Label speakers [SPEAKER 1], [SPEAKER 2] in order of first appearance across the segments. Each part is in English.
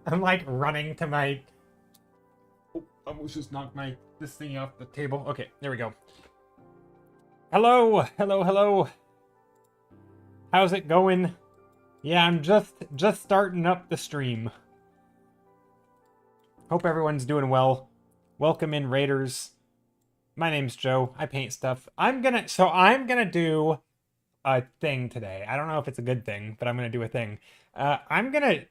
[SPEAKER 1] I'm like running to my... Oh, I almost just knocked this thing off the table. Okay, there we go. Hello, hello, hello. How's it going? Yeah, I'm just starting up the stream. Hope everyone's doing well. Welcome in, Raiders. My name's Joe. I paint stuff. I'm gonna do a thing today. I don't know if it's a good thing, but I'm gonna do a thing. I'm gonna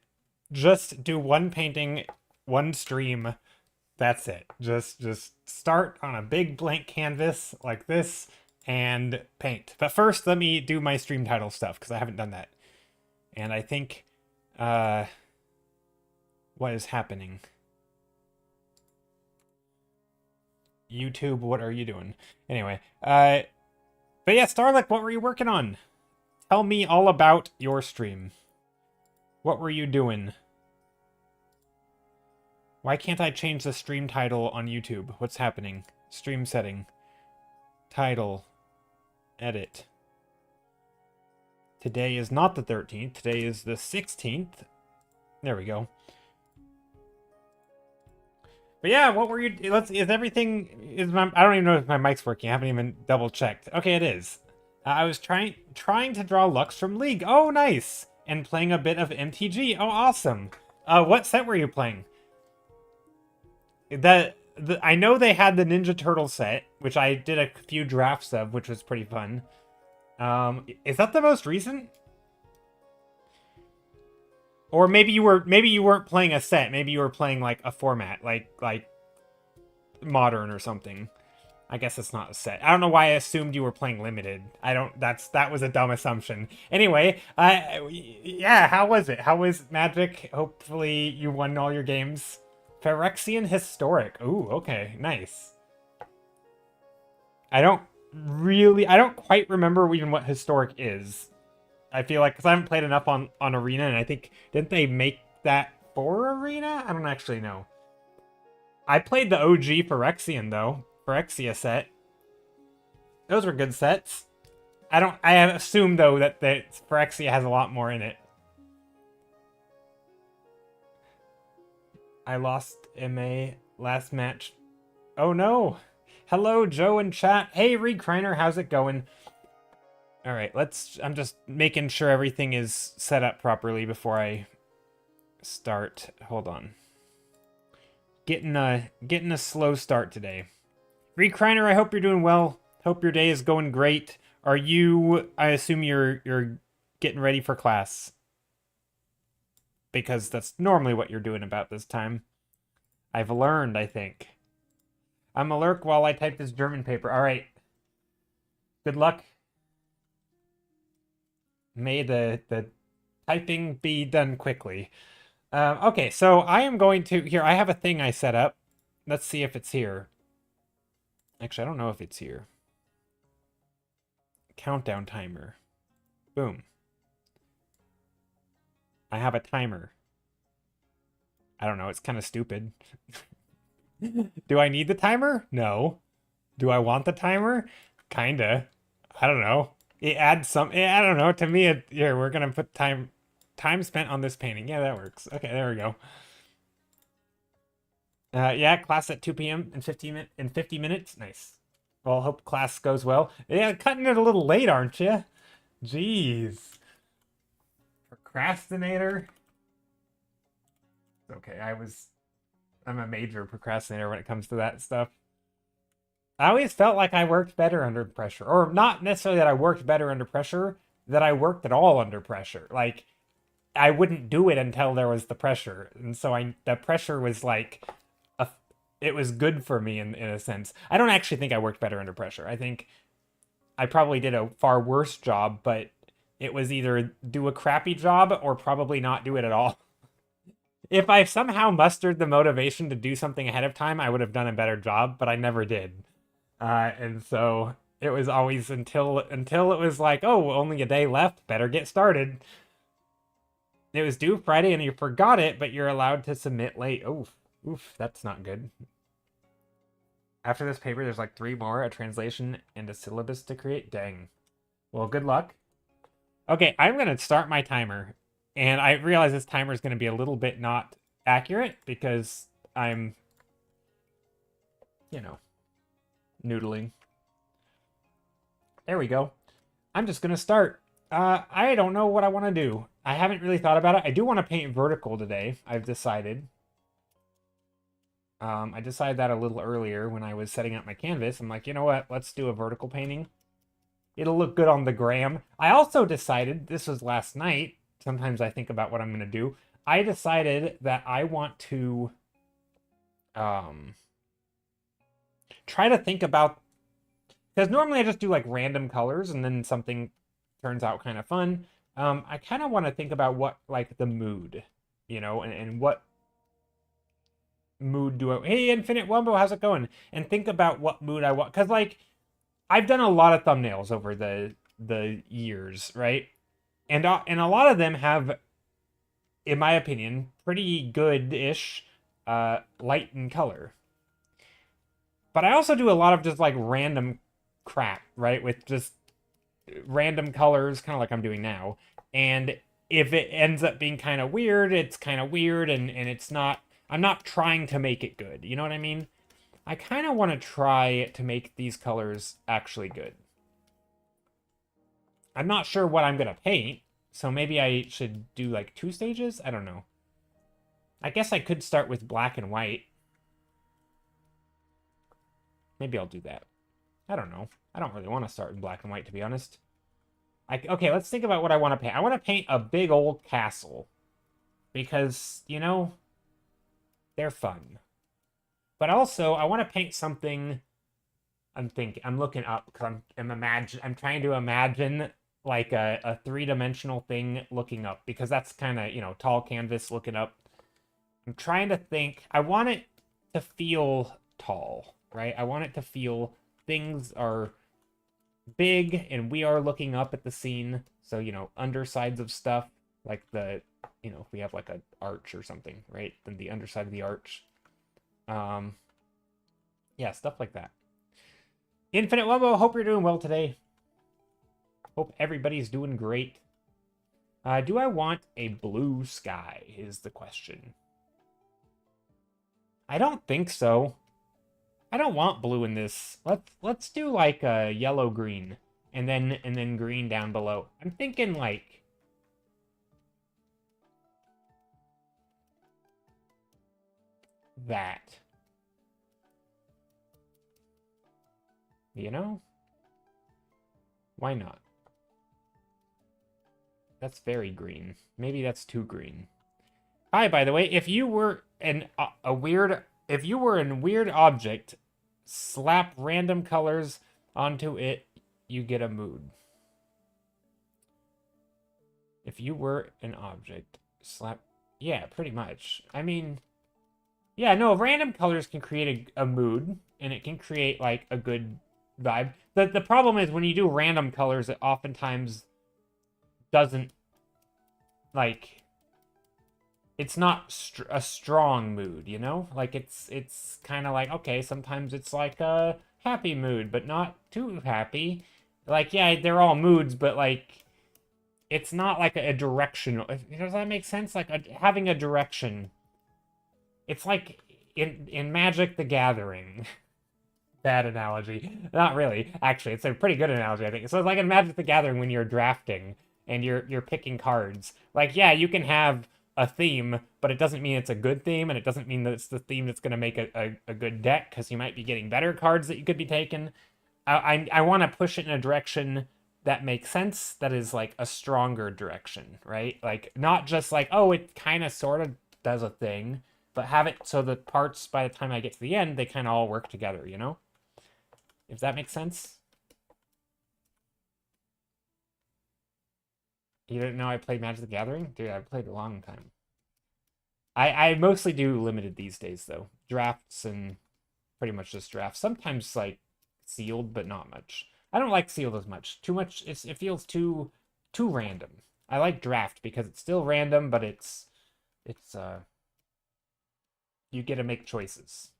[SPEAKER 1] just do one painting, one stream. That's it. Just start on a big blank canvas like this and paint. But first, let me do my stream title stuff because I haven't done that. And I think, what is happening? YouTube, what are you doing? Anyway, but yeah, Starlick, what were you working on? Tell me all about your stream. What were you doing? Why can't I change the stream title on YouTube? What's happening? Stream setting. Title. Edit. Today is not the 13th. Today is the 16th. There we go. But yeah, what were you... Is everything... I don't even know if my mic's working. I haven't even double checked. Okay, it is. I was trying to draw Lux from League. Oh, nice. And playing a bit of MTG. Oh, awesome. What set were you playing? I know they had the Ninja Turtle set, which I did a few drafts of, which was pretty fun. Is that the most recent? Or maybe you weren't playing a set. Maybe you were playing like a format, like Modern or something. I guess it's not a set. I don't know why I assumed you were playing Limited. That was a dumb assumption. Anyway, yeah, how was it? How was Magic? Hopefully you won all your games. Phyrexian Historic. Ooh, okay, nice. I don't quite remember even what Historic is. I feel like, because I haven't played enough on Arena, and I think, didn't they make that for Arena? I don't actually know. I played the OG Phyrexian, though. Phyrexia set. Those were good sets. I assume, though, that Phyrexia has a lot more in it. I lost MA last match. Oh, no. Hello, Joe in chat. Hey, Reed Kreiner, how's it going? All right, I'm just making sure everything is set up properly before I start. Hold on. Getting a slow start today. Reed Kreiner, I hope you're doing well. Hope your day is going great. I assume you're getting ready for class. Because that's normally what you're doing about this time. I've learned, I think. I'm a lurk while I type this German paper. All right. Good luck. May the typing be done quickly. Okay, so I am going to... Here, I have a thing I set up. Let's see if it's here. Actually, I don't know if it's here. Countdown timer. Boom. I have a timer. I don't know, it's kind of stupid. Do I need the timer? No. Do I want the timer? Kinda. I don't know. It adds some... I don't know. To me, here, we're gonna put time spent on this painting. Yeah, that works. Okay, there we go. Yeah, class at 2 p.m. in 50 minutes. Nice. Well, hope class goes well. Yeah, cutting it a little late, aren't you? Jeez. Procrastinator. Okay, I'm a major procrastinator when it comes to that stuff. I always felt like I worked better under pressure. Or not necessarily that I worked better under pressure, that I worked at all under pressure. Like, I wouldn't do it until there was the pressure. And so the pressure was like, it was good for me in a sense. I don't actually think I worked better under pressure. I think I probably did a far worse job, but it was either do a crappy job or probably not do it at all. If I somehow mustered the motivation to do something ahead of time, I would have done a better job, but I never did. And so it was always until it was like, oh, only a day left, better get started. It was due Friday and you forgot it, but you're allowed to submit late. Oof, that's not good. After this paper, there's like 3 more, a translation and a syllabus to create. Dang. Well, good luck. Okay, I'm going to start my timer. And I realize this timer is going to be a little bit not accurate because I'm, noodling. There we go. I'm just gonna start. I don't know what I want to do. I haven't really thought about it. I do want to paint vertical today. I've decided. I decided that a little earlier when I was setting up my canvas. I'm like, you know what? Let's do a vertical painting. It'll look good on the gram. I also decided, this was last night, sometimes I think about what I'm going to do. I decided that I want to try to think about, because normally I just do like random colors and then something turns out kind of fun. I kind of want to think about what, like, the mood, and what mood do I... Hey, Infinite Wumbo, how's it going? And think about what mood I want. Because, like, I've done a lot of thumbnails over the years, right? And a lot of them have, in my opinion, pretty good-ish light and color. But I also do a lot of just, like, random crap, right? With just random colors, kind of like I'm doing now. And if it ends up being kind of weird, it's kind of weird, and it's not... I'm not trying to make it good, you know what I mean? I kind of want to try to make these colors actually good. I'm not sure what I'm going to paint, so maybe I should do like 2 stages? I don't know. I guess I could start with black and white. Maybe I'll do that. I don't know. I don't really want to start in black and white, to be honest. Okay, let's think about what I want to paint. I want to paint a big old castle. Because, they're fun. But also, I want to paint something... I'm looking up because I'm trying to imagine like a 3-dimensional thing looking up, because that's kind of, tall canvas looking up. I'm trying to think. I want it to feel tall, right? I want it to feel things are big and we are looking up at the scene. So, undersides of stuff, like if we have like an arch or something, right? Then the underside of the arch. Yeah, stuff like that. Infinite Wumbo, hope you're doing well today. Hope everybody's doing great. Do I want a blue sky is the question. I don't think so. I don't want blue in this. Let's do like a yellow green and then green down below. I'm thinking like that. Why not? That's very green. Maybe that's too green. Hi, by the way, if you were a weird object, slap random colors onto it, you get a mood. If you were an object, slap... Yeah, pretty much. I mean... Yeah, no, random colors can create a mood, and it can create, like, a good vibe. The problem is when you do random colors, it oftentimes doesn't, like... It's not a strong mood, Like, it's kind of like, okay, sometimes it's like a happy mood, but not too happy. Like, yeah, they're all moods, but, like, it's not like a directional... Does that make sense? Like, having a direction... It's like in Magic the Gathering. Bad analogy. Not really. Actually, it's a pretty good analogy, I think. So it's like in Magic the Gathering when you're drafting and you're picking cards. Like, yeah, you can have a theme, but it doesn't mean it's a good theme, and it doesn't mean that it's the theme that's going to make a good deck, because you might be getting better cards that you could be taking. I want to push it in a direction that makes sense, that is like a stronger direction, right? Like, not just like, oh, it kind of sort of does a thing, but have it so the parts, by the time I get to the end, they kind of all work together, If that makes sense? You didn't know I played Magic the Gathering? Dude, I've played a long time. I mostly do limited these days, though. Drafts and pretty much just drafts. Sometimes, like, sealed, but not much. I don't like sealed as much. Too much, it feels too random. I like draft because it's still random, but it's you get to make choices.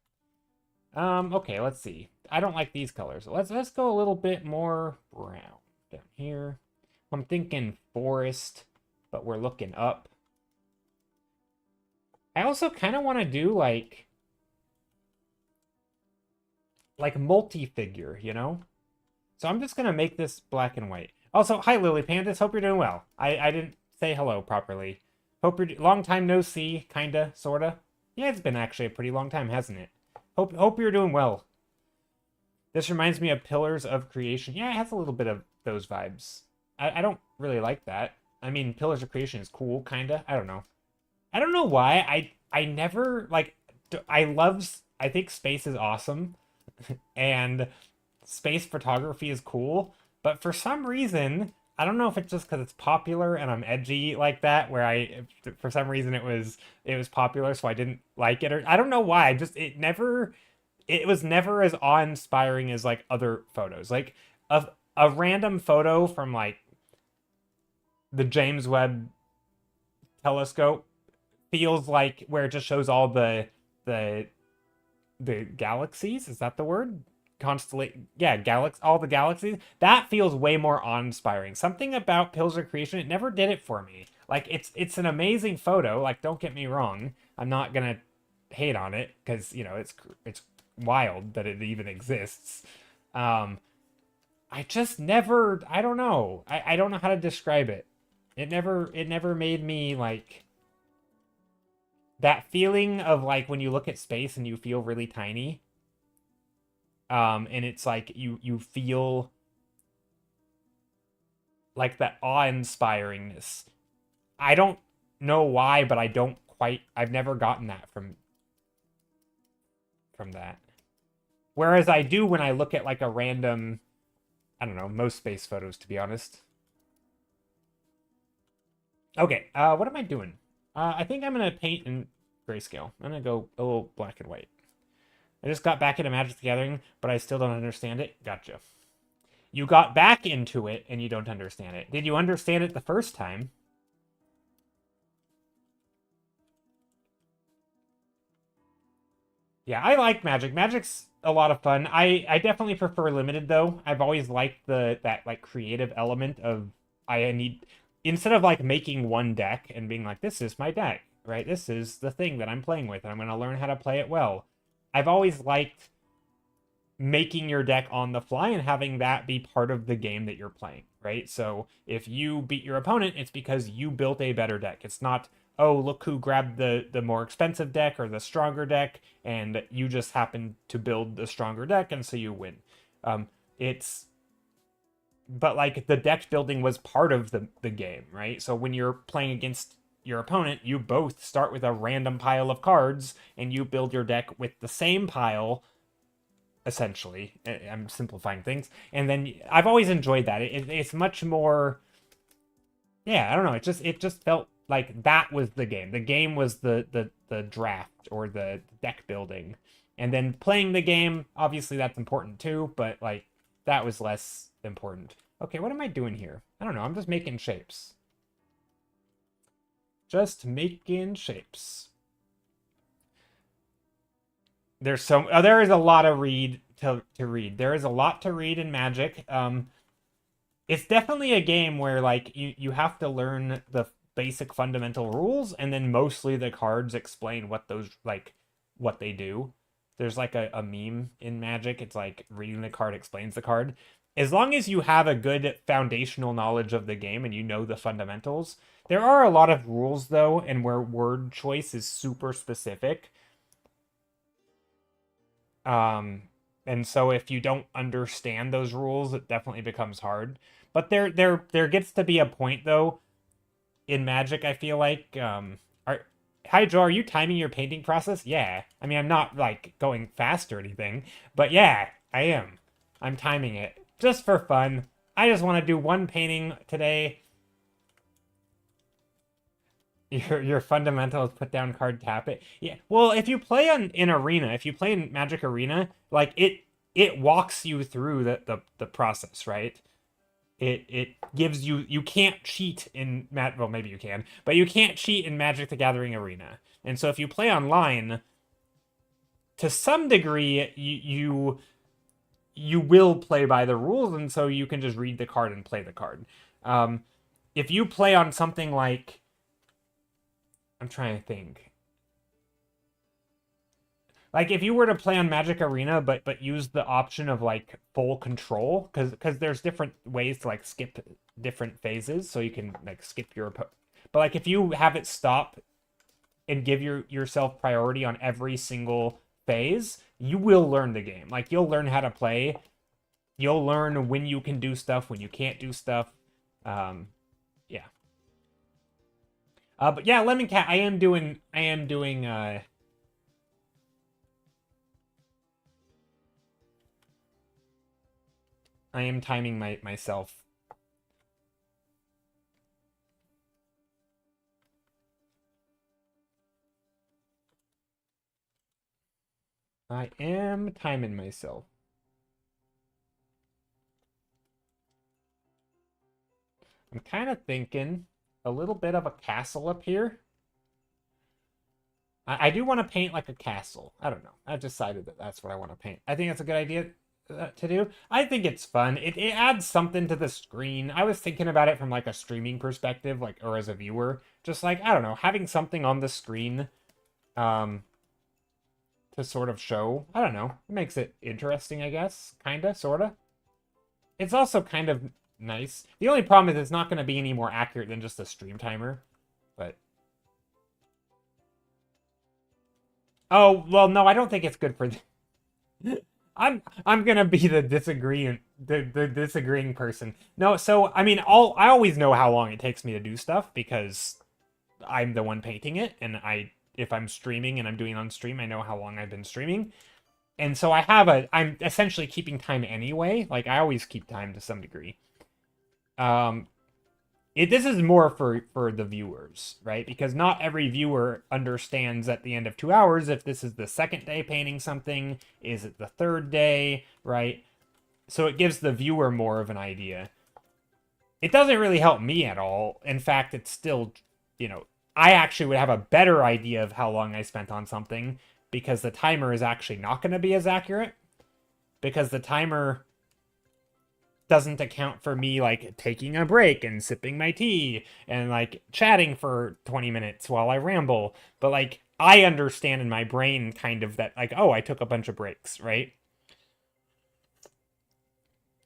[SPEAKER 1] Okay, let's see. I don't like these colors. Let's go a little bit more brown down here. I'm thinking forest, but we're looking up. I also kind of want to do like multi-figure, you know? So I'm just gonna make this black and white. Also, hi Lily Pandas, hope you're doing well. I didn't say hello properly. Hope you're long time no see, kinda, sorta. Yeah, it's been actually a pretty long time, hasn't it? Hope you're doing well. This reminds me of Pillars of Creation. Yeah, it has a little bit of those vibes. I don't really like that. I mean, Pillars of Creation is cool, kinda. I don't know. I don't know why. I never like. I think space is awesome, and space photography is cool. But for some reason, I don't know if it's just because it's popular and I'm edgy like that, where for some reason it was popular, so I didn't like it, or I don't know why. I just it was never as awe-inspiring as like other photos. Like a random photo from like the James Webb telescope feels like where it just shows all the the galaxies. Is that the word? Constellation. Yeah, all the galaxies. That feels way more awe-inspiring. Something about Pillars of Creation, it never did it for me. Like it's an amazing photo. Like don't get me wrong. I'm not gonna hate on it because it's wild that it even exists. Um, I just never. I don't know. I don't know how to describe it. It never made me like that feeling of like when you look at space and you feel really tiny. And it's like you feel like that awe-inspiringness. I don't know why, but I've never gotten that from that. Whereas I do when I look at like a random, I don't know, most space photos, to be honest. Okay, what am I doing? I think I'm gonna paint in grayscale. I'm gonna go a little black and white. I just got back into Magic the Gathering, but I still don't understand it. Gotcha. You got back into it and you don't understand it. Did you understand it the first time? Yeah, I like Magic. Magic's a lot of fun. I definitely prefer limited though. I've always liked that like creative element of I need instead of like making one deck and being like this is my deck, right? This is the thing that I'm playing with and I'm going to learn how to play it well. I've always liked making your deck on the fly and having that be part of the game that you're playing, right? So if you beat your opponent, it's because you built a better deck. It's not, oh, look who grabbed the more expensive deck or the stronger deck, and you just happen to build the stronger deck, and so you win. It's but like the deck building was part of the game, right? So when you're playing against your opponent, you both start with a random pile of cards and you build your deck with the same pile essentially. I'm simplifying things. And then I've always enjoyed that. It's much more. Yeah, I don't know. It just felt like that was the game. The game was the draft or the deck building, and then playing the game. Obviously, that's important too. But like that was less important. Okay, what am I doing here? I don't know. I'm just making shapes. Just making shapes. There is a lot of read to read. There is a lot to read in Magic. It's definitely a game where like you have to learn the basic fundamental rules and then mostly the cards explain what they do. There's like a meme in Magic. It's like reading the card explains the card. As long as you have a good foundational knowledge of the game and you know the fundamentals, there are a lot of rules though, and where word choice is super specific. Um, and so if you don't understand those rules, it definitely becomes hard. But there gets to be a point though in Magic, I feel like Hi Joe, are you timing your painting process? Yeah. I mean, I'm not like going fast or anything, but yeah, I am. I'm timing it just for fun. I just want to do one painting today. Your fundamental is put down card, tap it. Yeah. Well, if you play in Arena, if you play in Magic Arena, like it walks you through the process, right? It gives you can't cheat in well, maybe you can, but you can't cheat in Magic the Gathering Arena. And so if you play online, to some degree you will play by the rules, and so you can just read the card and play the card. If you play on something like I'm trying to think. Like if you were to play on Magic Arena, but use the option of like full control, because there's different ways to like skip different phases, so you can like skip your but like if you have it stop and give yourself priority on every single phase, you will learn the game. Like you'll learn how to play. You'll learn when you can do stuff, when you can't do stuff. Yeah. But yeah, Lemon Cat, I am timing myself. I am timing myself. I'm kind of thinking a little bit of a castle up here. I do want to paint like a castle. I don't know. I've decided that that's what I want to paint. I think that's a good idea to do. I think it's fun. It adds something to the screen. I was thinking about it from like a streaming perspective, like, or as a viewer. Just like, I don't know, having something on the screen to sort of show. I don't know. It makes it interesting, I guess. Kinda, sorta. It's also kind of nice. The only problem is it's not going to be any more accurate than just a stream timer. But oh, well, no, I don't think it's good for I'm gonna be the disagreeing person. No, so I mean, I always know how long it takes me to do stuff because I'm the one painting it, and if I'm streaming and I'm doing it on stream, I know how long I've been streaming. And so I'm essentially keeping time anyway. Like I always keep time to some degree. This is more for the viewers, right? Because not every viewer understands at the end of 2 hours if this is the second day painting something, is it the third day, right? So it gives the viewer more of an idea. It doesn't really help me at all. In fact, it's still, I actually would have a better idea of how long I spent on something because the timer is actually not going to be as accurate because the timer doesn't account for me like taking a break and sipping my tea and like chatting for 20 minutes while I ramble. But like I understand in my brain kind of that like, oh, I took a bunch of breaks, right?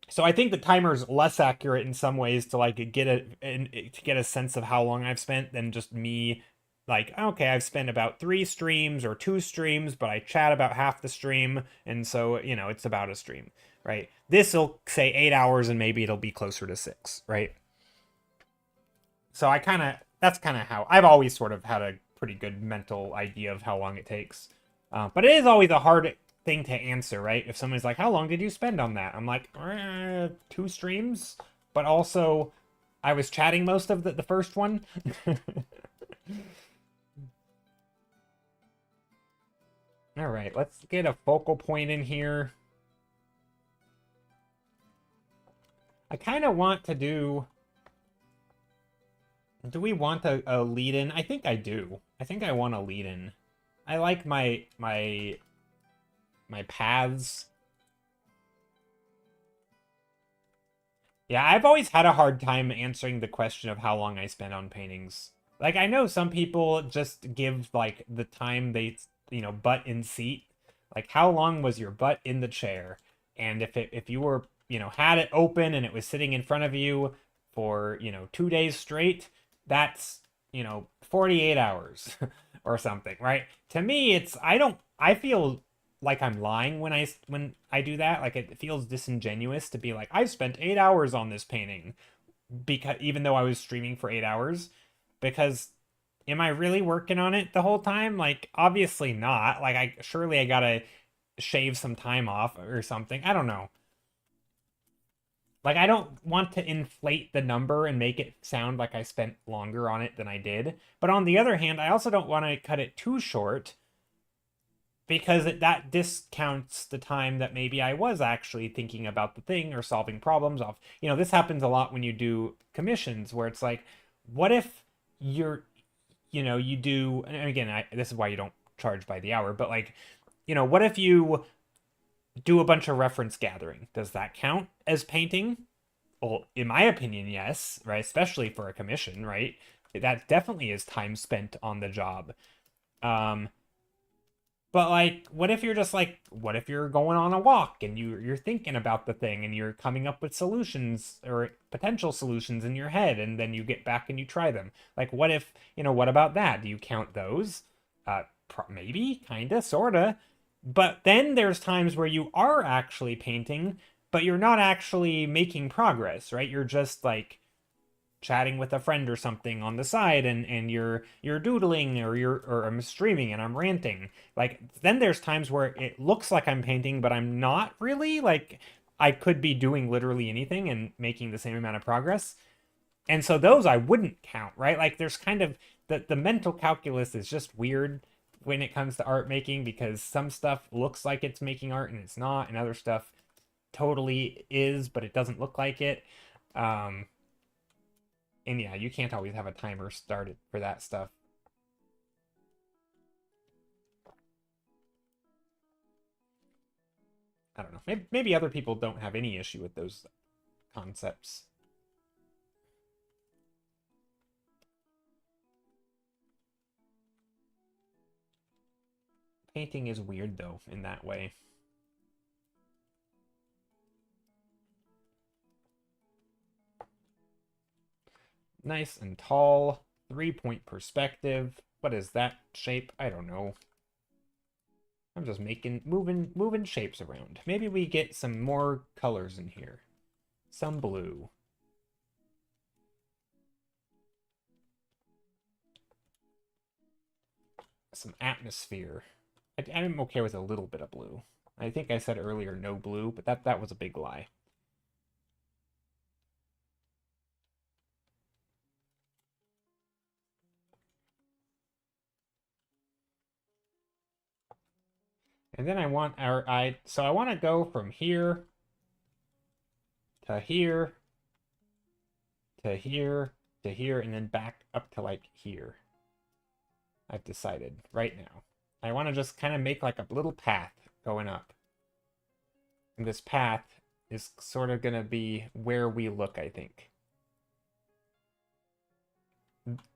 [SPEAKER 1] So I think the timer's less accurate in some ways to like get a sense of how long I've spent than just me like, okay, I've spent about 3 streams or 2 streams, but I chat about half the stream, and so, it's about a stream, right? This will say 8 hours and maybe it'll be closer to 6, right? So that's kind of how I've always sort of had a pretty good mental idea of how long it takes. But it is always a hard thing to answer, right? If someone's like, how long did you spend on that? I'm like, 2 streams, but also I was chatting most of the first one. All right, let's get a focal point in here. I kind of want to do we want a lead in? I think I do. I think I want a lead in. I like my paths. Yeah, I've always had a hard time answering the question of how long I spend on paintings. Like, I know some people just give, like, the time they, butt in seat. Like, how long was your butt in the chair? And if you were, had it open and it was sitting in front of you for, 2 days straight, that's, 48 hours or something, right? To me, I feel like I'm lying when I do that. Like it feels disingenuous to be like, I've spent 8 hours on this painting because even though I was streaming for 8 hours, because am I really working on it the whole time? Like obviously not. Like I gotta shave some time off or something. I don't know. Like I don't want to inflate the number and make it sound like I spent longer on it than I did. But on the other hand, I also don't want to cut it too short because that discounts the time that maybe I was actually thinking about the thing or solving problems off. This happens a lot when you do commissions where it's like, what if you do, and again, this is why you don't charge by the hour, but like, what if you do a bunch of reference gathering? Does that count as painting? Well, in my opinion, yes, right? Especially for a commission, right? That definitely is time spent on the job. But like, what if you're just like, what if you're going on a walk and you're thinking about the thing and you're coming up with solutions or potential solutions in your head, and then you get back and you try them? Like, what if, what about that? Do you count those? Maybe, kinda, sorta. But then there's times where you are actually painting, but you're not actually making progress, right? You're just like chatting with a friend or something on the side, and you're doodling, or I'm streaming and I'm ranting. Like, then there's times where it looks like I'm painting, but I'm not really. Like, I could be doing literally anything and making the same amount of progress. And so those I wouldn't count, right? Like, there's kind of the mental calculus is just weird when it comes to art making, because some stuff looks like it's making art and it's not, and other stuff totally is, but it doesn't look like it. And yeah, you can't always have a timer started for that stuff. I don't know. Maybe other people don't have any issue with those concepts. Painting is weird, though, in that way. Nice and tall. 3-point perspective. What is that shape? I don't know. I'm just moving shapes around. Maybe we get some more colors in here. Some blue. Some atmosphere. I'm okay with a little bit of blue. I think I said earlier no blue, but that was a big lie. And then I want so I want to go from here to here to here to here, and then back up to like here. I've decided right now. I want to just kind of make like a little path going up. And this path is sort of going to be where we look, I think.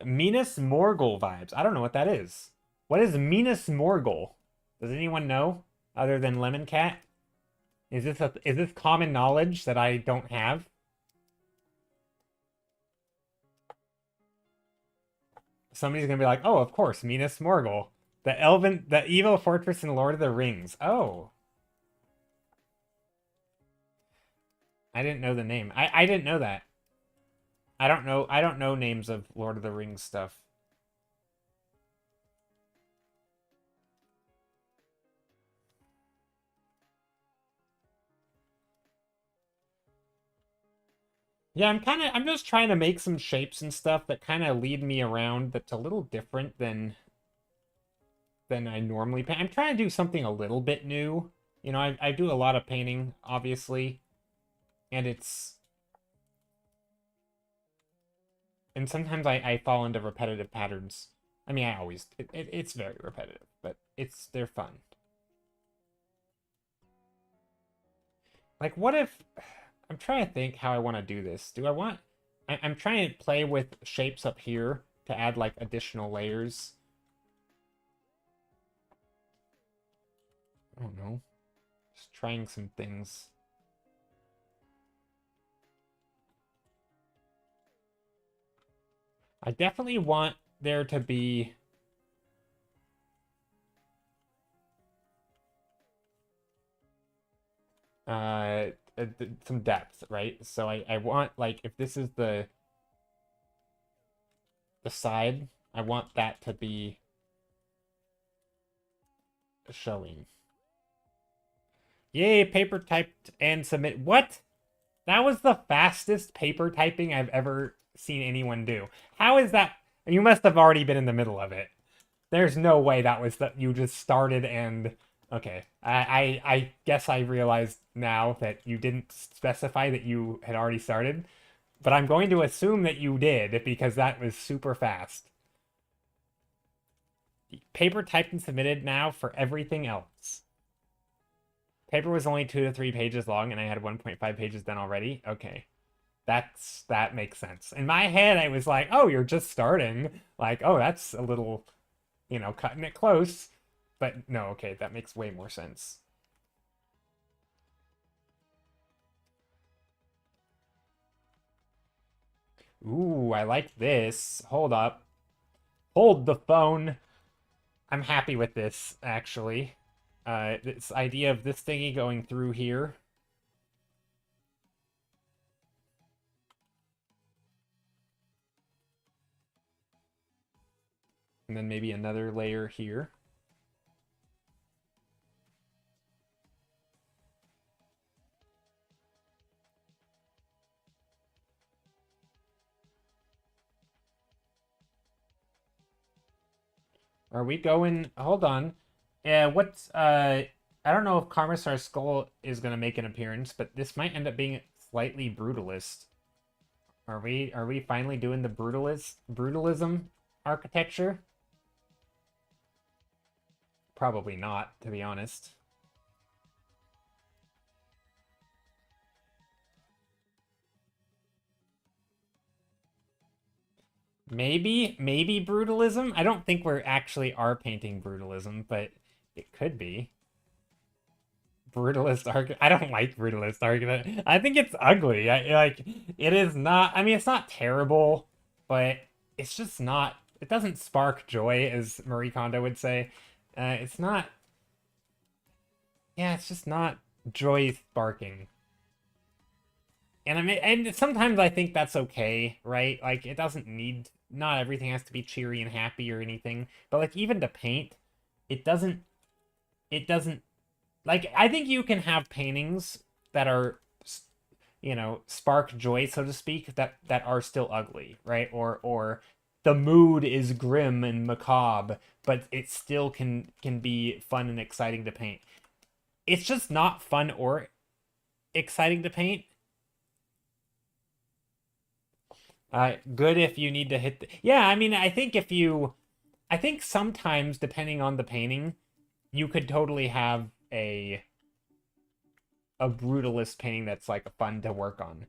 [SPEAKER 1] Minas Morgul vibes. I don't know what that is. What is Minas Morgul? Does anyone know other than Lemon Cat? Is this common knowledge that I don't have? Somebody's gonna be like, "Oh, of course, Minas Morgul, the evil fortress in Lord of the Rings." Oh, I didn't know the name. I didn't know that. I don't know names of Lord of the Rings stuff. Yeah, I'm just trying to make some shapes and stuff that kind of lead me around, that's a little different than I normally paint. I'm trying to do something a little bit new. I do a lot of painting, obviously, and sometimes I fall into repetitive patterns. I mean, it's very repetitive, but they're fun. Like, what if, I'm trying to think how I want to do this. I'm trying to play with shapes up here to add like additional layers. I don't know. Just trying some things. I definitely want there to be some depth, right? So I want, like, if this is the side, I want that to be showing. Yay, paper typed and submit. What? That was the fastest paper typing I've ever seen anyone do. How is that? You must have already been in the middle of it. There's no way that was that you just started and okay. I guess I realized now that you didn't specify that you had already started, but I'm going to assume that you did because that was super fast. Paper typed and submitted now for everything else. Paper was only 2 to 3 pages long, and I had 1.5 pages done already. Okay. That makes sense. In my head, I was like, oh, you're just starting. Like, oh, that's a little, cutting it close. But no, okay, that makes way more sense. Ooh, I like this. Hold up. Hold the phone. I'm happy with this, actually. This idea of this thingy going through here. And then maybe another layer here. Are we going? Hold on. What's I don't know if Karmasar Skull is gonna make an appearance, but this might end up being slightly brutalist. Are we finally doing the brutalism architecture? Probably not, to be honest. Maybe brutalism. I don't think we're actually are painting brutalism, but it could be. Brutalist argument. I don't like brutalist argument. I think it's ugly. It is not. I mean, it's not terrible, but it's just not. It doesn't spark joy, as Marie Kondo would say. It's not. Yeah, it's just not joy sparking. And I mean, and sometimes I think that's okay, right? Like, it doesn't need. Not everything has to be cheery and happy or anything. But like, even to paint, it doesn't. It doesn't like I think you can have paintings that are spark joy, so to speak, that are still ugly, right? Or the mood is grim and macabre, but it still can be fun and exciting to paint. It's just not fun or exciting to paint. Good if you need to hit yeah, I mean, I think sometimes depending on the painting, you could totally have a brutalist painting that's like fun to work on.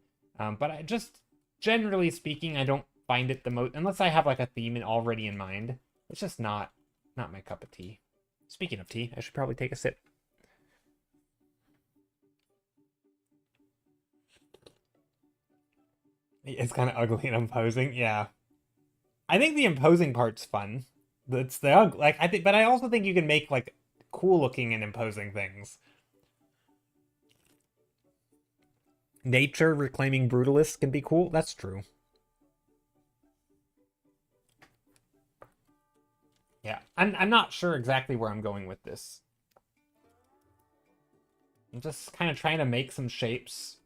[SPEAKER 1] But I just generally speaking, I don't find it the most unless I have like a theme already in mind. It's just not my cup of tea. Speaking of tea, I should probably take a sip. It's kind of ugly and imposing. Yeah, I think the imposing part's fun. It's the like I think, but I also think you can make like cool looking and imposing things. Nature reclaiming brutalists can be cool. That's true. Yeah, I'm not sure exactly where I'm going with this. I'm just kind of trying to make some shapes.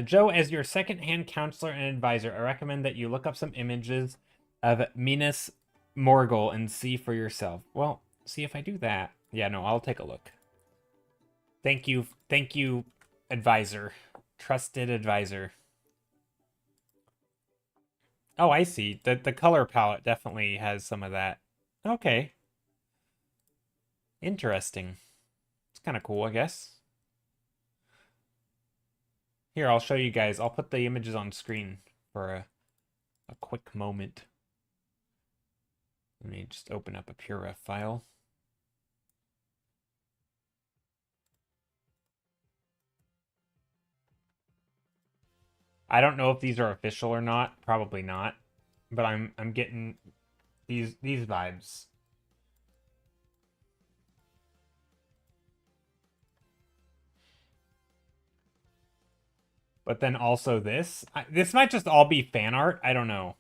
[SPEAKER 1] Joe, as your second-hand counselor and advisor, I recommend that you look up some images of Minas Morgul and see for yourself. Well, see if I do that. Yeah, no, I'll take a look. Thank you, advisor. Trusted advisor. Oh, I see. The color palette definitely has some of that. Okay. Interesting. It's kind of cool, I guess. Here, I'll show you guys. I'll put the images on screen for a quick moment. Let me just open up a PureRef file. I don't know if these are official or not. Probably not. But I'm getting these vibes. But then also this. This might just all be fan art. I don't know.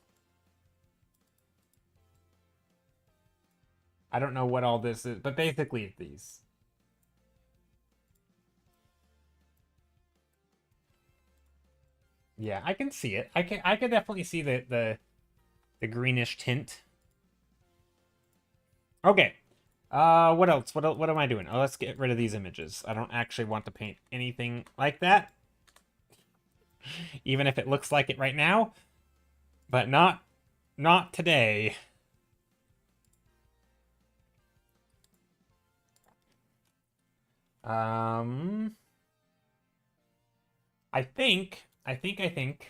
[SPEAKER 1] I don't know what all this is, but basically it's these. Yeah, I can see it. I can definitely see the greenish tint. Okay. What else? What am I doing? Oh, let's get rid of these images. I don't actually want to paint anything like that. Even if it looks like it right now. But not today. Um, I think, I think, I think.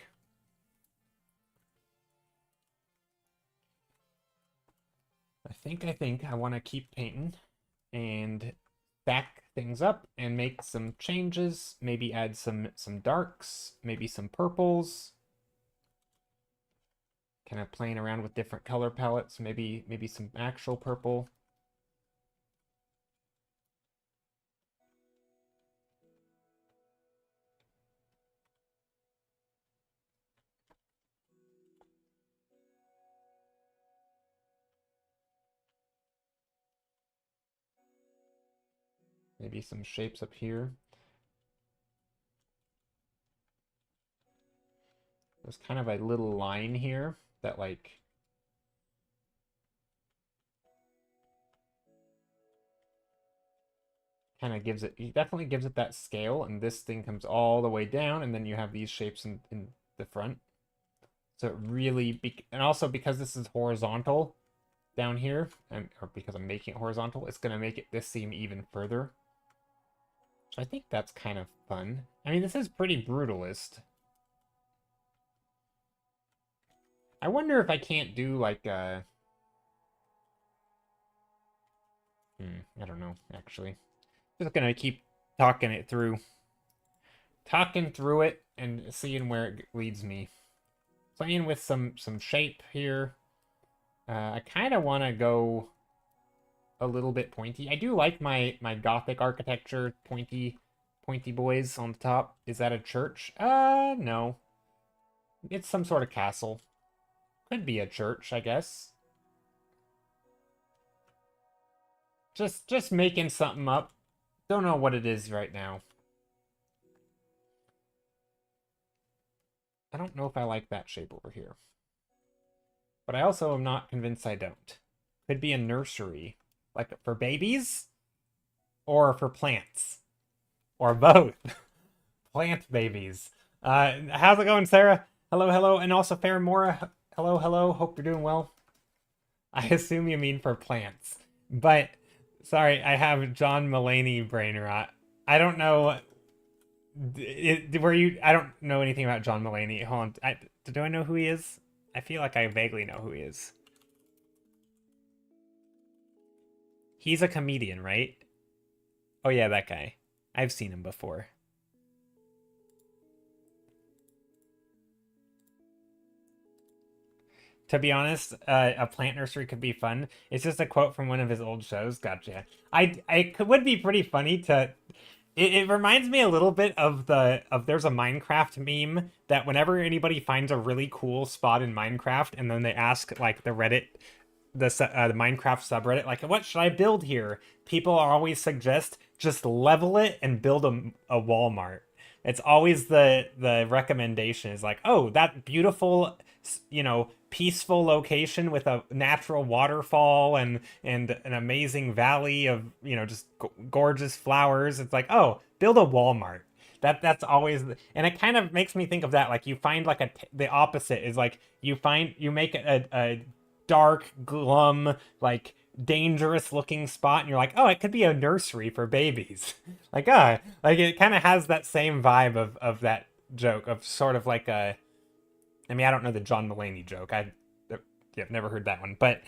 [SPEAKER 1] I want to keep painting and back things up and make some changes. Maybe add some darks, maybe some purples. Kind of playing around with different color palettes. Maybe some actual purple. Maybe some shapes up here. There's kind of a little line here that like kind of gives it, definitely gives it that scale, and this thing comes all the way down, and then you have these shapes in the front. So it really, and also because this is horizontal down here, and or because I'm making it horizontal, it's going to make it this seem even further. So I think that's kind of fun. I mean, this is pretty brutalist. I wonder if I can't do like I don't know, actually. Just gonna keep talking it through. Talking through it and seeing where it leads me. Playing with some shape here. I kind of want to go a little bit pointy. I do like my Gothic architecture, pointy boys on the top. Is that a church? No. It's some sort of castle. Could be a church, I guess. Just making something up. Don't know what it is right now. I don't know if I like that shape over here. But I also am not convinced I don't. Could be a nursery. Like for babies? Or for plants? Or both? Plant babies. How's it going, Sarah? Hello, hello. And also Faramora. Hello, hello. Hope you're doing well. I assume you mean for plants. But, sorry, I have John Mulaney brain rot. I don't know. Were you? I don't know anything about John Mulaney. Hold on. Do I know who he is? I feel like I vaguely know who he is. He's a comedian, right? Oh yeah, that guy. I've seen him before. To be honest, a plant nursery could be fun. It's just a quote from one of his old shows. Gotcha. Would be pretty funny to. It reminds me a little bit of there's a Minecraft meme that whenever anybody finds a really cool spot in Minecraft and then they ask like the Reddit the Minecraft subreddit like what should I build here? People always suggest just level it and build a Walmart. It's always the recommendation is like, oh, that beautiful, peaceful location with a natural waterfall and an amazing valley of, just gorgeous flowers. It's like, oh, build a Walmart. That's always, and it kind of makes me think of that. Like you find like the opposite is like you make a dark, glum, like dangerous looking spot and you're like, oh, it could be a nursery for babies. Like like it kind of has that same vibe of that joke of sort of like I mean, I don't know the John Mulaney joke. I've never heard that one, but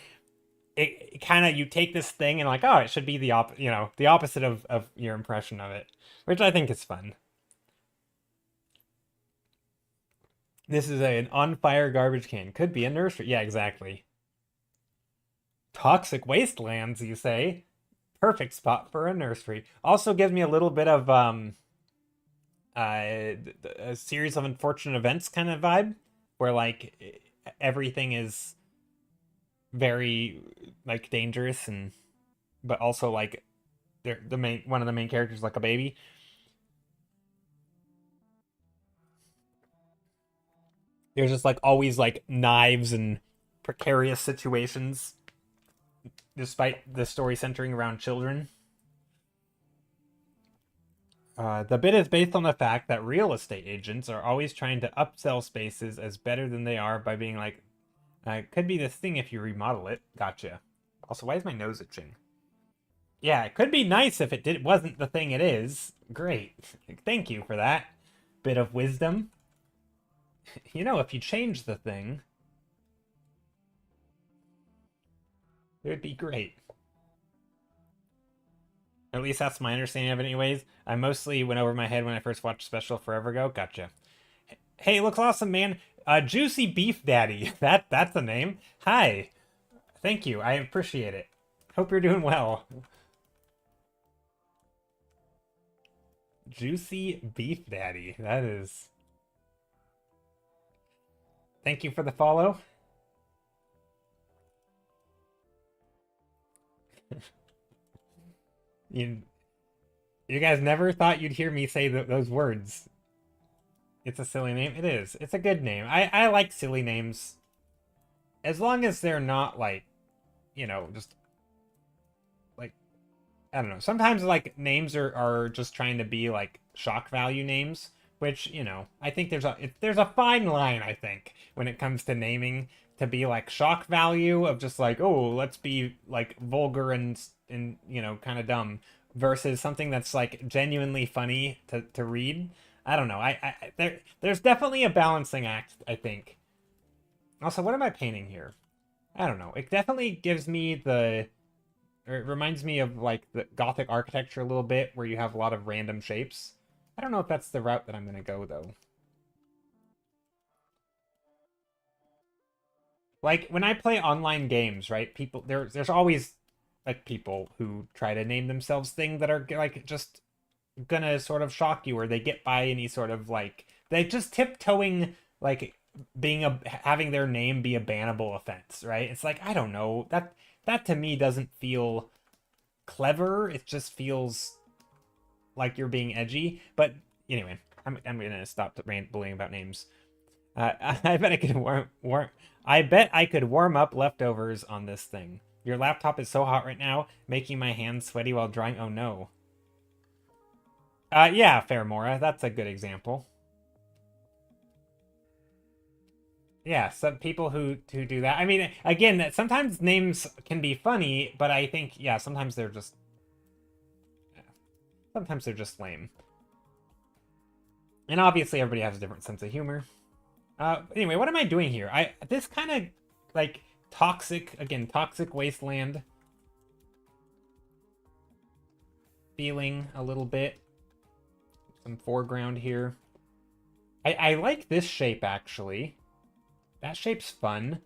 [SPEAKER 1] it kind of, you take this thing and like, oh, it should be the the opposite of your impression of it, which I think is fun. This is an on fire garbage can. Could be a nursery. Yeah, exactly. Toxic wastelands, you say? Perfect spot for a nursery. Also gives me a little bit of a series of unfortunate events kind of vibe, where like everything is very like dangerous and but also like the main one of the main characters like a baby. There's just like always like knives and precarious situations, despite the story centering around children. The bit is based on the fact that real estate agents are always trying to upsell spaces as better than they are by being like, it could be this thing if you remodel it. Gotcha. Also, why is my nose itching? Yeah, it could be nice if wasn't the thing it is. Great. Thank you for that bit of wisdom. You know, if you change the thing, it would be great. At least that's my understanding of it anyways. I mostly went over my head when I first watched Special forever ago. Gotcha. Hey, it looks awesome, man. Juicy Beef Daddy. That's the name. Hi. Thank you. I appreciate it. Hope you're doing well. Juicy Beef Daddy. That is. Thank you for the follow. You you guys never thought you'd hear me say those words. It's a silly name. It is. It's a good name. I like silly names. As long as they're not like, just like, I don't know. Sometimes like names are just trying to be like shock value names, which, I think there's a fine line, I think, when it comes to naming, to be like shock value of just like, oh, let's be like vulgar and kind of dumb, versus something that's like genuinely funny to read. I don't know. There's definitely a balancing act, I think. Also, what am I painting here? I don't know. It definitely gives me or it reminds me of like the Gothic architecture a little bit, where you have a lot of random shapes. I don't know if that's the route that I'm gonna go though. Like when I play online games, right? There's always like people who try to name themselves things that are like just gonna sort of shock you, or they get by any sort of like they just tiptoeing like having their name be a bannable offense, right? It's like I don't know, that to me doesn't feel clever. It just feels like you're being edgy. But anyway, I'm gonna stop bullying about names. I bet I could I bet I could warm up leftovers on this thing. Your laptop is so hot right now, making my hands sweaty while drawing. Oh no. Yeah, Fairmora, that's a good example. Yeah, some people who do that. I mean, again, that sometimes names can be funny, but I think yeah, sometimes they're just lame. And obviously, everybody has a different sense of humor. Anyway, what am I doing here? This kind of like toxic wasteland feeling a little bit. Some foreground here. I like this shape actually. That shape's fun.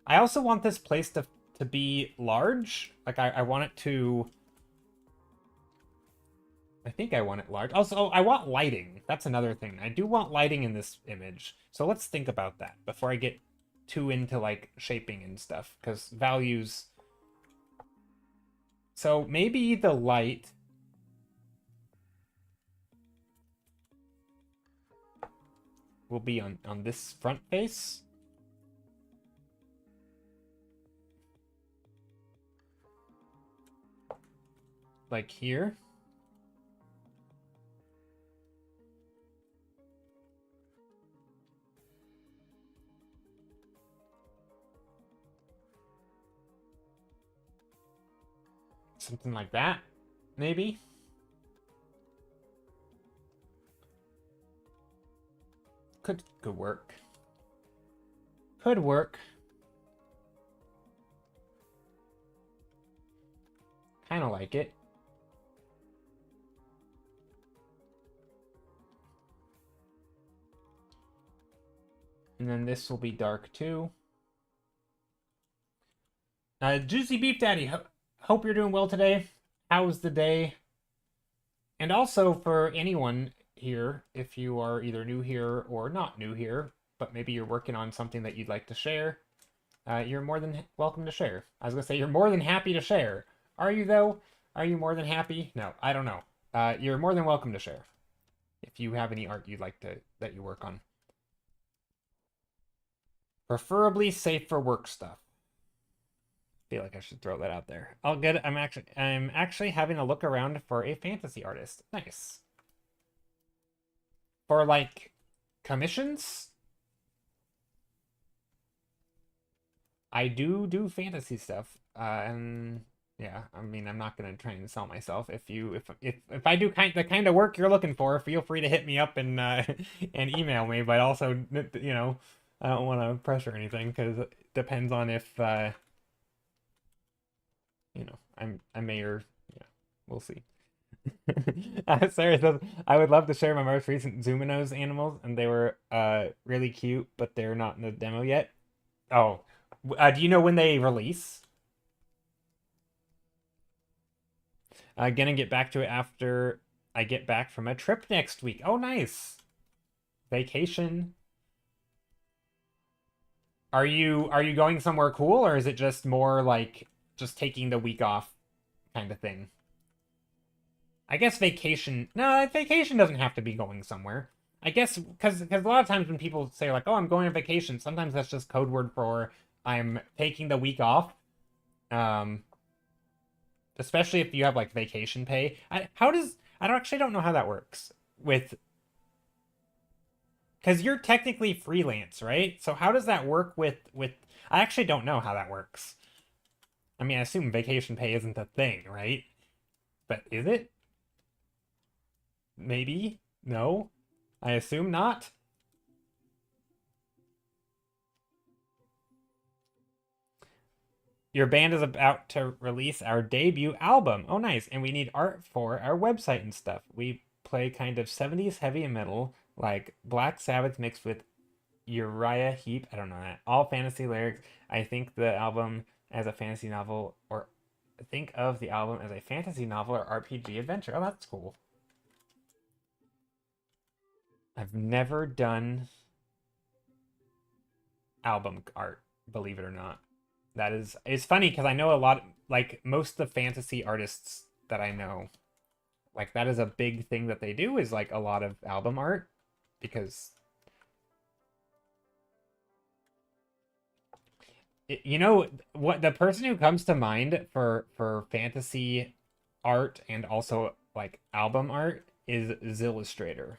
[SPEAKER 1] I also want this place to be large. Like I want it to. I think I want it large. Also, I want lighting. That's another thing. I do want lighting in this image. So let's think about that before I get too into like shaping and stuff, because values. So maybe the light will be on this front face. Like here. Something like that, maybe. Could work. Could work. Kind of like it. And then this will be dark too. Juicy Beef Daddy, hope you're doing well today. How's the day? And also for anyone here, if you are either new here or not new here, but maybe you're working on something that you'd like to share, you're more than welcome to share. I was going to say, you're more than happy to share. Are you, though? Are you more than happy? No, I don't know. You're more than welcome to share if you have any art you'd like that you work on. Preferably safe for work stuff. Feel like I should throw that out there. I'm actually having a look around for a fantasy artist. Nice. For like commissions, I do fantasy stuff. And Yeah, I mean, I'm not gonna try and sell myself. If I do the kind of work you're looking for, feel free to hit me up and and email me. But also, I don't want to pressure anything because it depends on if I may or yeah, we'll see. Sarah says, I would love to share my most recent Zoominos animals, and they were really cute, but they're not in the demo yet. Oh, do you know when they release? Gonna get back to it after I get back from a trip next week. Oh, nice. Vacation. Are you going somewhere cool, or is it just more like just taking the week off kind of thing? I guess vacation. No, vacation doesn't have to be going somewhere. I guess because a lot of times when people say like, "Oh, I'm going on vacation," sometimes that's just code word for I'm taking the week off. Um, Especially if you have like vacation pay. I don't actually don't know how that works with because you're technically freelance, right? So how does that work with? I actually don't know how that works. I mean, I assume vacation pay isn't a thing, right? But is it? Maybe? No? I assume not. Your band is about to release our debut album. Oh, nice. And we need art for our website and stuff. We play kind of 70s heavy metal, like Black Sabbath mixed with Uriah Heep. I don't know that. All fantasy lyrics. I think the album as a fantasy novel, or think of the album as a fantasy novel or RPG adventure. Oh, that's cool. I've never done album art, believe it or not. It's funny because I know a lot, like most of the fantasy artists that I know, like that is a big thing that they do is like a lot of album art because what the person who comes to mind for fantasy art and also like album art is Zillustrator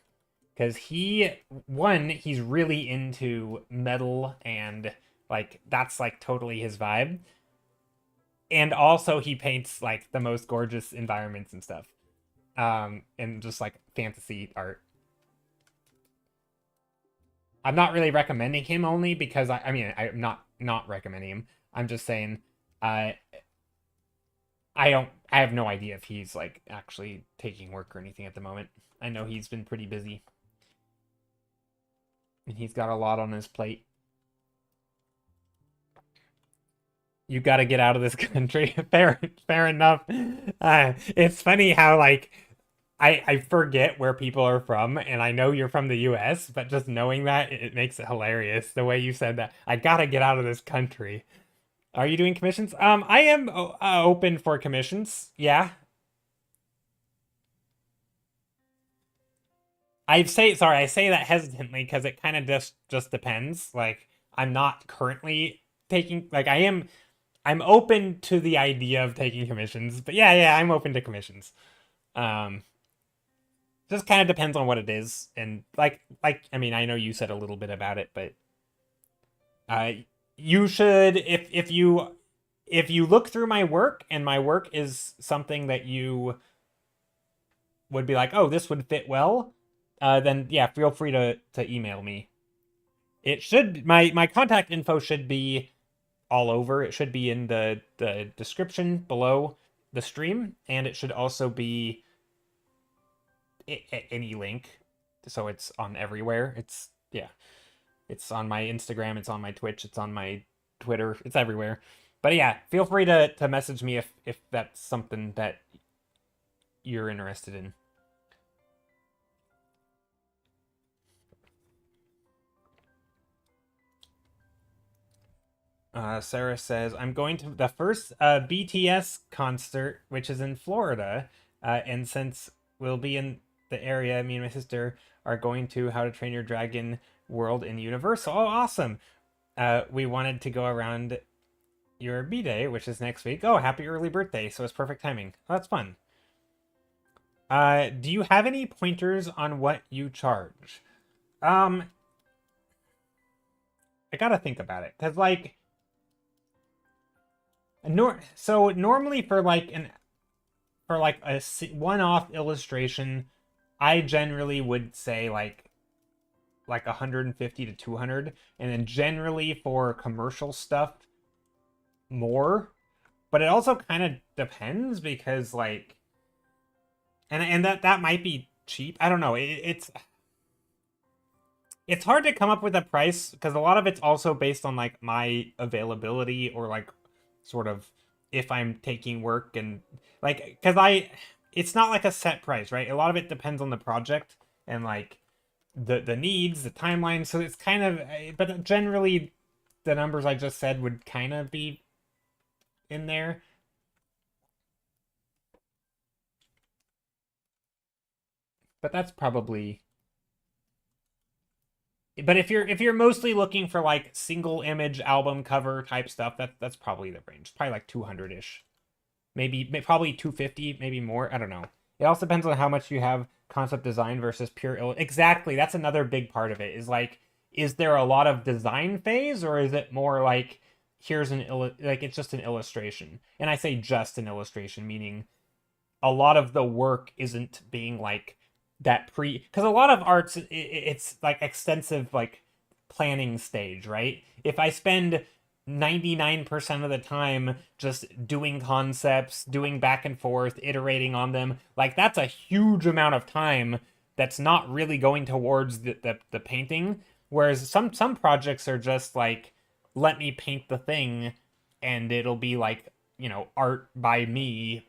[SPEAKER 1] because he's really into metal and like that's like totally his vibe, and also he paints like the most gorgeous environments and stuff, and just like fantasy art. I'm not really recommending him only because I mean I'm not recommending him. I'm just saying uh I have no idea if he's like actually taking work or anything at the moment. I know he's been pretty busy and he's got a lot on his plate. You got to get out of this country. Fair enough. It's funny how like I forget where people are from, and I know you're from the U.S., but just knowing that it makes it hilarious the way you said that. I gotta get out of this country. Are you doing commissions? I am open for commissions. Yeah, I say that hesitantly because it kind of just depends. Like I'm not currently taking like I'm open to the idea of taking commissions, but yeah, I'm open to commissions. Um, just kind of depends on what it is, and like I mean, I know you said a little bit about it, but uh, you should if you look through my work and my work is something that you would be like, oh, this would fit well, then yeah, feel free to email me. It should my contact info should be all over. It should be in the description below the stream, and it should also be any link, so it's on everywhere. It's yeah, it's on my Instagram, it's on my Twitch, it's on my Twitter, it's everywhere. But yeah, feel free to message me if that's something that you're interested in. Sarah says, I'm going to the first BTS concert, which is in Florida. And since we'll be in the area, me and my sister are going to How to Train Your Dragon World in Universal. Oh, awesome. We wanted to go around your B-Day, which is next week. Oh, happy early birthday. So it's perfect timing. Oh, that's fun. Do you have any pointers on what you charge? Um, I gotta think about it. Because, like, So normally for like a one-off illustration, I generally would say like 150 to 200, and then generally for commercial stuff more. But it also kind of depends because like and that might be cheap. I don't know. It's hard to come up with a price because a lot of it's also based on like my availability or like sort of if I'm taking work and like because I it's not like a set price, right? A lot of it depends on the project and like the needs, the timeline. So it's kind of but generally the numbers I just said would kind of be in there. But that's probably but if you're mostly looking for like single image album cover type stuff, that's probably the range. Probably like 200-ish. Maybe probably 250, maybe more. I don't know. It also depends on how much you have concept design versus exactly. That's another big part of it. Is like is there a lot of design phase or is it more like here's like it's just an illustration. And I say just an illustration meaning a lot of the work isn't being like that because a lot of arts it's like extensive like planning stage, right? If I spend 99% of the time just doing concepts, doing back and forth, iterating on them, like that's a huge amount of time that's not really going towards the painting. Whereas some projects are just like, let me paint the thing and it'll be like, art by me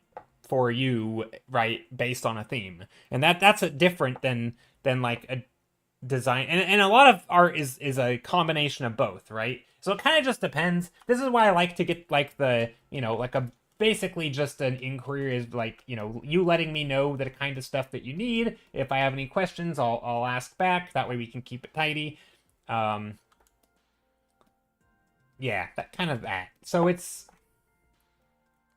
[SPEAKER 1] for you, right, based on a theme. And that's a different than like a design and a lot of art is a combination of both, right? So it kind of just depends. This is why I like to get like the like a basically just an inquiry is like you letting me know the kind of stuff that you need. If I have any questions, I'll ask back. That way we can keep it tidy. um yeah, that kind of that. So it's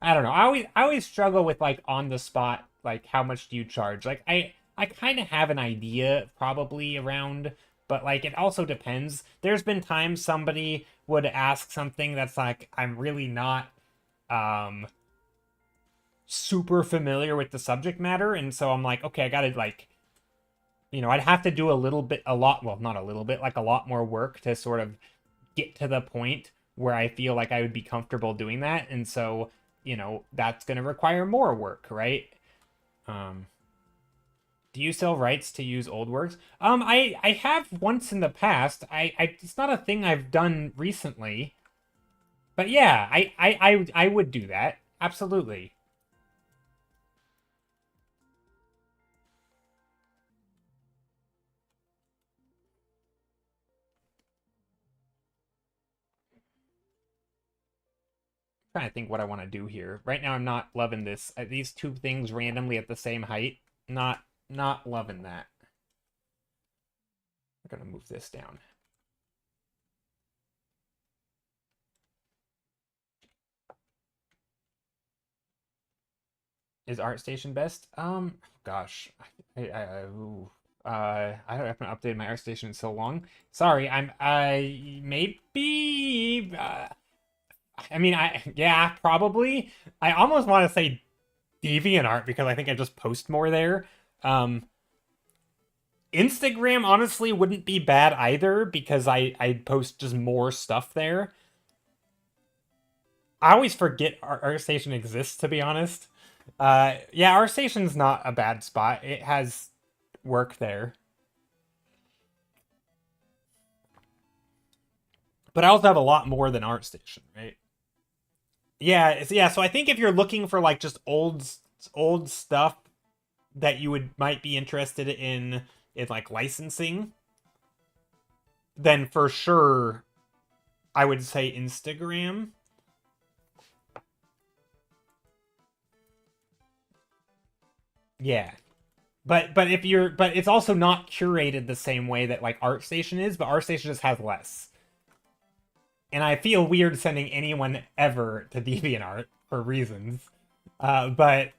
[SPEAKER 1] I don't know. I always struggle with like on the spot, like how much do you charge? Like I kind of have an idea probably around, but like it also depends. There's been times somebody would ask something that's like I'm really not um super familiar with the subject matter, and so I'm like, okay, I gotta like I'd have to do a lot, well, not a little bit, like a lot more work to sort of get to the point where I feel like I would be comfortable doing that. And so, that's going to require more work, right? Um, do you sell rights to use old works? I have once in the past. I it's not a thing I've done recently, but yeah, I would do that. Absolutely. Trying to think what I want to do here. Right now, I'm not loving this. These two things randomly at the same height. Not loving that. I'm gonna move this down. Is ArtStation best? Gosh, I haven't updated my ArtStation in so long. Sorry, I maybe. I mean, yeah, probably. I almost want to say DeviantArt because I think I just post more there. Um, Instagram honestly wouldn't be bad either because I post just more stuff there. I always forget ArtStation exists, to be honest. Yeah, ArtStation's not a bad spot. It has work there. But I also have a lot more than ArtStation, right? Yeah, yeah. So I think if you're looking for like just old stuff that you would might be interested in like licensing, then for sure I would say Instagram. Yeah. But if you're but it's also not curated the same way that like ArtStation is, but ArtStation just has less. And I feel weird sending anyone ever to DeviantArt for reasons. But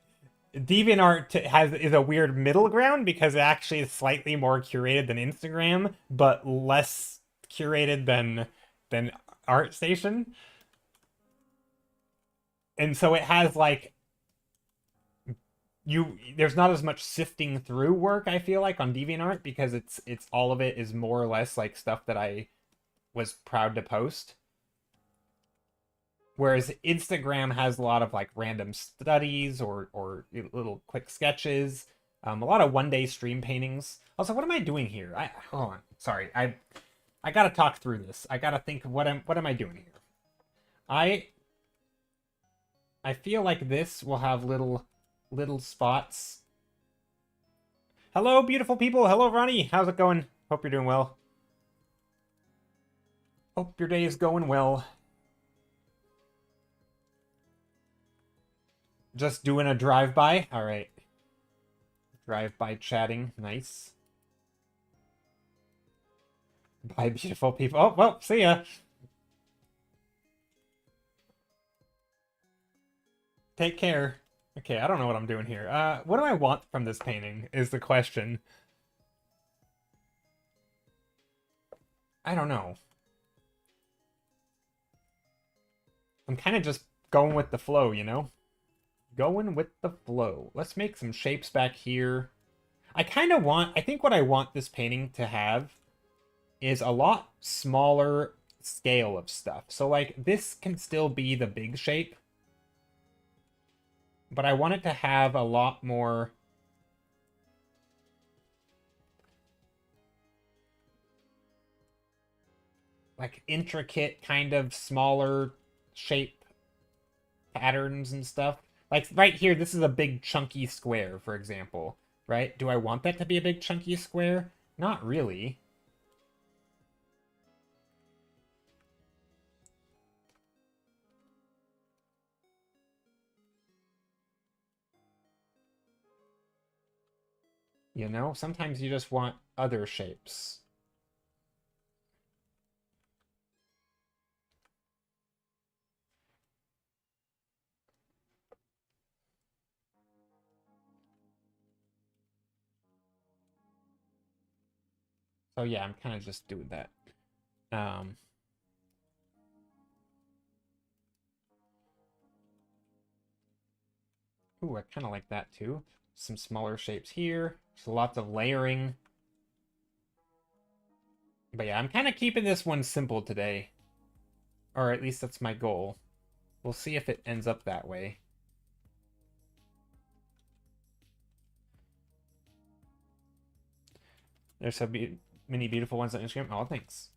[SPEAKER 1] DeviantArt has is a weird middle ground because it actually is slightly more curated than Instagram, but less curated than ArtStation. And so it has like there's not as much sifting through work, I feel like, on DeviantArt, because it's all of it is more or less like stuff that I was proud to post. Whereas Instagram has a lot of like random studies or little quick sketches, a lot of 1 day stream paintings. Also, what am I doing here? I hold on, sorry, I gotta talk through this. I gotta think of what am I doing here? I feel like this will have little spots. Hello, beautiful people. Hello, Ronnie. How's it going? Hope you're doing well. Hope your day is going well. Just doing a drive-by? Alright. Drive-by chatting. Nice. Bye, beautiful people. Oh, well, see ya. Take care. Okay, I don't know what I'm doing here. What do I want from this painting is the question. I don't know. I'm kind of just going with the flow, you know? Going with the flow. Let's make some shapes back here. I think what I want this painting to have is a lot smaller scale of stuff. So like this can still be the big shape, but I want it to have a lot more like intricate kind of smaller shape patterns and stuff. Like right here, this is a big chunky square, for example, right? Do I want that to be a big chunky square? Not really. You know, sometimes you just want other shapes. So yeah, I'm kind of just doing that. Ooh, I kind of like that too. Some smaller shapes here. There's lots of layering. But yeah, I'm kind of keeping this one simple today. Or at least that's my goal. We'll see if it ends up that way. There's so many beautiful ones on Instagram. Oh, thanks.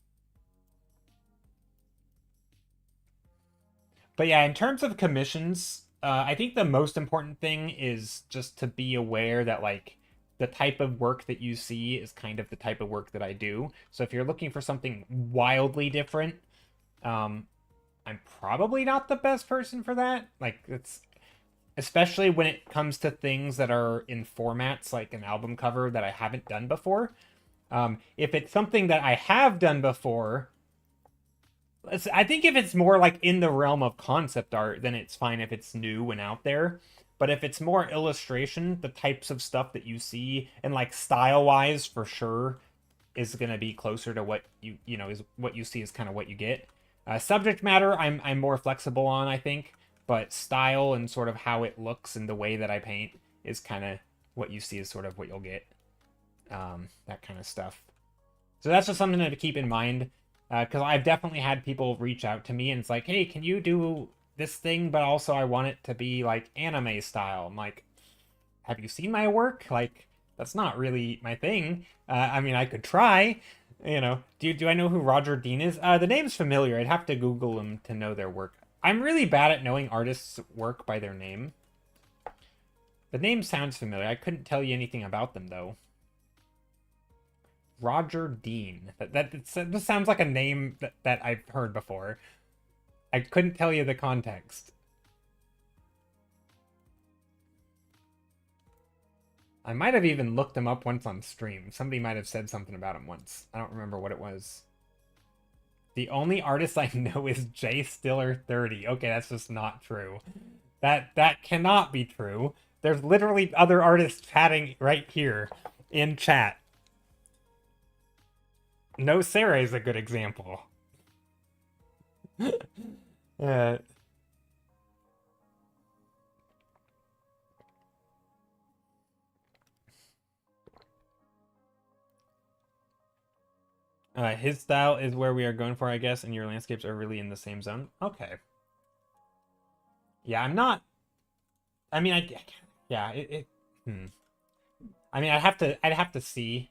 [SPEAKER 1] But yeah, in terms of commissions, I think the most important thing is just to be aware that like the type of work that you see is kind of the type of work that I do. So if you're looking for something wildly different, I'm probably not the best person for that. Like it's especially when it comes to things that are in formats like an album cover that I haven't done before. If it's something that I have done before, I think if it's more like in the realm of concept art, then it's fine if it's new and out there. But if it's more illustration, the types of stuff that you see and like style wise for sure is going to be closer to what you know is what you see is kind of what you get. Subject matter, I'm more flexible on, I think, but style and sort of how it looks and the way that I paint is kind of what you see is sort of what you'll get. That kind of stuff. So that's just something to keep in mind, because I've definitely had people reach out to me and it's like, hey, can you do this thing, but also I want it to be like anime style. I'm like, have you seen my work? Like, that's not really my thing. I mean, I could try. You know, do I know who Roger Dean is? The name's familiar. I'd have to Google him to know their work. I'm really bad at knowing artists' work by their name. The name sounds familiar. I couldn't tell you anything about them though. Roger Dean. This sounds like a name that I've heard before. I couldn't tell you the context. I might have even looked him up once on stream. Somebody might have said something about him once. I don't remember what it was. The only artist I know is Jay Stiller 30. Okay, that's just not true. That cannot be true. There's literally other artists chatting right here in chat. No Sarah is a good example. His style is where we are going for, I guess, and your landscapes are really in the same zone. Okay. Yeah, I'm not. I mean, yeah, hmm. I mean, I'd have to see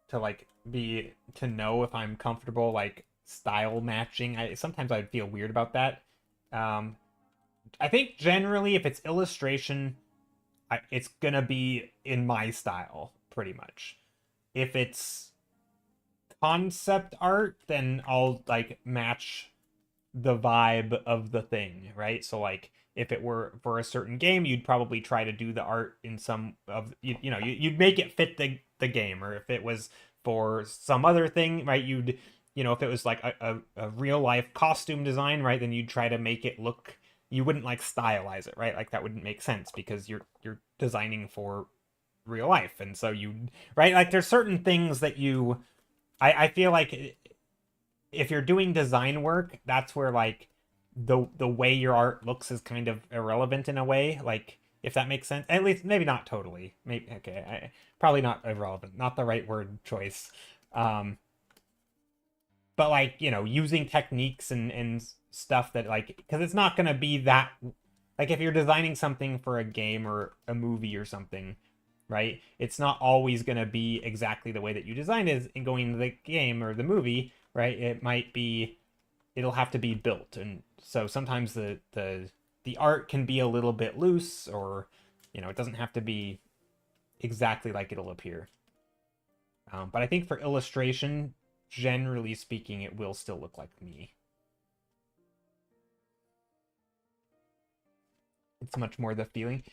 [SPEAKER 1] to like be to know if I'm comfortable like style matching. Sometimes I'd feel weird about that. Um, I think generally if it's illustration, it's gonna be in my style pretty much. If it's concept art, then I'll like match the vibe of the thing, right? So like if it were for a certain game, you'd probably try to do the art in some of you'd make it fit the game, or if it was for some other thing, right? If it was like a real life costume design, right, then you'd try to make it look, you wouldn't like stylize it, right? Like that wouldn't make sense because you're designing for real life. And so you, right, like there's certain things that I feel like if you're doing design work, that's where like the way your art looks is kind of irrelevant in a way. Like if that makes sense, at least maybe not totally. Maybe okay, probably not irrelevant, not the right word choice. Um, but like using techniques and stuff that like because it's not gonna be that like if you're designing something for a game or a movie or something, right? It's not always going to be exactly the way that you designed it in going into the game or the movie, right? It'll have to be built. And so sometimes the art can be a little bit loose, or it doesn't have to be exactly like it'll appear. But I think for illustration, generally speaking, it will still look like me. It's much more the feeling.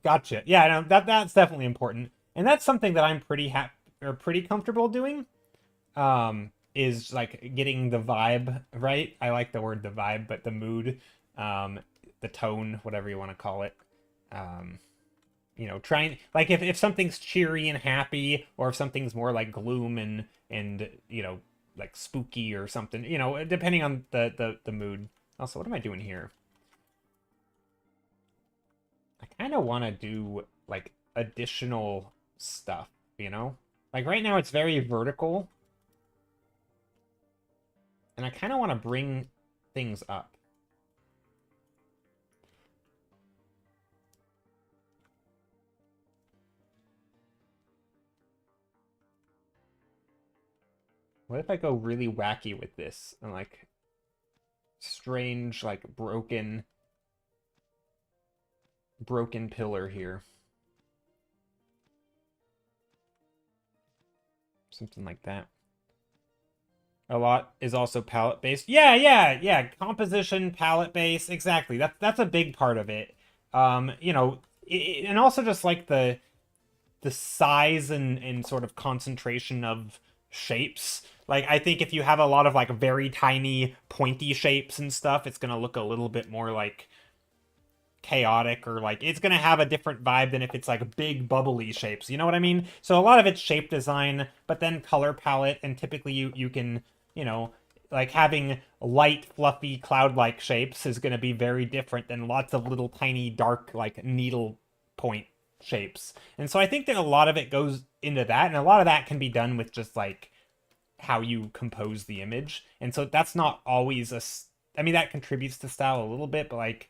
[SPEAKER 1] Gotcha. Yeah, no, that's definitely important, and that's something that I'm pretty happy or pretty comfortable doing. Is like getting the vibe right. I like the word the vibe, but the mood, um, the tone, whatever you want to call it. Um, trying like if something's cheery and happy, or if something's more like gloom and like spooky or something. Depending on the mood. Also, what am I doing here? I kind of want to do like additional stuff, you know? Like right now it's very vertical, and I kind of want to bring things up. What if I go really wacky with this and like strange like broken pillar here. Something like that. A lot is also palette based. Yeah, yeah, yeah. Composition, palette based. Exactly. That's a big part of it. And also just like the size and sort of concentration of shapes. Like I think if you have a lot of like very tiny pointy shapes and stuff, it's gonna look a little bit more like chaotic, or like it's gonna have a different vibe than if it's like big bubbly shapes. You know what I mean? So a lot of it's shape design, but then color palette, and typically you can like having light fluffy cloud-like shapes is going to be very different than lots of little tiny dark like needle point shapes. And so I think that a lot of it goes into that, and a lot of that can be done with just like how you compose the image. And so that's not always I mean that contributes to style a little bit, but like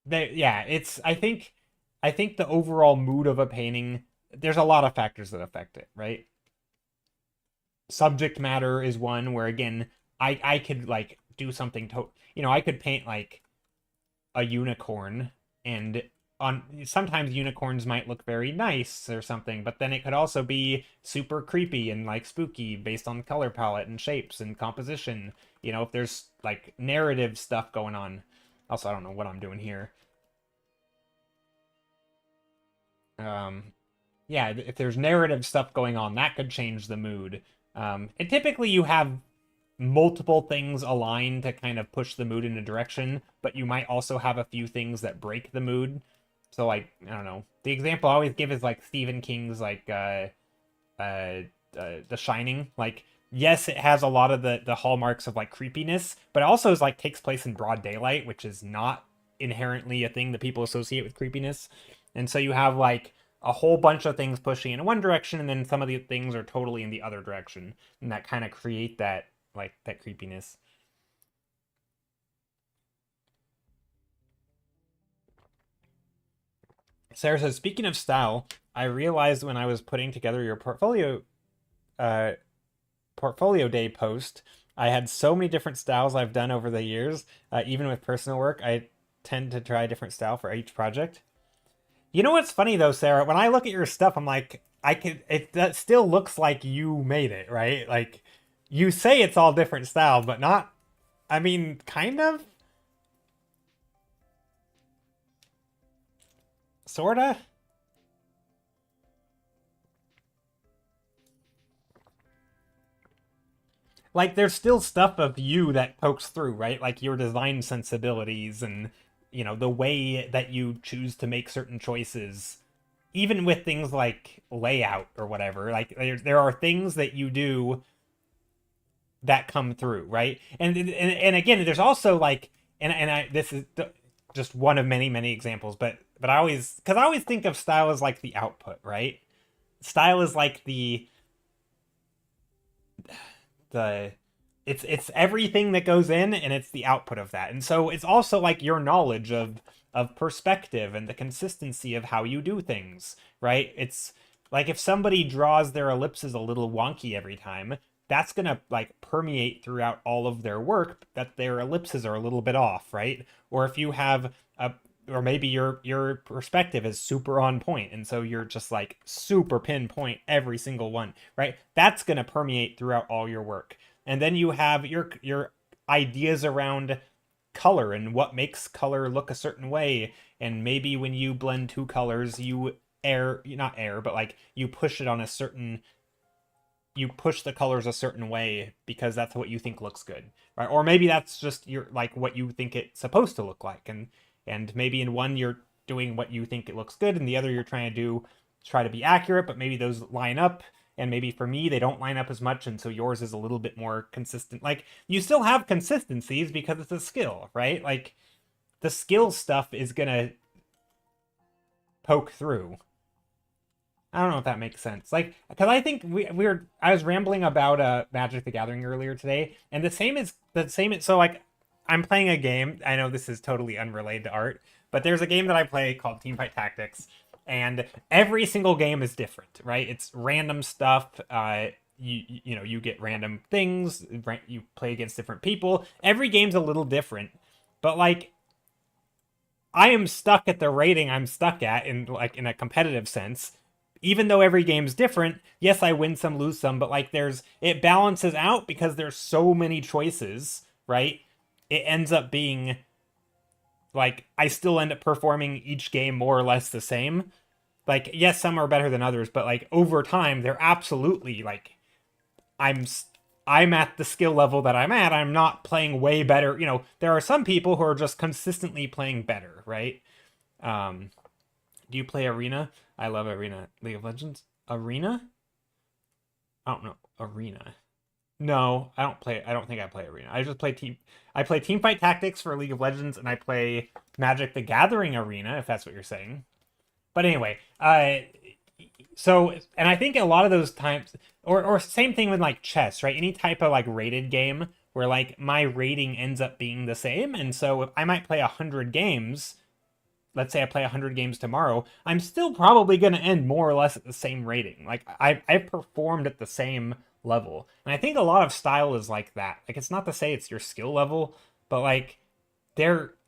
[SPEAKER 1] yeah, it's I think the overall mood of a painting, there's a lot of factors that affect it, right? Subject matter is one where again, I could like do something I could paint like a unicorn, and on sometimes unicorns might look very nice or something, but then it could also be super creepy and like spooky based on color palette and shapes and composition. If there's like narrative stuff going on. Also, I don't know what I'm doing here. Um, yeah, if there's narrative stuff going on, that could change the mood. And typically you have multiple things aligned to kind of push the mood in a direction, but you might also have a few things that break the mood. So like, I don't know. The example I always give is like Stephen King's like The Shining. Like, yes, it has a lot of the hallmarks of like creepiness, but it also is like takes place in broad daylight, which is not inherently a thing that people associate with creepiness. And so you have like a whole bunch of things pushing in one direction, and then some of the things are totally in the other direction, and that kind of create that like that creepiness. Sarah says, speaking of style, I realized when I was putting together your uh, portfolio day post, I had so many different styles I've done over the years. Even with personal work, I tend to try a different style for each project. You know what's funny though, Sarah? When I look at your stuff, I'm like, I could it that still looks like you made it, right? Like you say it's all different styles, but not. I mean, kind of, sorta. Like there's still stuff of you that pokes through, right? Like your design sensibilities and the way that you choose to make certain choices, even with things like layout or whatever. Like there are things that you do that come through, right? And again, there's also like and I this is just one of many examples, but I always think of style as like the output, right? Style is like the it's everything that goes in and it's the output of that. And so it's also like your knowledge of perspective and the consistency of how you do things, right? It's like if somebody draws their ellipses a little wonky every time, that's going to like permeate throughout all of their work that their ellipses are a little bit off, right? Or if you have a or maybe your perspective is super on point and so you're just like super pinpoint every single one, right? That's going to permeate throughout all your work. And then you have your ideas around color and what makes color look a certain way, and maybe when you blend two colors you not air but like you push it on a certain you push the colors a certain way because that's what you think looks good, right? Or maybe that's just your like what you think it's supposed to look like, and maybe in one you're doing what you think it looks good, and the other you're trying to try to be accurate, but maybe those line up, and maybe for me they don't line up as much, and so yours is a little bit more consistent. Like you still have consistencies because it's a skill, right? Like the skill stuff is gonna poke through. I don't know if that makes sense. Like, because I think I was rambling about Magic the Gathering earlier today, and the same. So like, I'm playing a game. I know this is totally unrelated to art, but there's a game that I play called Teamfight Tactics, and every single game is different, right? It's random stuff. You get random things. You play against different people. Every game's a little different, but like I am stuck at the rating I'm stuck at in a competitive sense. Even though every game's different, yes, I win some, lose some, but like it balances out because there's so many choices, right? It ends up being like I still end up performing each game more or less the same. Like yes, some are better than others, but like over time they're absolutely like I'm I'm at the skill level that I'm at. I'm not playing way better. There are some people who are just consistently playing better, right? Um, do you play Arena? I love Arena. League of Legends? Arena? I don't know. Arena. No, I don't play. I don't think I play Arena. I just play Team. I play Teamfight Tactics for League of Legends, and I play Magic the Gathering Arena, if that's what you're saying. But anyway, so and I think a lot of those times, or same thing with like chess, right? Any type of like rated game where like my rating ends up being the same, and so if I might play 100 games, let's say I play 100 games tomorrow, I'm still probably going to end more or less at the same rating. Like I've performed at the same level. And I think a lot of style is like that. Like it's not to say it's your skill level, but like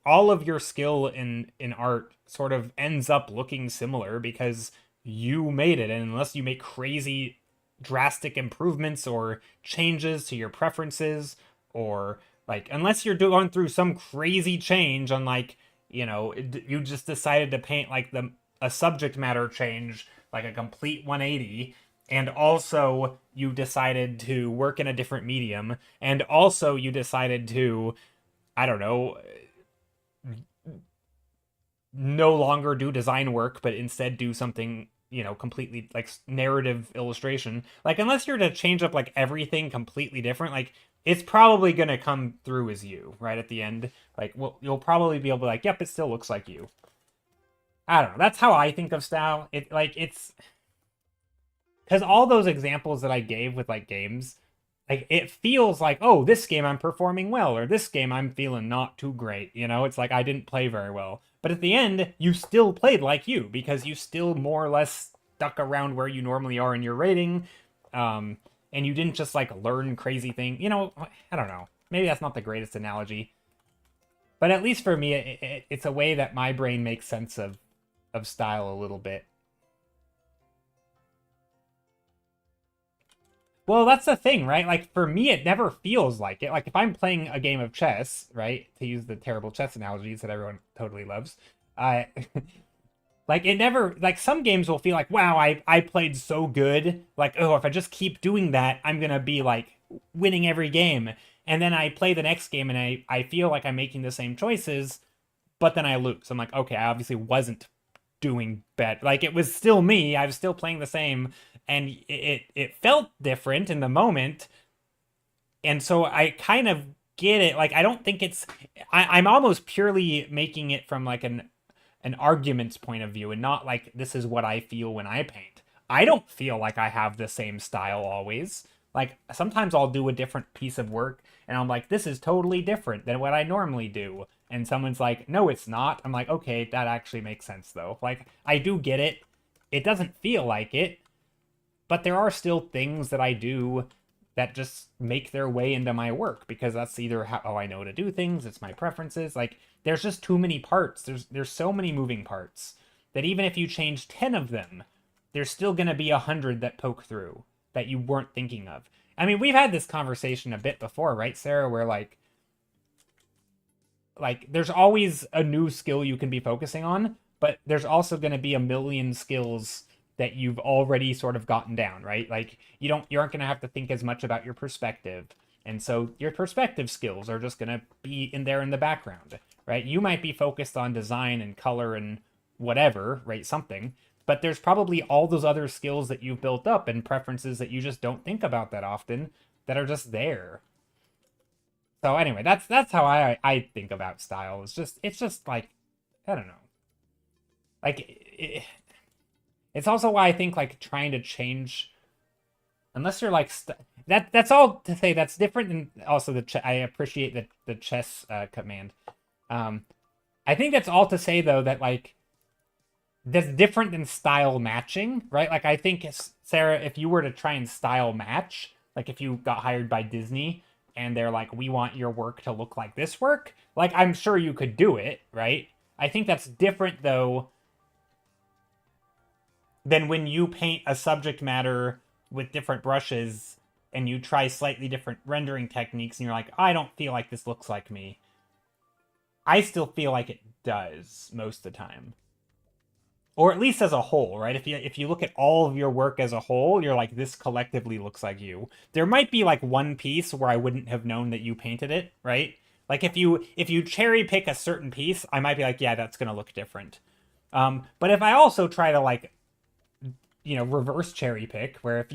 [SPEAKER 1] all of your skill in art sort of ends up looking similar because you made it. And unless you make crazy drastic improvements or changes to your preferences, or like unless you're going through some crazy change on like you just decided to paint like a subject matter change, like a complete 180, and also you decided to work in a different medium, and also you decided to, I don't know, no longer do design work, but instead do something, completely like narrative illustration. Like, unless you're to change up like everything completely different, like it's probably gonna come through as you, right at the end. Like, well, you'll probably be able to like, yep, it still looks like you. I don't know. That's how I think of style. It like it's because all those examples that I gave with like games, like it feels like, oh, this game I'm performing well, or this game I'm feeling not too great. You know, it's like I didn't play very well. But at the end, you still played like you because you still more or less stuck around where you normally are in your rating. Um, and you didn't just like learn crazy thing. You know, I don't know. Maybe that's not the greatest analogy, but at least for me, it's a way that my brain makes sense of style a little bit. Well, that's the thing, right? Like for me, it never feels like it. Like if I'm playing a game of chess, right? To use the terrible chess analogies that everyone totally loves, I like it never like some games will feel like, wow, I played so good. Like, oh, if I just keep doing that, I'm gonna be like winning every game. And then I play the next game and I feel like I'm making the same choices, but then I lose. I'm like, okay, I obviously wasn't doing better. Like it was still me. I was still playing the same, and it felt different in the moment. And so I kind of get it. Like I don't think it's. I'm almost purely making it from like an argument's point of view, and not like this is what I feel when I paint. I don't feel like I have the same style always. Like sometimes I'll do a different piece of work and I'm like, this is totally different than what I normally do. And someone's like, no, it's not. I'm like, okay, that actually makes sense though. Like I do get it. It doesn't feel like it, but there are still things that I do that just make their way into my work because that's either how I know to do things, it's my preferences. Like there's just too many parts. There's so many moving parts that even if you change 10 of them, there's still going to be 100 that poke through that you weren't thinking of. I mean, we've had this conversation a bit before, right, Sarah, where like there's always a new skill you can be focusing on, but there's also going to be a million skills that you've already sort of gotten down, right? Like you aren't going to have to think as much about your perspective. And so your perspective skills are just going to be in there in the background, right? You might be focused on design and color and whatever, right? Something, but there's probably all those other skills that you've built up and preferences that you just don't think about that often that are just there. So anyway, that's how I think about style. It's just like I don't know. Like it's also why I think like trying to change unless you're like that's all to say that's different than also I appreciate the chess command. Um I think that's all to say though that like that's different than style matching, right? Like I think Sarah, if you were to try and style match, like if you got hired by Disney and they're like, we want your work to look like this work, like I'm sure you could do it, right? I think that's different though than when you paint a subject matter with different brushes and you try slightly different rendering techniques and you're like, I don't feel like this looks like me. I still feel like it does most of the time, or at least as a whole, right? If you look at all of your work as a whole, you're like this collectively looks like you. There might be like one piece where I wouldn't have known that you painted it, right? Like if you cherry pick a certain piece, I might be like, yeah, that's gonna look different. But if I also try to like reverse cherry pick, where if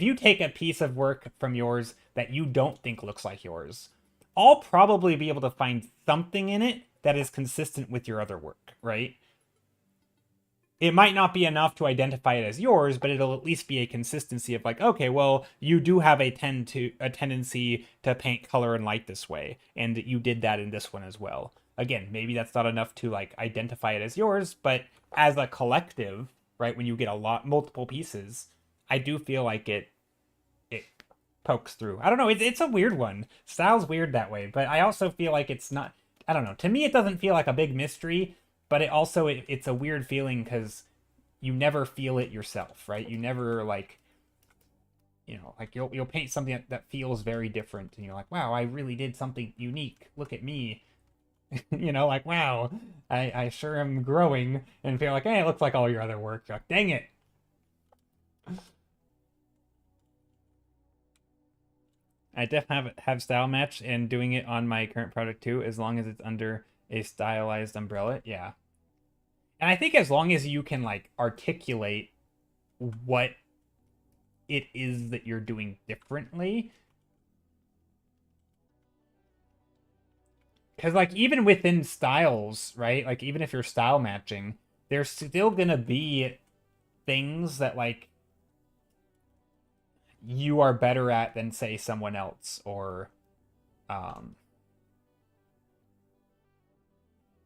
[SPEAKER 1] you take a piece of work from yours that you don't think looks like yours, I'll probably be able to find something in it that is consistent with your other work, right? It might not be enough to identify it as yours, but it'll at least be a consistency of like, okay, well, you do have a tendency to paint color and light this way, and you did that in this one as well. Again, maybe that's not enough to like identify it as yours, but as a collective, right, when you get a lot multiple pieces, I do feel like it pokes through. I don't know, it's a weird one. Style's weird that way, but I also feel like it's not I don't know. To me it doesn't feel like a big mystery, but it's a weird feeling because you never feel it yourself, right? You never like like you'll paint something that feels very different, and you're like, wow, I really did something unique. Look at me, like wow, I sure am growing, and feel like, hey, it looks like all your other work. You're like, dang it. I definitely have style match and doing it on my current product too, as long as it's under a stylized umbrella. Yeah. And I think as long as you can like articulate what it is that you're doing differently, because like even within styles, right? Like even if you're style matching, there's still gonna be things that like you are better at than say someone else, or um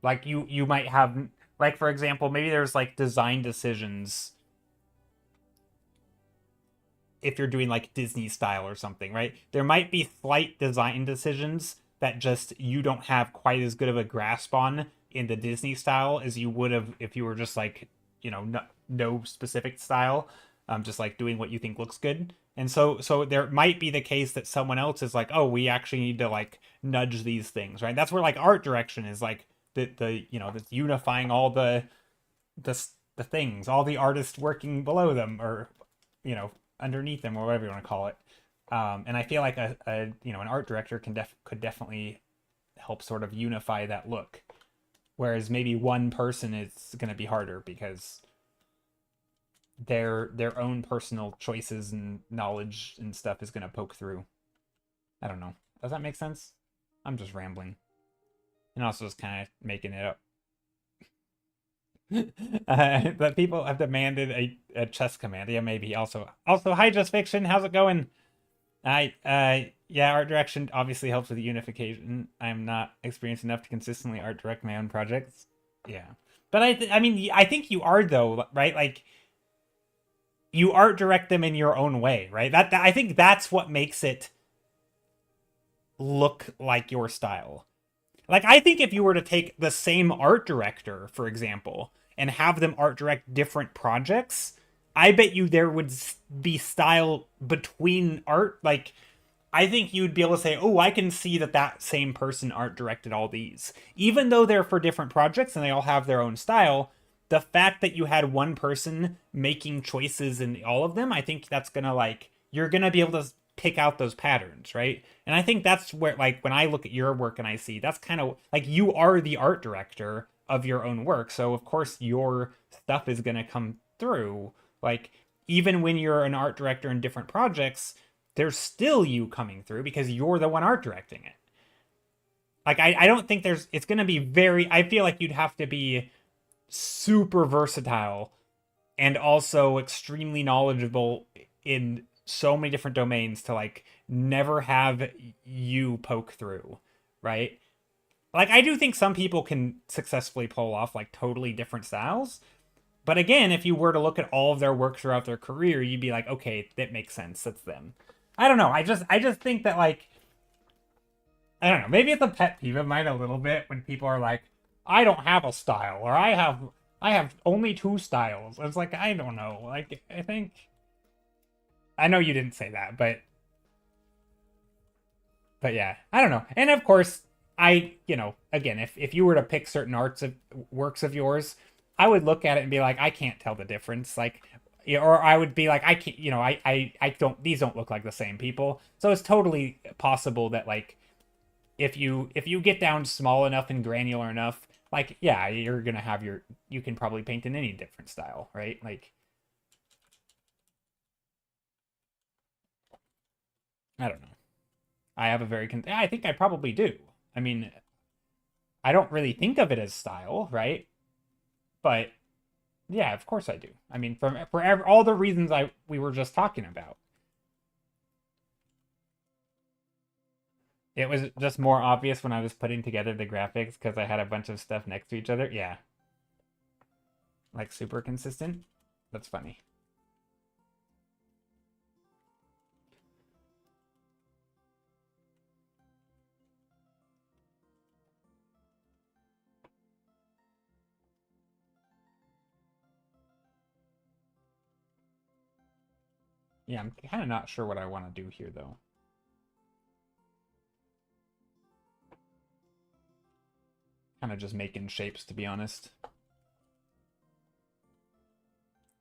[SPEAKER 1] like you might have, like for example, maybe there's like design decisions if you're doing like Disney style or something, right? There might be slight design decisions that just you don't have quite as good of a grasp on in the Disney style as you would have if you were just like, no specific style, just like doing what you think looks good. And so there might be the case that someone else is like, oh, we actually need to like nudge these things, right? That's where like art direction is like that's unifying all the the things, all the artists working below them, or you know underneath them, or whatever you want to call it. And I feel like an art director could definitely help sort of unify that look, whereas maybe one person is going to be harder because their own personal choices and knowledge and stuff is going to poke through. I don't know. Does that make sense? I'm just rambling, and also just kind of making it up. But people have demanded a chess command. Yeah, maybe. Also, hi, Just Fiction. How's it going? Yeah, art direction obviously helps with unification. I'm not experienced enough to consistently art direct my own projects. Yeah, but I mean, I think you are though, right? Like, you art direct them in your own way, right? That I think that's what makes it look like your style. Like, I think if you were to take the same art director, for example, and have them art direct different projects, I bet you there would be style between art. Like, I think you'd be able to say, oh, I can see that same person art directed all these. Even though they're for different projects and they all have their own style, the fact that you had one person making choices in all of them, I think that's going to, like, you're going to be able to pick out those patterns, right? And I think that's where, like, when I look at your work and I see that's kind of like you are the art director of your own work. So, of course, your stuff is going to come through. Like, even when you're an art director in different projects, there's still you coming through because you're the one art directing it. Like, I don't think it's going to be I feel like you'd have to be super versatile and also extremely knowledgeable in so many different domains to like never have you poke through, right? Like, I do think some people can successfully pull off like totally different styles. But again, if you were to look at all of their work throughout their career, you'd be like, okay, that makes sense. That's them. I don't know. I just think that, like, I don't know. Maybe it's a pet peeve of mine a little bit when people are like, I don't have a style, or I have only two styles. It's like, I don't know. Like, I know you didn't say that, but yeah, I don't know. And of course, again, if you were to pick certain works of yours, I would look at it and be like, I can't tell the difference. Like, or I would be like, I can't, I don't, these don't look like the same people. So it's totally possible that, like, if you get down small enough and granular enough, like, yeah, you're gonna have you can probably paint in any different style, right? Like, I don't know. I have a very I think I probably do. I mean, I don't really think of it as style, right? But yeah, of course I do. I mean, for all the reasons we were just talking about. It was just more obvious when I was putting together the graphics because I had a bunch of stuff next to each other. Yeah. Like, super consistent. That's funny. Yeah, I'm kind of not sure what I want to do here, though. Kind of just making shapes, to be honest.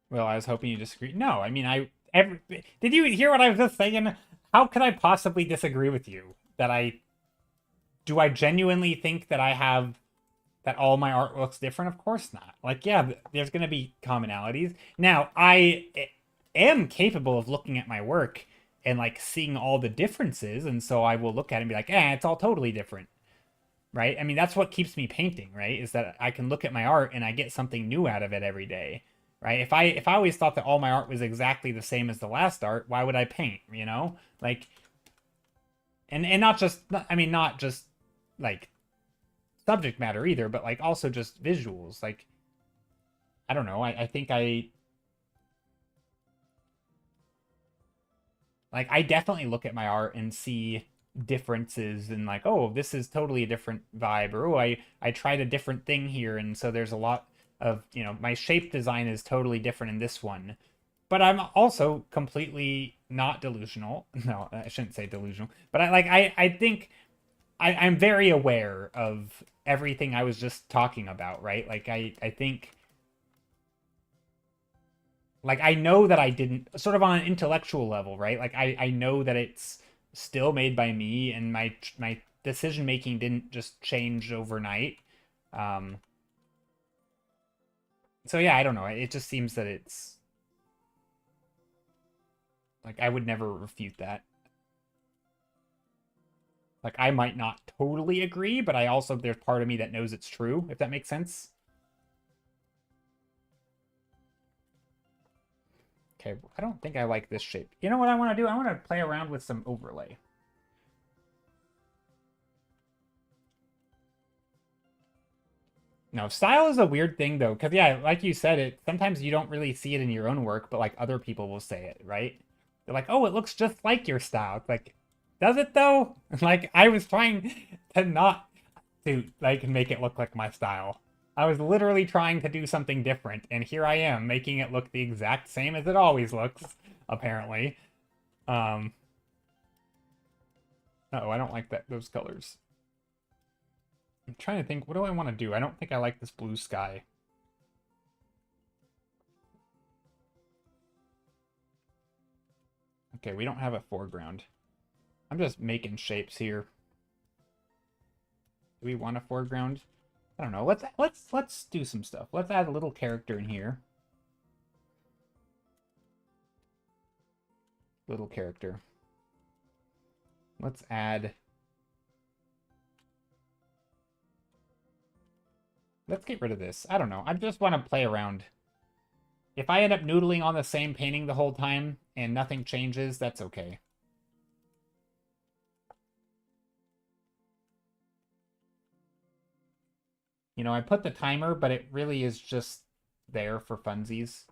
[SPEAKER 1] Well, I was hoping you disagree. No, I mean, did you hear what I was just saying? How could I possibly disagree with you? Do I genuinely think that that all my art looks different? Of course not. Like, yeah, there's going to be commonalities. Now, I am capable of looking at my work and like seeing all the differences, and so I will look at it and be like, it's all totally different. right? I mean, that's what keeps me painting, right? Is that I can look at my art and I get something new out of it every day, right? If I always thought that all my art was exactly the same as the last art, why would I paint, you know? Like, and not just, I mean, not just like subject matter either, but like also just visuals. Like, I don't know. I think I definitely look at my art and see differences and like, oh, this is totally a different vibe, or oh, I tried a different thing here, and so there's a lot of, my shape design is totally different in this one. But I'm also completely not delusional. No, I shouldn't say delusional. But I think I'm very aware of everything I was just talking about, right? Like I think I know that I didn't, sort of on an intellectual level, right? Like I know that it's still made by me, and my decision making didn't just change overnight. Um, so yeah, I don't know. It just seems that it's like I would never refute that. Like I might not totally agree, but I also, there's part of me that knows it's true, if that makes sense. Okay, I don't think I like this shape. You know what I want to do? I want to play around with some overlay. No, style is a weird thing though, because yeah, like you said, it sometimes you don't really see it in your own work, but like other people will say it, right? They're like, "Oh, it looks just like your style." It's like, does it though? Like I was trying to not to like make it look like my style. I was literally trying to do something different, and here I am making it look the exact same as it always looks, apparently. Um, oh, I don't like those colors. I'm trying to think, what do I want to do? I don't think I like this blue sky. Okay, we don't have a foreground. I'm just making shapes here. Do we want a foreground? I don't know. Let's do some stuff. Let's add a little character in here. Little character. Let's add. Let's get rid of this. I don't know. I just want to play around. If I end up noodling on the same painting the whole time and nothing changes, that's okay. I put the timer, but it really is just there for funsies.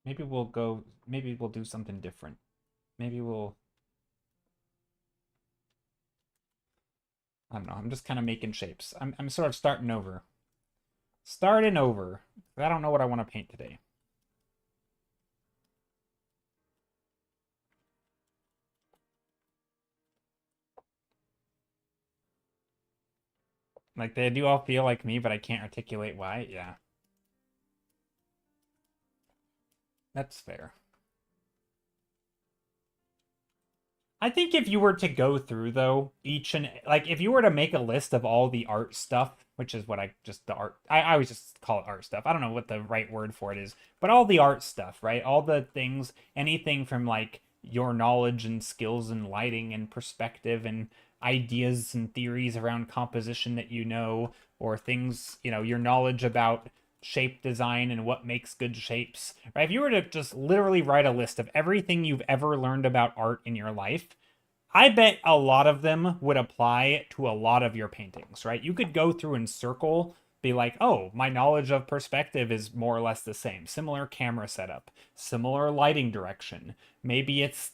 [SPEAKER 1] Maybe we'll do something different. Maybe we'll, I don't know, I'm just kind of making shapes. I'm sort of starting over. Starting over. I don't know what I want to paint today. Like, they do all feel like me, but I can't articulate why. Yeah. That's fair. I think if you were to go through though, if you were to make a list of all the art stuff, which is what the art, I always just call it art stuff. I don't know what the right word for it is, but all the art stuff, right? All the things, anything from like your knowledge and skills and lighting and perspective and ideas and theories around composition that or things, your knowledge about shape design and what makes good shapes, right? If you were to just literally write a list of everything you've ever learned about art in your life, I bet a lot of them would apply to a lot of your paintings, right? You could go through and circle, be like, oh, my knowledge of perspective is more or less the same. Similar camera setup, similar lighting direction. Maybe it's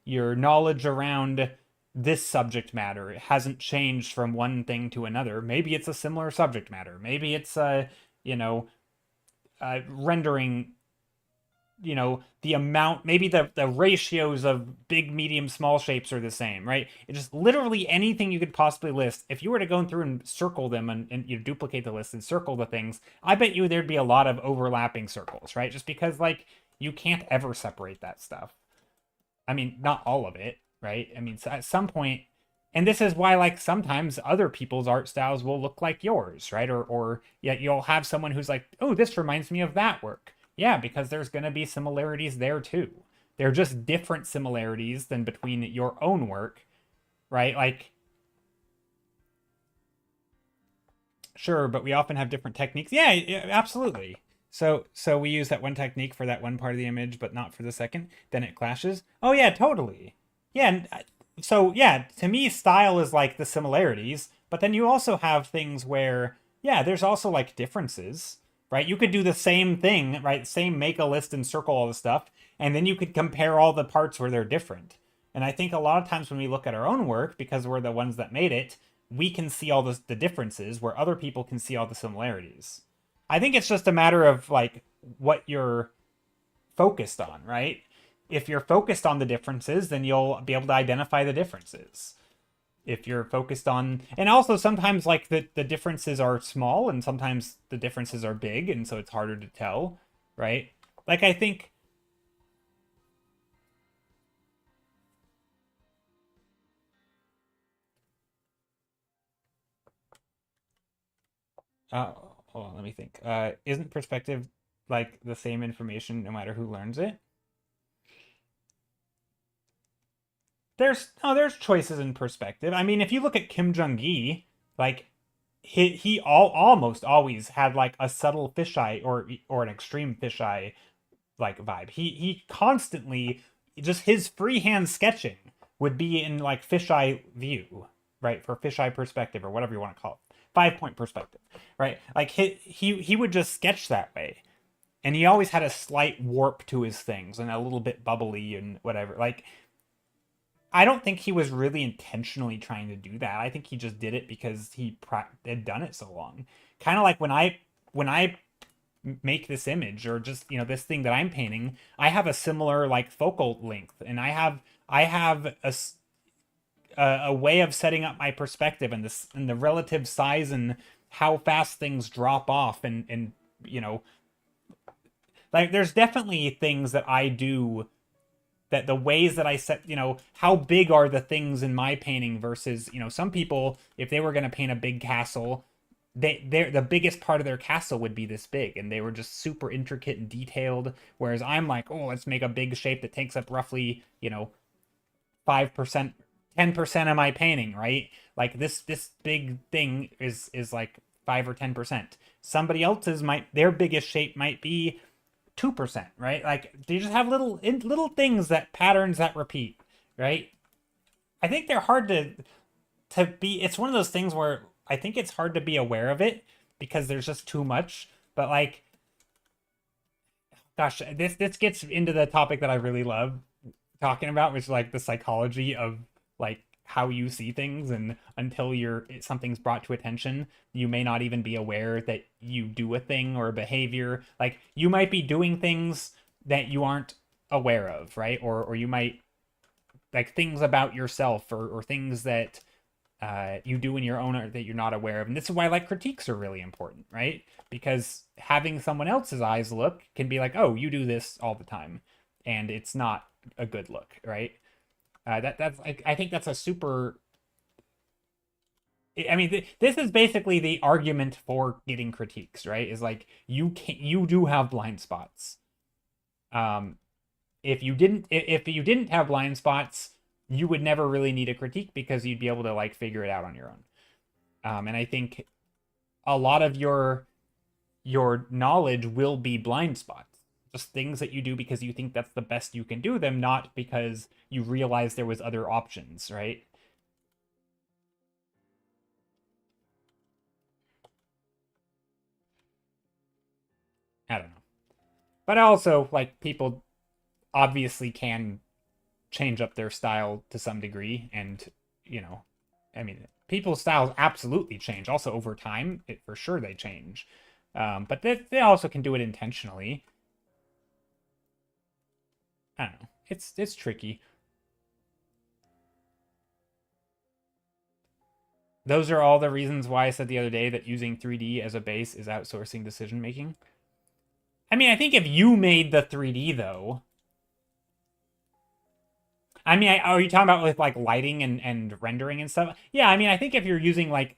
[SPEAKER 1] your knowledge around this subject matter. It hasn't changed from one thing to another. Maybe it's a similar subject matter. Maybe it's rendering, the amount, maybe the ratios of big, medium, small shapes are the same, right? It's just literally anything you could possibly list. If you were to go through and circle them and you duplicate the list and circle the things, I bet you there'd be a lot of overlapping circles, right? Just because like you can't ever separate that stuff. I mean, not all of it, right? I mean, so at some point And this is why, like, sometimes other people's art styles will look like yours, right? Or yet you'll have someone who's like, oh, this reminds me of that work. Yeah, because there's going to be similarities there too. They're just different similarities than between your own work, right? Like, sure, but we often have different techniques. Yeah, yeah, absolutely. So we use that one technique for that one part of the image, but not for the second. Then it clashes. Oh yeah, totally. Yeah. So yeah, to me, style is like the similarities, but then you also have things where yeah, there's also like differences, right? You could do the same thing, right? Same make a list and circle all the stuff, and then you could compare all the parts where they're different. And I think a lot of times when we look at our own work, because we're the ones that made it, we can see all the differences where other people can see all the similarities. I think it's just a matter of like what you're focused on, right? If you're focused on the differences, then you'll be able to identify the differences. If you're focused on, and also sometimes like the differences are small and sometimes the differences are big, and so it's harder to tell, right? Like I think, hold on, let me think. Isn't perspective like the same information no matter who learns it? There's choices in perspective. I mean, if you look at Kim Jong Gi, like he almost always had like a subtle fisheye or an extreme fisheye like vibe. He constantly just his freehand sketching would be in like fisheye view, right? For fisheye perspective or whatever you want to call it. 5 point perspective, right? Like he would just sketch that way. And he always had a slight warp to his things and a little bit bubbly and whatever. Like I don't think he was really intentionally trying to do that. I think he just did it because he had done it so long. Kind of like when I make this image or just this thing that I'm painting, I have a similar like focal length, and I have a way of setting up my perspective and this and the relative size and how fast things drop off and you know like there's definitely things that I do that the ways that I set, how big are the things in my painting versus, some people, if they were going to paint a big castle, they're the biggest part of their castle would be this big and they were just super intricate and detailed. Whereas I'm like, oh, let's make a big shape that takes up roughly, 5%, 10% of my painting, right? Like this big thing is like 5 or 10%. Somebody else's their biggest shape might be 2%, right? Like they just have little things that patterns that repeat, right? I think they're hard to be. It's one of those things where I think it's hard to be aware of it because there's just too much. But like, gosh, this gets into the topic that I really love talking about, which is like the psychology of like how you see things, and until something's brought to attention, you may not even be aware that you do a thing or a behavior. Like you might be doing things that you aren't aware of, right? Or you might like things about yourself or things that you do in your own art that you're not aware of. And this is why like critiques are really important, right? Because having someone else's eyes look can be like, oh, you do this all the time, and it's not a good look, right? That's I think that's a super. I mean, this is basically the argument for getting critiques, right? Is like you do have blind spots. Um, if you didn't have blind spots, you would never really need a critique because you'd be able to like figure it out on your own. And I think a lot of your knowledge will be blind spots, just things that you do because you think that's the best you can do them, not because you realize there was other options, right? I don't know. But also, like, people obviously can change up their style to some degree. And, you know, I mean, people's styles absolutely change. Also, over time, for sure they change. But they also can do it intentionally. I don't know. It's tricky. Those are all the reasons why I said the other day that using 3D as a base is outsourcing decision making. I mean, I think if you made the 3D though, I mean, are you talking about with like lighting and rendering and stuff? Yeah, I mean, I think if you're using like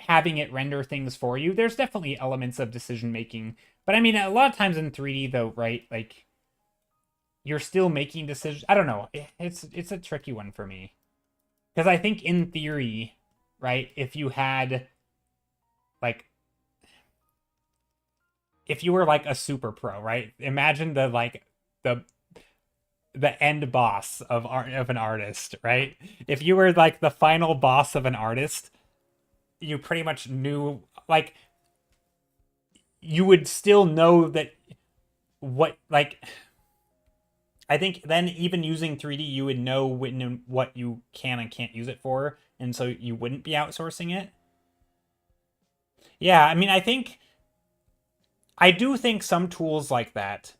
[SPEAKER 1] having it render things for you, there's definitely elements of decision making. But I mean, a lot of times in 3D though, right? Like you're still making decisions. I don't know. It's a tricky one for me. Because I think in theory, right, like if you were like a super pro, right? Imagine the the end boss of an artist, right? If you were like the final boss of an artist, you pretty much knew like you would still know that what like I think then even using 3D you would know what you can and can't use it for, and so you wouldn't be outsourcing it. Yeah, I mean I do think some tools like that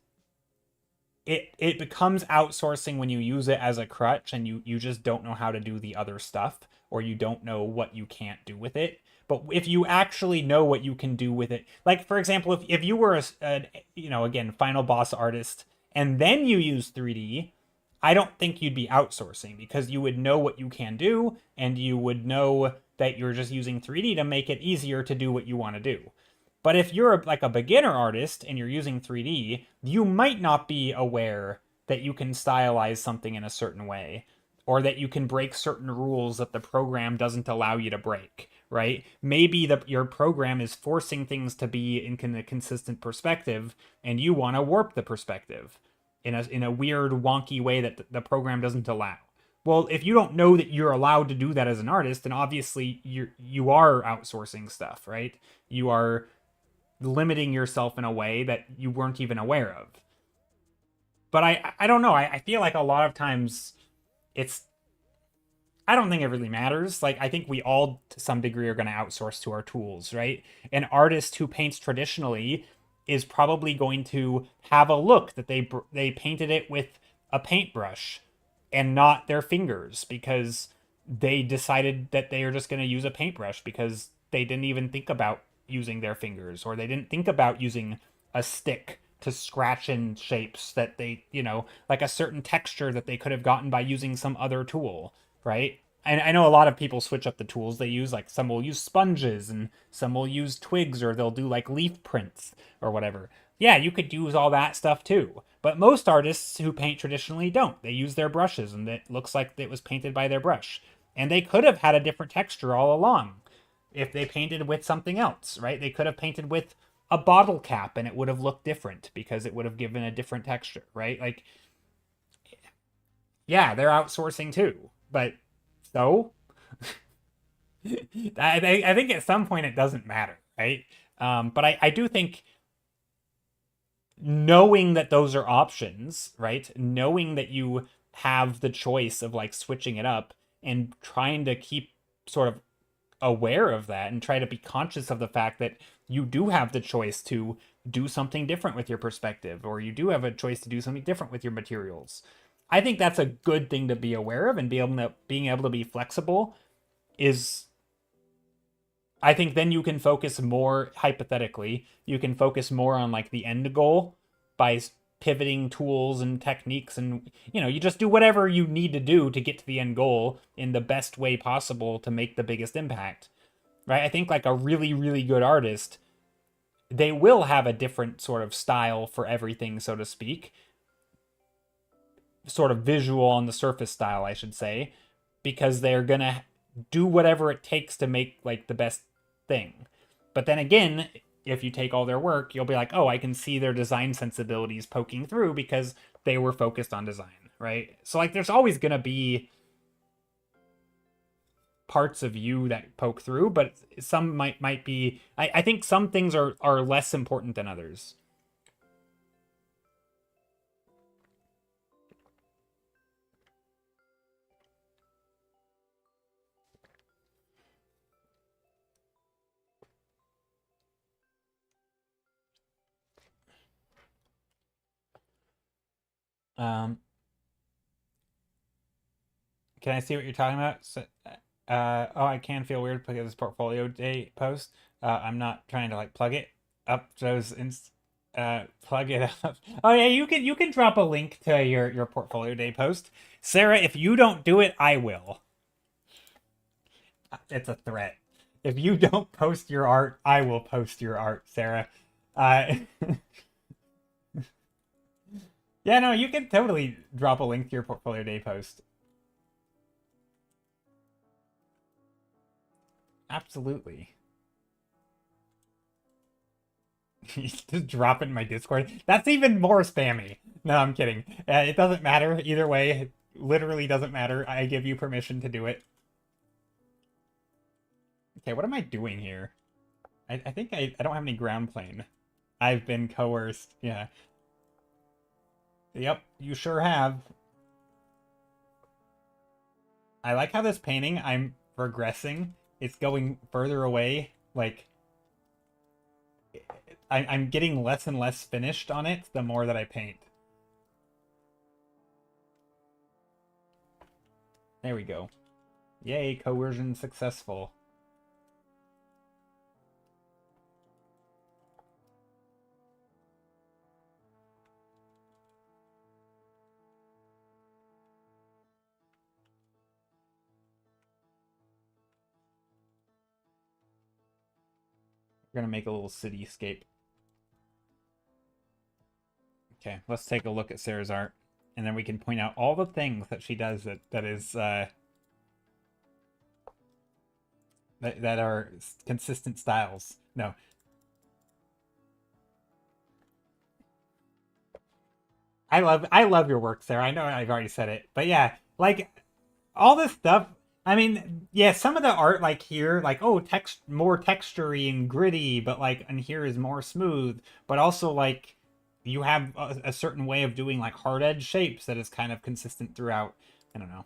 [SPEAKER 1] it becomes outsourcing when you use it as a crutch and you just don't know how to do the other stuff, or you don't know what you can't do with it. But if you actually know what you can do with it, like for example, if you were again, final boss artist and then you use 3D, I don't think you'd be outsourcing because you would know what you can do and you would know that you're just using 3D to make it easier to do what you want to do. But if you're like a beginner artist and you're using 3D, you might not be aware that you can stylize something in a certain way, or that you can break certain rules that the program doesn't allow you to break, right? Maybe your program is forcing things to be in a consistent perspective, and you want to warp the perspective in a weird, wonky way that the program doesn't allow. Well, if you don't know that you're allowed to do that as an artist, then obviously you are outsourcing stuff, right? You are limiting yourself in a way that you weren't even aware of. But I don't know. I feel like a lot of times it's I don't think it really matters. Like I think we all to some degree are going to outsource to our tools, right? An artist who paints traditionally is probably going to have a look that they painted it with a paintbrush and not their fingers because they decided that they are just going to use a paintbrush because they didn't even think about using their fingers, or they didn't think about using a stick to scratch in shapes that like a certain texture that they could have gotten by using some other tool, right? And I know a lot of people switch up the tools they use. Like some will use sponges and some will use twigs, or they'll do like leaf prints or whatever. Yeah, you could use all that stuff too. But most artists who paint traditionally don't. They use their brushes and it looks like it was painted by their brush. And they could have had a different texture all along if they painted with something else, right? They could have painted with a bottle cap and it would have looked different because it would have given a different texture, right? Like, yeah, they're outsourcing too. But so I think at some point it doesn't matter, right? But I do think knowing that those are options, right? Knowing that you have the choice of like switching it up and trying to keep sort of aware of that and try to be conscious of the fact that you do have the choice to do something different with your perspective, or you do have a choice to do something different with your materials. I think that's a good thing to be aware of, and being able to be flexible is I think then you can focus more hypothetically, you can focus more on like the end goal by pivoting tools and techniques, and you just do whatever you need to do to get to the end goal in the best way possible to make the biggest impact. Right? I think like a really really good artist, they will have a different sort of style for everything, so to speak. Sort of visual on the surface style, I should say, because they're going to do whatever it takes to make like the best thing. But then again, if you take all their work, you'll be like, oh, I can see their design sensibilities poking through because they were focused on design, right? So like there's always going to be parts of you that poke through, but some might be I think some things are less important than others. Um, can I see what you're talking about? Oh, I can feel weird because this portfolio day post. I'm not trying to like plug it up those Plug it up. Oh yeah, you can drop a link to your portfolio day post. Sarah, if you don't do it, I will. It's a threat. If you don't post your art, I will post your art, Sarah. Uh, yeah, no, you can totally drop a link to your portfolio day post. Absolutely. Just drop it in my Discord. That's even more spammy. No, I'm kidding. It doesn't matter either way. It literally doesn't matter. I give you permission to do it. Okay, what am I doing here? I think I don't have any ground plane. I've been coerced. Yeah. Yep, you sure have. I like how this painting, I'm regressing. It's going further away. Like, I'm getting less and less finished on it the more that I paint. There we go. Yay, coercion successful. We're gonna make a little cityscape. Okay, let's take a look at Sarah's art, and then we can point out all the things that she does that is that are consistent styles. No, I love your work, Sarah. I know I've already said it, but yeah, like all this stuff. I mean, yeah, some of the art like here, like oh, text more textury and gritty, but like and here is more smooth, but also like you have a certain way of doing like hard edge shapes that is kind of consistent throughout. I don't know.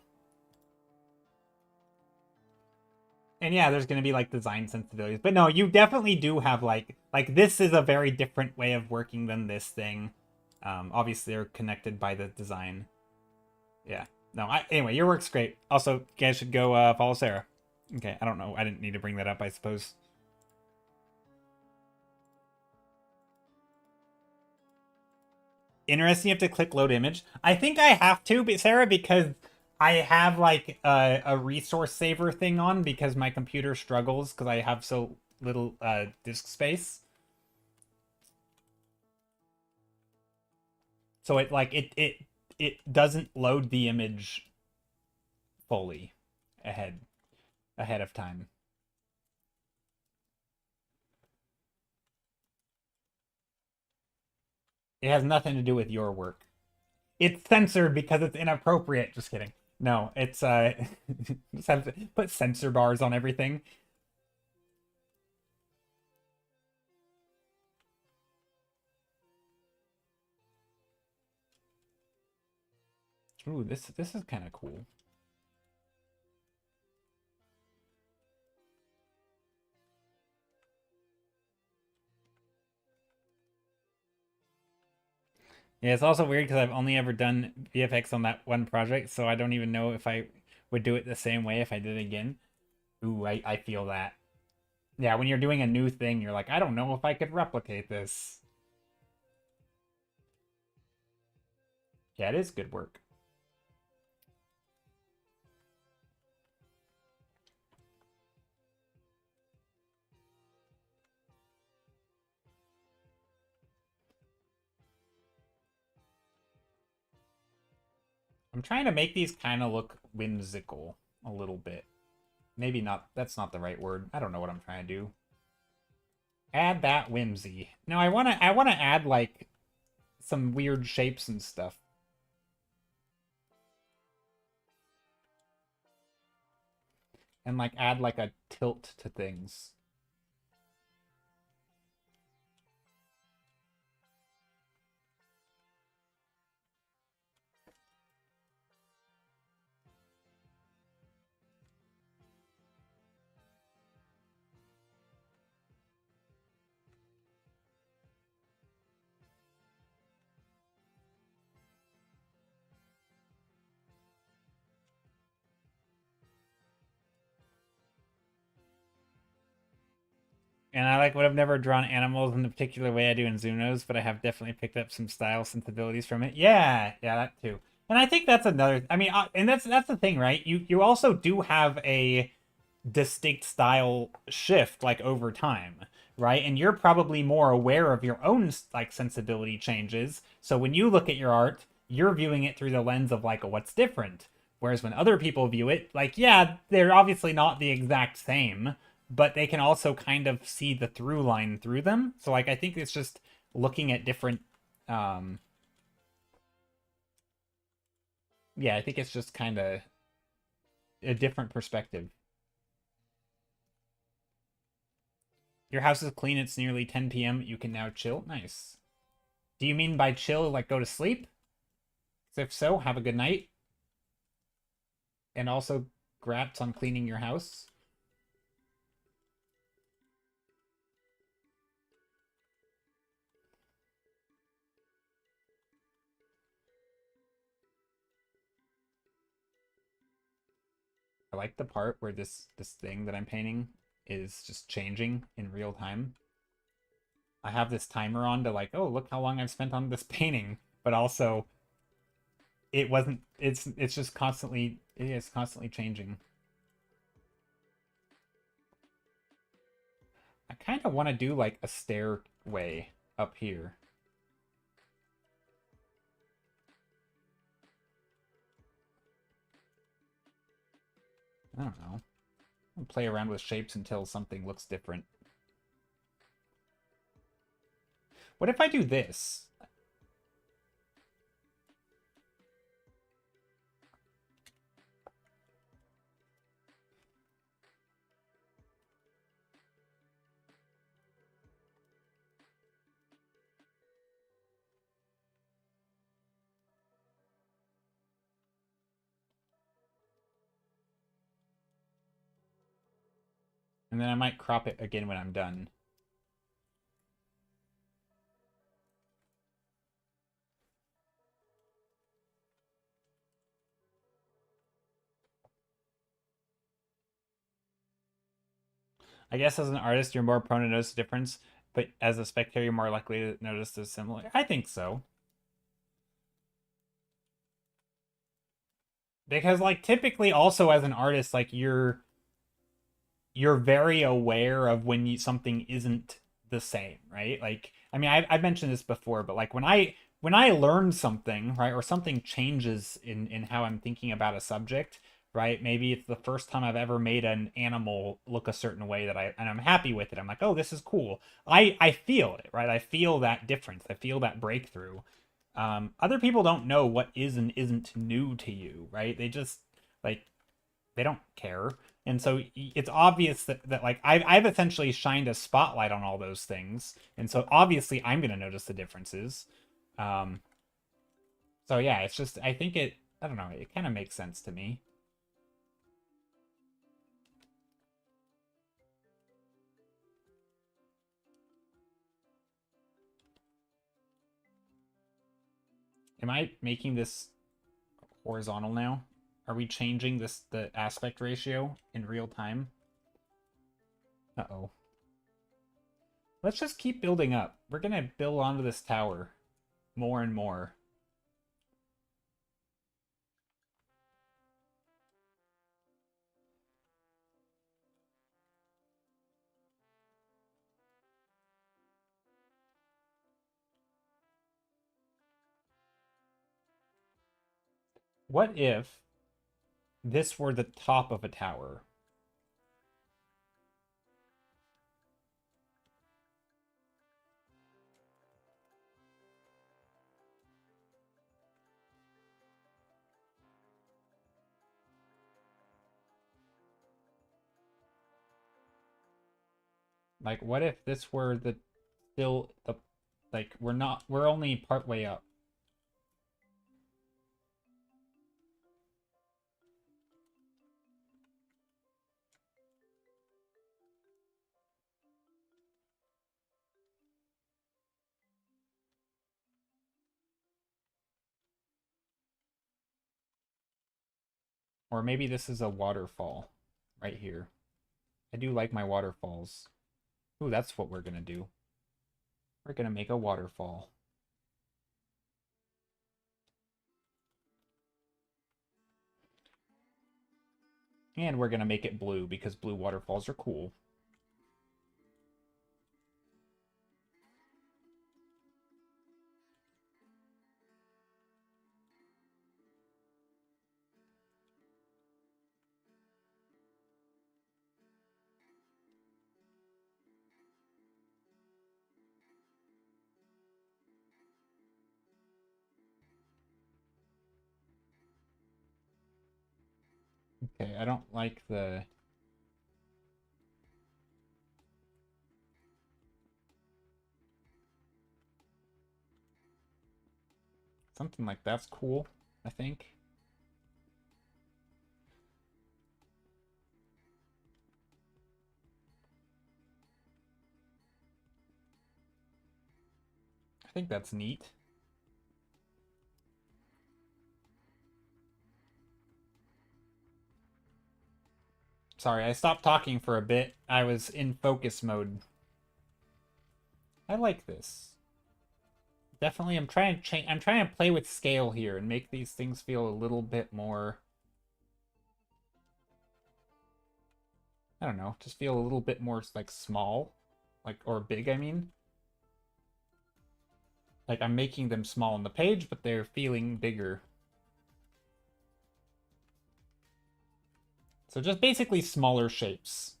[SPEAKER 1] And yeah, there's going to be like design sensibilities. But no, you definitely do have like this is a very different way of working than this thing. Obviously they're connected by the design. Yeah. No, anyway, your work's great. Also, you guys should go follow Sarah. Okay, I don't know. I didn't need to bring that up, I suppose. Interesting, you have to click load image. I think I have to, but Sarah, because I have like a resource saver thing on because my computer struggles because I have so little disk space. So it like it doesn't load the image fully ahead of time. It has nothing to do with your work. It's censored because it's inappropriate. Just kidding. No, it's just have to put censor bars on everything. Ooh, this is kind of cool. Yeah, it's also weird because I've only ever done VFX on that one project, so I don't even know if I would do it the same way if I did it again. Ooh, I feel that. Yeah, when you're doing a new thing, you're like, I don't know if I could replicate this. Yeah, it is good work. I'm trying to make these kind of look whimsical a little bit. Maybe not, that's not the right word. I don't know what I'm trying to do. Add that whimsy. No, I wanna add like some weird shapes and stuff. And like add like a tilt to things. And I like would have never drawn animals in the particular way I do in Zunos, but I have definitely picked up some style sensibilities from it. Yeah, yeah, that too. And I think that's another. I mean, and that's the thing, right? You also do have a distinct style shift like over time, right? And you're probably more aware of your own like sensibility changes. So when you look at your art, you're viewing it through the lens of like what's different. Whereas when other people view it, like yeah, they're obviously not the exact same, but they can also kind of see the through line through them. So like I think it's just looking at different um yeah, I think it's just kind of a different perspective. Your house is clean, it's nearly 10 p.m. You can now chill. Nice. Do you mean by chill, like go to sleep? If so, have a good night. And also, grats on cleaning your house. I like the part where this thing that I'm painting is just changing in real time. I have this timer on to like, oh, look how long I've spent on this painting, but also it wasn't. It's just constantly. It is constantly changing. I kind of want to do like a stairway up here. I don't know. I'll play around with shapes until something looks different. What if I do this? And then I might crop it again when I'm done. I guess as an artist, you're more prone to notice the difference, but as a spectator, you're more likely to notice the similar. I think so. Because like typically also as an artist, like you're very aware of when something isn't the same, right? Like, I mean, I've mentioned this before, but like when I learn something, right, or something changes in how I'm thinking about a subject, right? Maybe it's the first time I've ever made an animal look a certain way that and I'm happy with it. I'm like, oh, this is cool. I feel it, right? I feel that difference. I feel that breakthrough. Other people don't know what is and isn't new to you, right? They just like they don't care. And so it's obvious that like I've essentially shined a spotlight on all those things. And so obviously I'm going to notice the differences. Um, so yeah, it's just, I think I don't know, it kind of makes sense to me. Am I making this horizontal now? Are we changing the aspect ratio in real time? Uh-oh. Let's just keep building up. We're going to build onto this tower more and more. What if this were the top of a tower? Like, what if this were the still the like we're only part way up. Or maybe this is a waterfall right here. I do like my waterfalls. Ooh, that's what we're gonna do. We're gonna make a waterfall. And we're gonna make it blue because blue waterfalls are cool. Okay, I don't like the... Something like that's cool, I think. I think that's neat. Sorry, I stopped talking for a bit. I was in focus mode. I like this. Definitely, I'm trying to change. I'm trying to play with scale here and make these things feel a little bit more. I don't know, just feel a little bit more like small, like or big. I mean, like I'm making them small on the page, but they're feeling bigger. So just basically smaller shapes.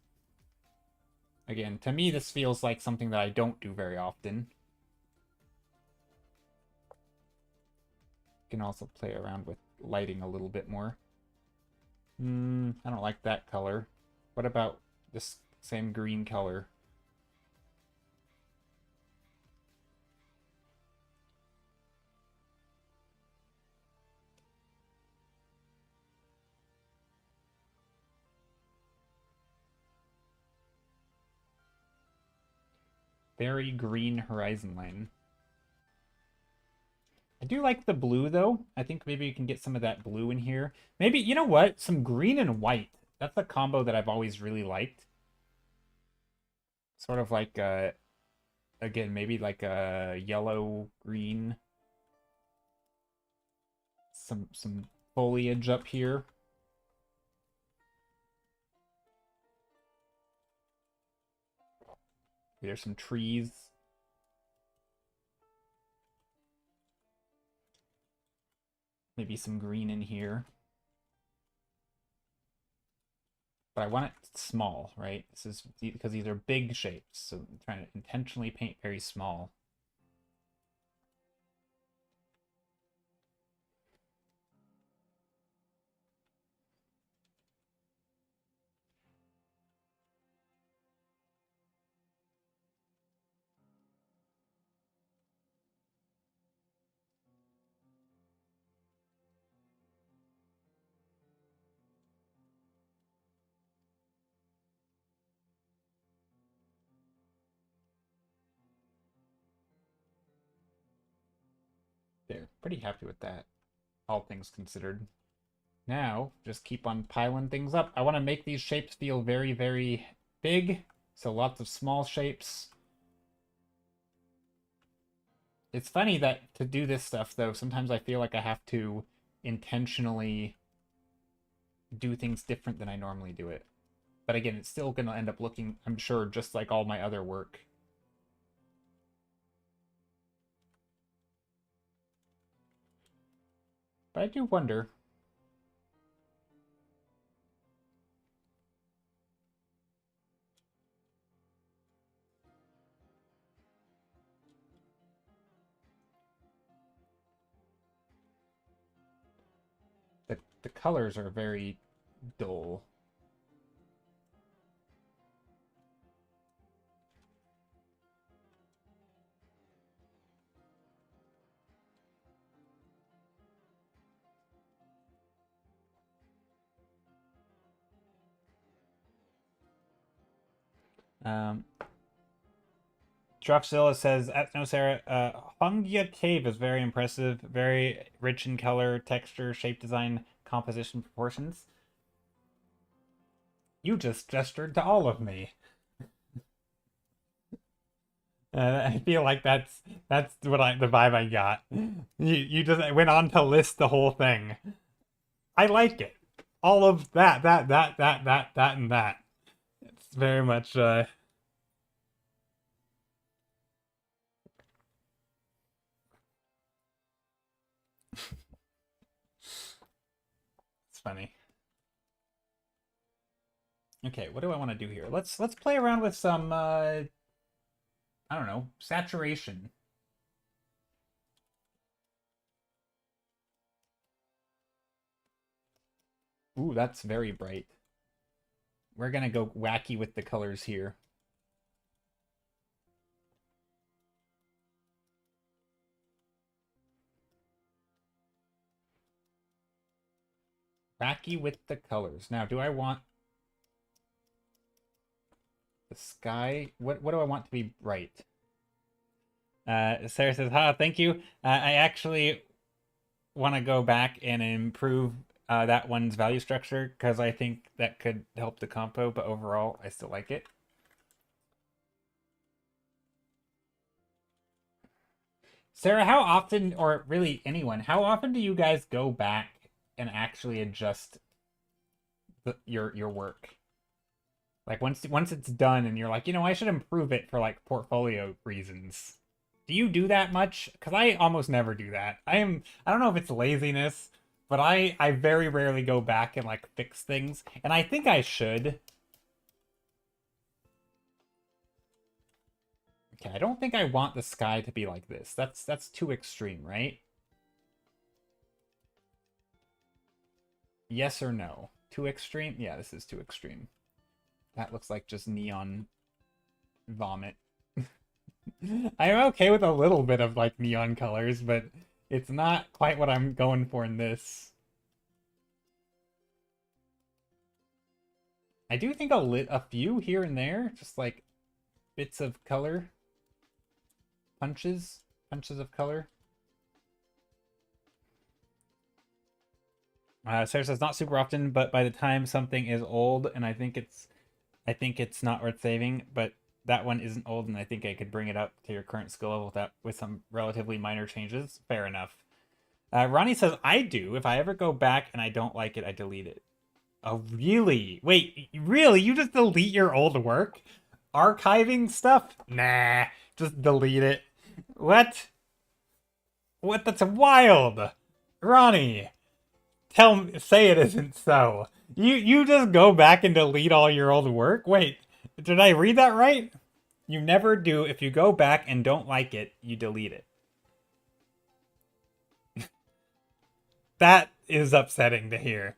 [SPEAKER 1] Again, to me, this feels like something that I don't do very often. You can also play around with lighting a little bit more. I don't like that color. What about this same green color? Very green horizon line. I do like the blue, though. I think maybe you can get some of that blue in here. Maybe, you know what? Some green and white. That's a combo that I've always really liked. Sort of like, again, maybe like a yellow-green. Some foliage up here. There's some trees. Maybe some green in here. But I want it small, right? This is because these are big shapes, so I'm trying to intentionally paint very small. There, pretty happy with that, all things considered. Now, just keep on piling things up. I want to make these shapes feel very, very big, so lots of small shapes. It's funny that to do this stuff, though, sometimes I feel like I have to intentionally do things different than I normally do it. But again, it's still going to end up looking, I'm sure, just like all my other work. But I do wonder. The colors are very dull. Um, Dropzilla says, no, Sarah, Hongya Cave is very impressive, very rich in color, texture, shape design, composition, proportions. You just gestured to all of me. I feel like that's the vibe I got. You just went on to list the whole thing. I like it. All of that, and that. It's very much it's funny. Okay, what do I want to do here? Let's play around with some I don't know, saturation. Ooh, that's very bright. We're gonna go wacky with the colors here. Wacky with the colors. Now, do I want the sky? What do I want to be bright? Sarah says, "Ha, thank you. I actually want to go back and improve that one's value structure because I think that could help the compo, but overall, I still like it." Sarah, how often, or really anyone, how often do you guys go back and actually adjust your work? Like once it's done and you're like, I should improve it for like portfolio reasons. Do you do that much? Because I almost never do that. I don't know if it's laziness, but I very rarely go back and like fix things, and I think I should. Okay, I don't think I want the sky to be like this. That's too extreme, right? Yes or no? Too extreme? Yeah, this is too extreme. That looks like just neon vomit. I'm okay with a little bit of like neon colors, but it's not quite what I'm going for in this. I do think a few here and there, just like bits of color, punches of color. Sarah says not super often, but by the time something is old, and I think it's not worth saving. But that one isn't old, and I think I could bring it up to your current skill level with some relatively minor changes. Fair enough. Ronnie says I do. If I ever go back and I don't like it, I delete it. Oh, really? Wait, really? You just delete your old work? Archiving stuff? Nah, just delete it. What? What? That's wild. Ronnie, say it isn't so. You just go back and delete all your old work? Wait, did I read that right? You never do. If you go back and don't like it, you delete it. That is upsetting to hear.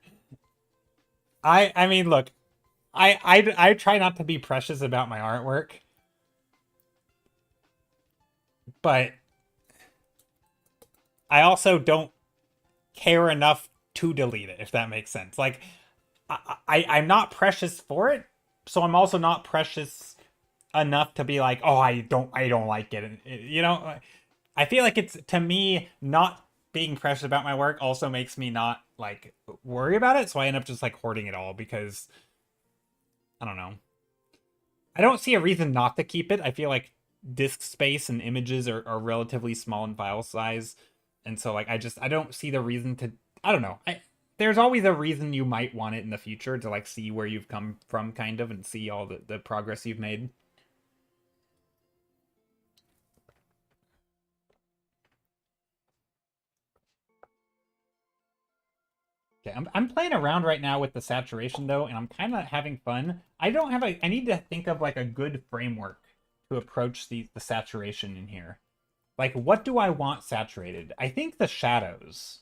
[SPEAKER 1] I mean, look, I try not to be precious about my artwork, but I also don't care enough to delete it, if that makes sense. Like, I'm not precious for it, so I'm also not precious enough to be like, oh, I don't like it. I feel like it's, to me, not being precious about my work also makes me not like worry about it. So I end up just like hoarding it all because I don't know. I don't see a reason not to keep it. I feel like disk space and images are relatively small in file size. And so like I don't see the reason to, I don't know. There's always a reason you might want it in the future to like see where you've come from kind of and see all the progress you've made. Okay, I'm playing around right now with the saturation though, and I'm kind of having fun. I need to think of like a good framework to approach the saturation in here. Like, what do I want saturated? I think the shadows.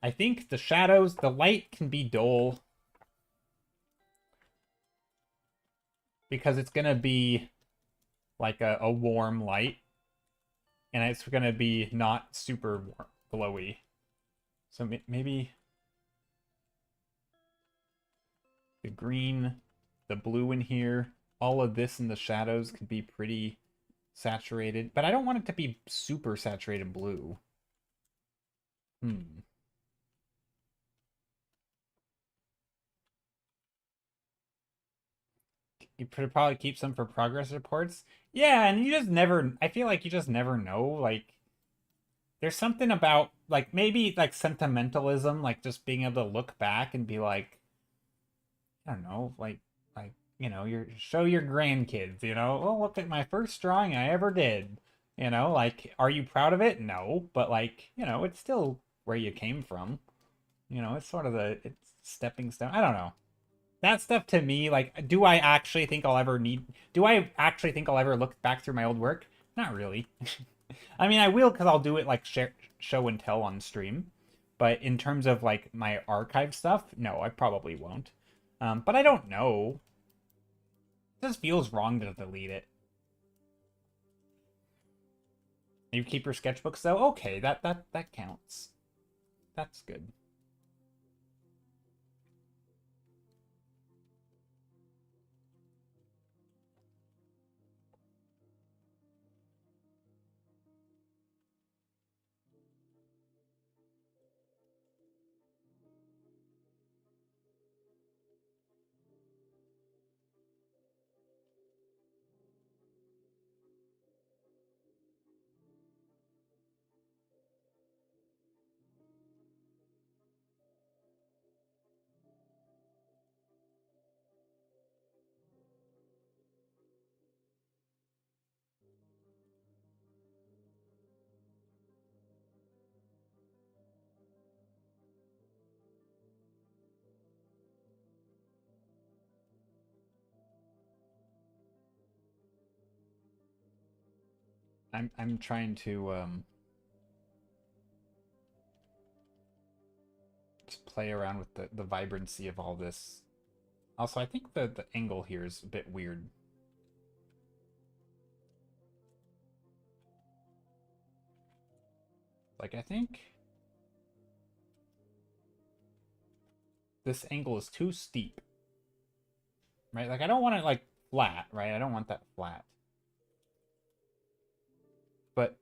[SPEAKER 1] The light can be dull because it's gonna be like a warm light, and it's gonna be not super warm, glowy. So maybe the green, the blue in here, all of this in the shadows could be pretty saturated, but I don't want it to be super saturated blue. Hmm. You could probably keep some for progress reports. Yeah, and you just never. I feel like you just never know. Like, there's something about like maybe like sentimentalism, like just being able to look back and be like, I don't know, like your show your grandkids, well, look at my first drawing I ever did. Like, are you proud of it? No, but like, it's still where you came from. It's sort of it's stepping stone. I don't know. That stuff to me, like, do I actually think I'll ever look back through my old work? Not really. I mean, I will because I'll do it like show and tell on stream. But in terms of like my archive stuff, no, I probably won't. But I don't know. It just feels wrong to delete it. You keep your sketchbooks though? Okay, that counts. That's good. I'm trying to just play around with the vibrancy of all this. Also, I think the angle here is a bit weird. Like, I think this angle is too steep. Right? Like, I don't want it, like, flat, right? I don't want that flat. But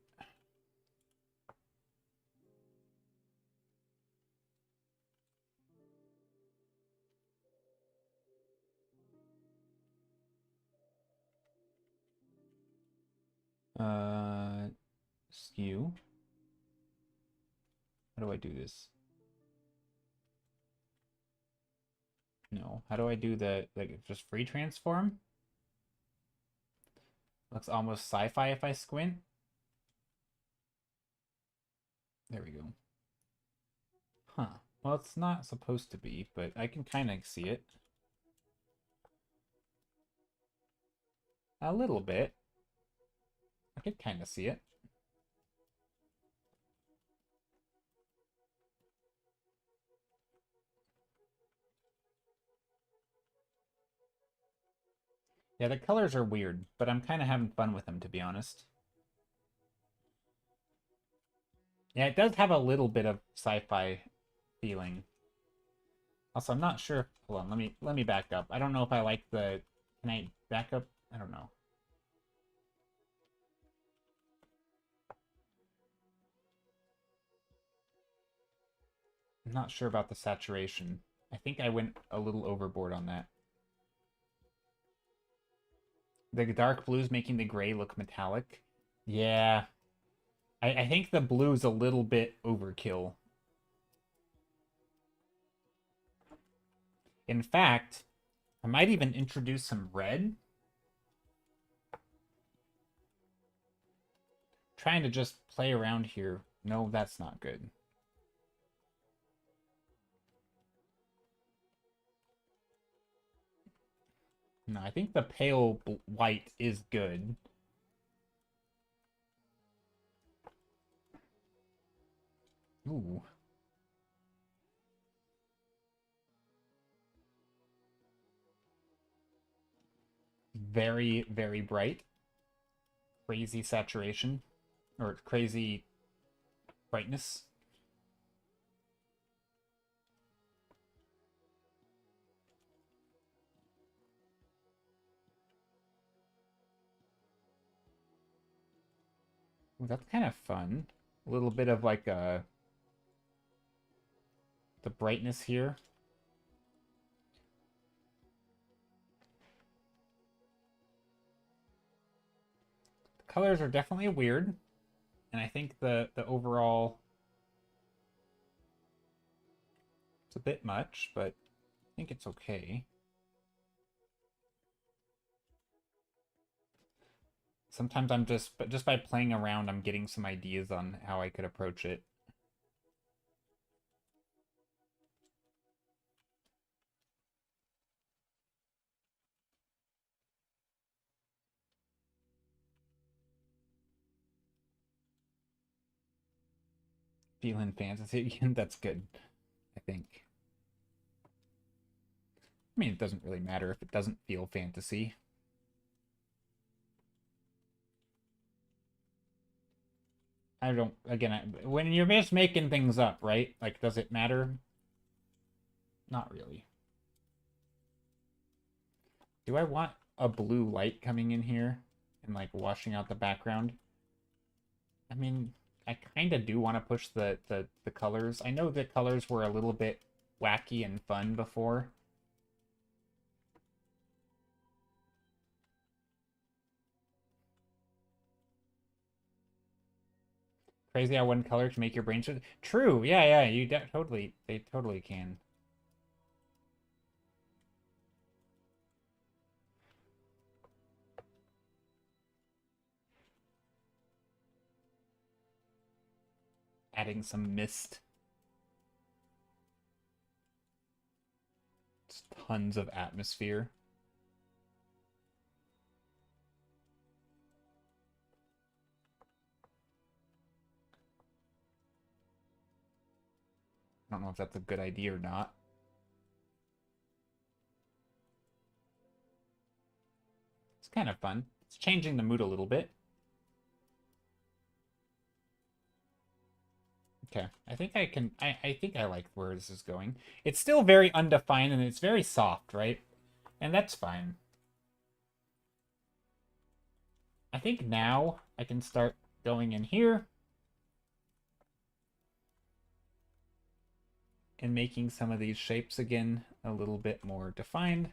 [SPEAKER 1] skew. How do I do this? No. How do I do the, like, just free transform? Looks almost sci-fi if I squint. There we go. Huh. Well, it's not supposed to be, but I can kind of see it. A little bit. I could kind of see it. Yeah, the colors are weird, but I'm kind of having fun with them, to be honest. Yeah, it does have a little bit of sci-fi feeling. Also, I'm not sure. Hold on, let me back up. I don't know if I like the. Can I back up? I don't know. I'm not sure about the saturation. I think I went a little overboard on that. The dark blue's making the gray look metallic. Yeah. I think the blue's a little bit overkill. In fact, I might even introduce some red. Trying to just play around here. No, that's not good. No, I think the pale white is good. Ooh. Very, very bright. Crazy saturation. Or crazy brightness. Ooh, that's kind of fun. A little bit of like the brightness here. colors are definitely weird, and I think the overall, it's a bit much, but I think it's okay. Sometimes I'm just by playing around, I'm getting some ideas on how I could approach it. Feeling fantasy, that's good, I think. I mean, it doesn't really matter if it doesn't feel fantasy. I don't, again, when you're just making things up, right? Like, does it matter? Not really. Do I want a blue light coming in here and, like, washing out the background? I mean, I kind of do want to push the colors. I know the colors were a little bit wacky and fun before. Crazy how one color can make your brain shift. True, yeah, they totally can. Adding some mist. It's tons of atmosphere. I don't know if that's a good idea or not. It's kind of fun. It's changing the mood a little bit. Okay, I think I can, I think I like where this is going. It's still very undefined and it's very soft, right? And that's fine. I think now I can start going in here and making some of these shapes again a little bit more defined.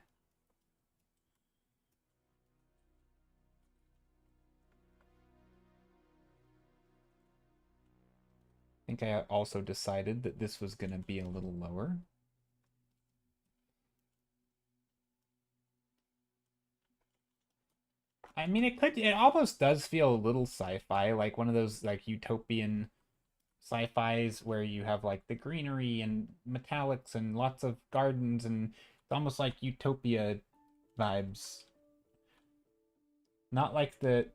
[SPEAKER 1] I think I also decided that this was going to be a little lower. I mean, it almost does feel a little sci-fi, like one of those like utopian sci-fis where you have like the greenery and metallics and lots of gardens, and it's almost like utopia vibes. Not like the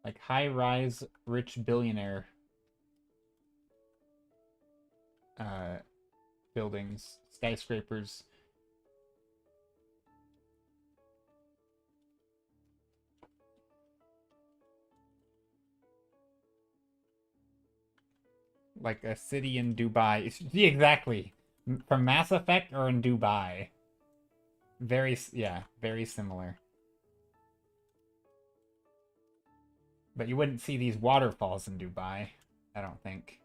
[SPEAKER 1] like high-rise rich billionaire buildings, skyscrapers. Like a city in Dubai. Yeah, exactly. From Mass Effect or in Dubai. Very, yeah, very similar. But you wouldn't see these waterfalls in Dubai, I don't think.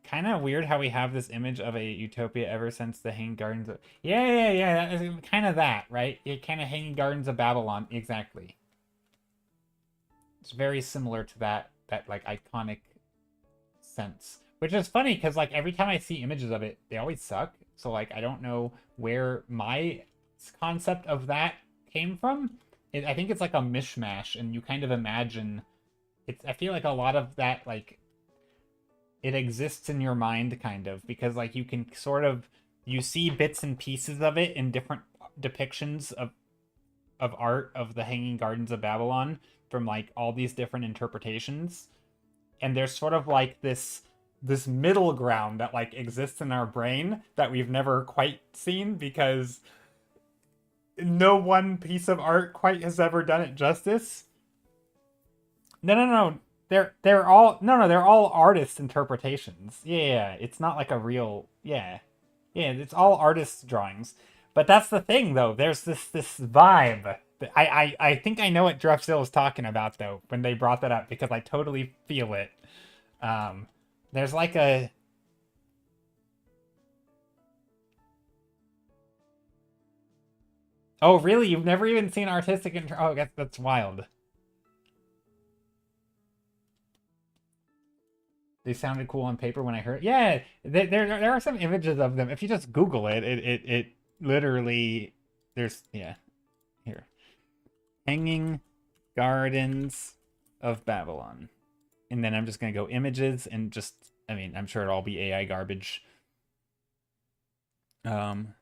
[SPEAKER 1] Kind of weird how we have this image of a utopia ever since the Hanging Gardens of... Yeah. That is kind of that, right? It kind of Hanging Gardens of Babylon, exactly. It's very similar to that like iconic sense. Which is funny because like every time I see images of it, they always suck. So like I don't know where my concept of that came from. I think it's like a mishmash, and you kind of imagine it's. I feel like a lot of that like it exists in your mind kind of because like you can sort of you see bits and pieces of it in different depictions of art of the Hanging Gardens of Babylon from like all these different interpretations, and there's sort of like this middle ground that like exists in our brain that we've never quite seen because no one piece of art quite has ever done it justice. No. They're all no, they're all artist interpretations. Yeah, it's not like a real yeah, it's all artist drawings. But that's the thing though. There's this vibe. I think I know what Drefzil was talking about though when they brought that up because I totally feel it. There's like a Oh, really? You've never even seen artistic oh, that's wild. They sounded cool on paper when I heard. Yeah, there are some images of them. If you just Google it, it literally there's yeah here hanging gardens of Babylon, and then I'm just gonna go images and just I mean I'm sure it'll all be AI garbage. Um,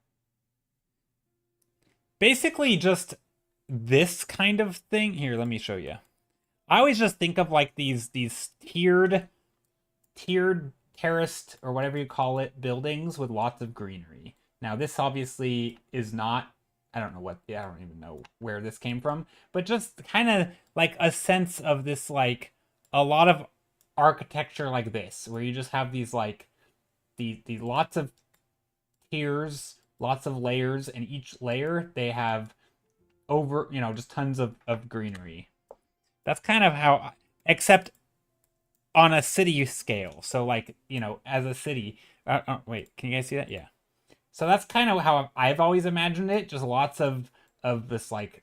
[SPEAKER 1] basically just this kind of thing. Here, let me show you. I always just think of like these tiered terraced or whatever you call it buildings with lots of greenery. Now this obviously is not I don't know what yeah, I don't even know where this came from, but just kind of like a sense of this like a lot of architecture like this where you just have these like these lots of tiers, lots of layers, and each layer they have over, you know, just tons of greenery. That's kind of how except on a city scale. So like, you know, as a city, wait, can you guys see that? Yeah. So that's kind of how I've always imagined it. Just lots of this like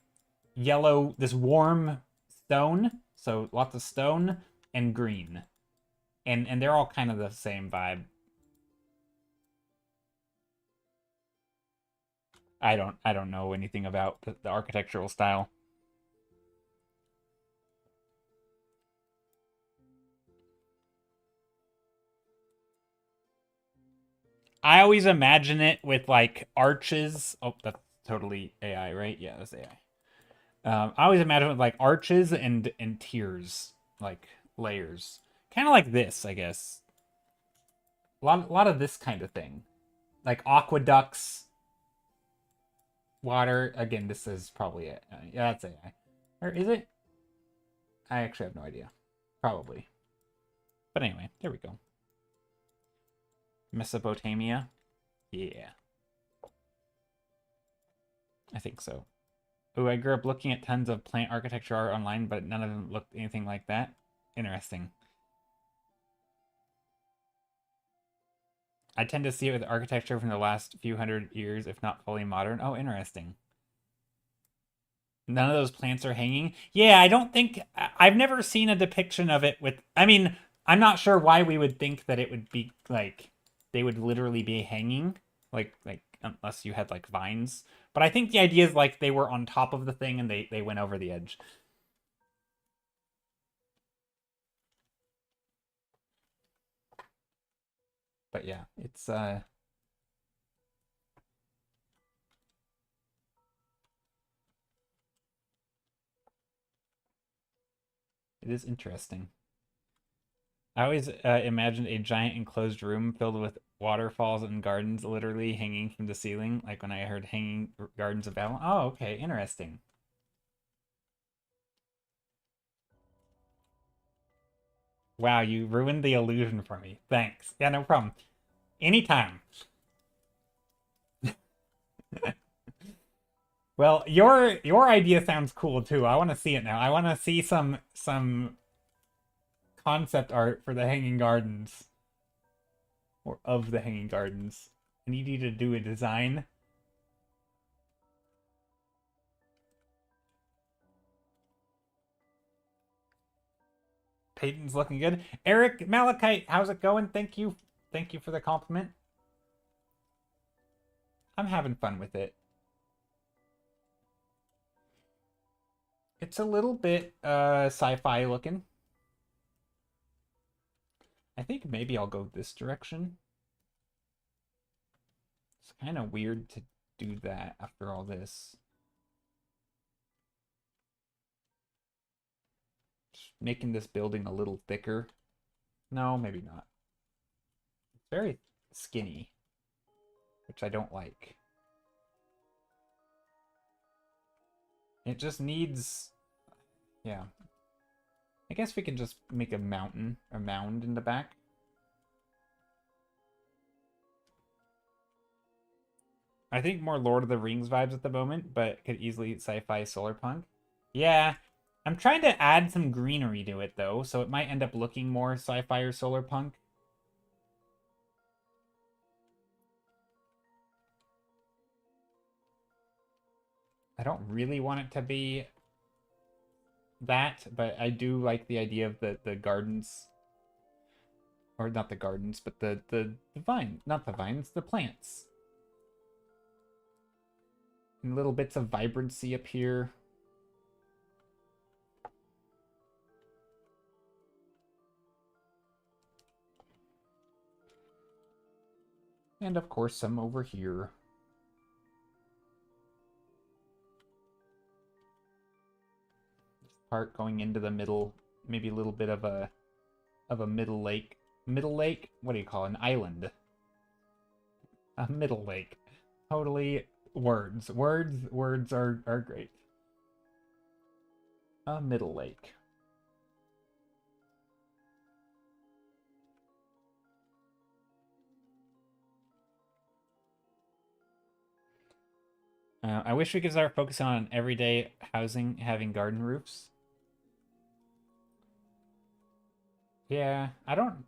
[SPEAKER 1] yellow, this warm stone. So lots of stone and green, and they're all kind of the same vibe. I don't know anything about the architectural style. I always imagine it with like arches. Oh, that's totally AI, right? Yeah, that's AI. I always imagine it with like arches and tiers, like layers, kind of like this, I guess. A lot of this kind of thing, like aqueducts, water. Again, this is probably it. Yeah, that's AI, or is it? I actually have no idea. Probably, but anyway, there we go. Mesopotamia. Yeah, I think so. Oh, I grew up looking at tons of plant architecture art online, but none of them looked anything like that. Interesting. I tend to see it with architecture from the last few hundred years, if not fully modern. Oh, interesting. None of those plants are hanging. Yeah, I don't think I've never seen a depiction of it with. I mean, I'm not sure why we would think that it would be like they would literally be hanging, like unless you had like vines. But I think the idea is like they were on top of the thing and they went over the edge. But yeah, it is interesting. I always imagined a giant enclosed room filled with waterfalls and gardens literally hanging from the ceiling, like when I heard hanging gardens of Babylon. Oh, okay, interesting. Wow, you ruined the illusion for me. Thanks. Yeah, no problem. Anytime. Well, your idea sounds cool too. I want to see it now. I want to see some concept art for the Hanging Gardens or of the Hanging Gardens. I need you to do a design. Peyton's looking good. Eric Malachite, how's it going? Thank you for the compliment. I'm having fun with it. It's a little bit sci-fi looking. I think maybe I'll go this direction. It's kind of weird to do that after all this. Just making this building a little thicker. No, maybe not. It's very skinny, which I don't like. It just needs, yeah. I guess we can just make a mound in the back. I think more Lord of the Rings vibes at the moment, but could easily sci-fi solar punk. Yeah, I'm trying to add some greenery to it though, so it might end up looking more sci-fi or solar punk. I don't really want it to be that, but I do like the idea of the gardens, or not the gardens, but the vine, not the vines, the plants. And little bits of vibrancy up here. And of course some over here. Part going into the middle, maybe a little bit of a middle lake. Middle lake? What do you call it? An island? A middle lake. Totally words. Words are great. A middle lake. I wish we could start focusing on everyday housing having garden roofs. Yeah, I don't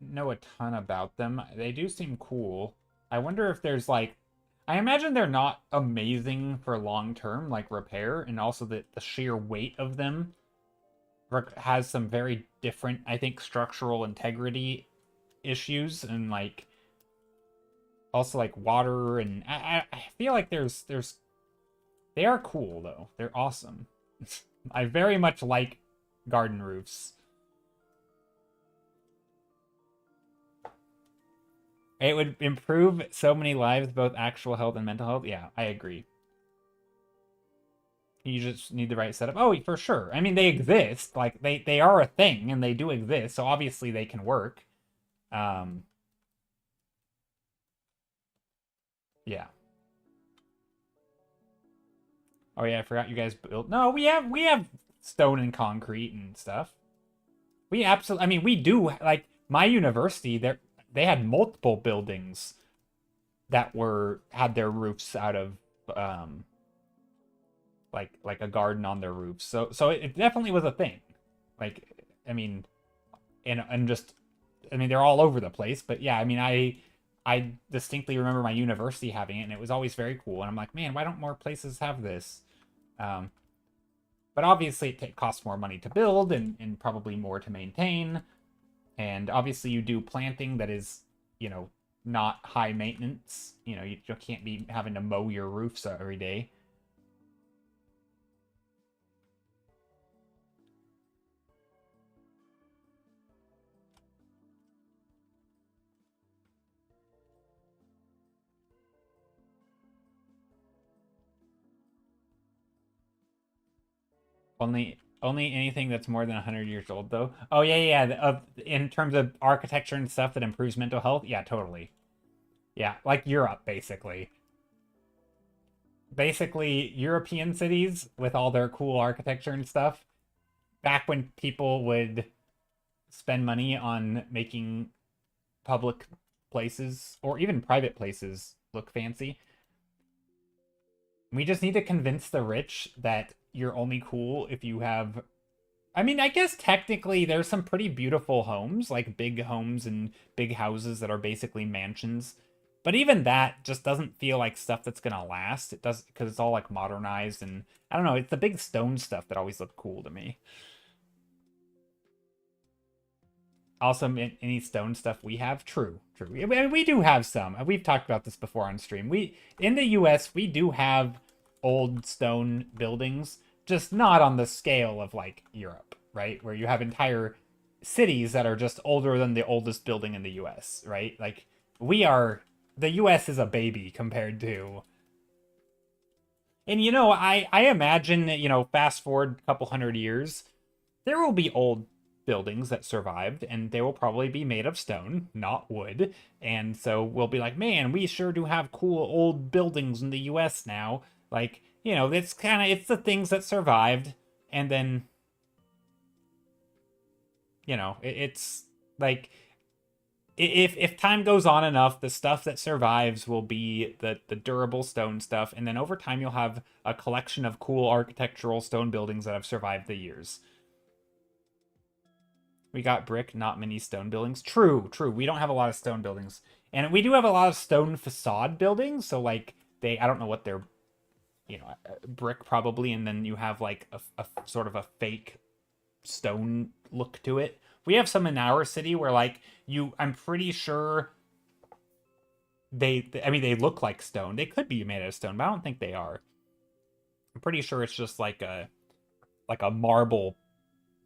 [SPEAKER 1] know a ton about them. They do seem cool. I wonder if there's like, I imagine they're not amazing for long term, like repair, and also the sheer weight of them has some very different, I think, structural integrity issues, and like also like water, and I feel like there's they are cool though. They're awesome. I very much like garden roofs. It would improve so many lives, both actual health and mental health. Yeah, I agree. You just need the right setup. Oh, for sure. I mean, they exist. Like they are a thing, and they do exist. So obviously they can work. Um, yeah. Oh yeah, I forgot you guys built. No, we have stone and concrete and stuff. We absolutely. I mean, we do like my university. They had multiple buildings that had their roofs out of um like a garden on their roofs. So it definitely was a thing. Like I mean, and just I mean they're all over the place, but yeah, I mean I distinctly remember my university having it, and it was always very cool. And I'm like, man, why don't more places have this? Um, but obviously it costs more money to build and probably more to maintain. And obviously you do planting that is, you know, not high maintenance. You know, you can't be having to mow your roofs every day. Only anything that's more than 100 years old though. Oh yeah. In terms of architecture and stuff that improves mental health, yeah, totally. Yeah, like Europe basically. Basically European cities with all their cool architecture and stuff. Back when people would spend money on making public places or even private places look fancy. We just need to convince the rich that you're only cool if you have. I mean, I guess technically there's some pretty beautiful homes, like big homes and big houses that are basically mansions. But even that just doesn't feel like stuff that's gonna last. It does because it's all like modernized, and I don't know, it's the big stone stuff that always look cool to me. Also, any stone stuff we have, true. We do have some. We've talked about this before on stream. We in the U.S. we do have old stone buildings, just not on the scale of like Europe, right? Where you have entire cities that are just older than the oldest building in the U.S., right? Like the U.S. is a baby compared to. And you know, I imagine, you know, fast forward a couple hundred years, there will be old buildings that survived, and they will probably be made of stone, not wood. And so we'll be like, man, we sure do have cool old buildings in the US now. Like, you know, it's the things that survived. And then, you know, it's like if time goes on enough, the stuff that survives will be the durable stone stuff, and then over time you'll have a collection of cool architectural stone buildings that have survived the years. We got brick, not many stone buildings. True. We don't have a lot of stone buildings. And we do have a lot of stone facade buildings, so like I don't know what they're
[SPEAKER 2] you know, brick probably, and then you have like a sort of a fake stone look to it. We have some in our city where like I'm pretty sure I mean, they look like stone. They could be made out of stone, but I don't think they are. I'm pretty sure it's just like a marble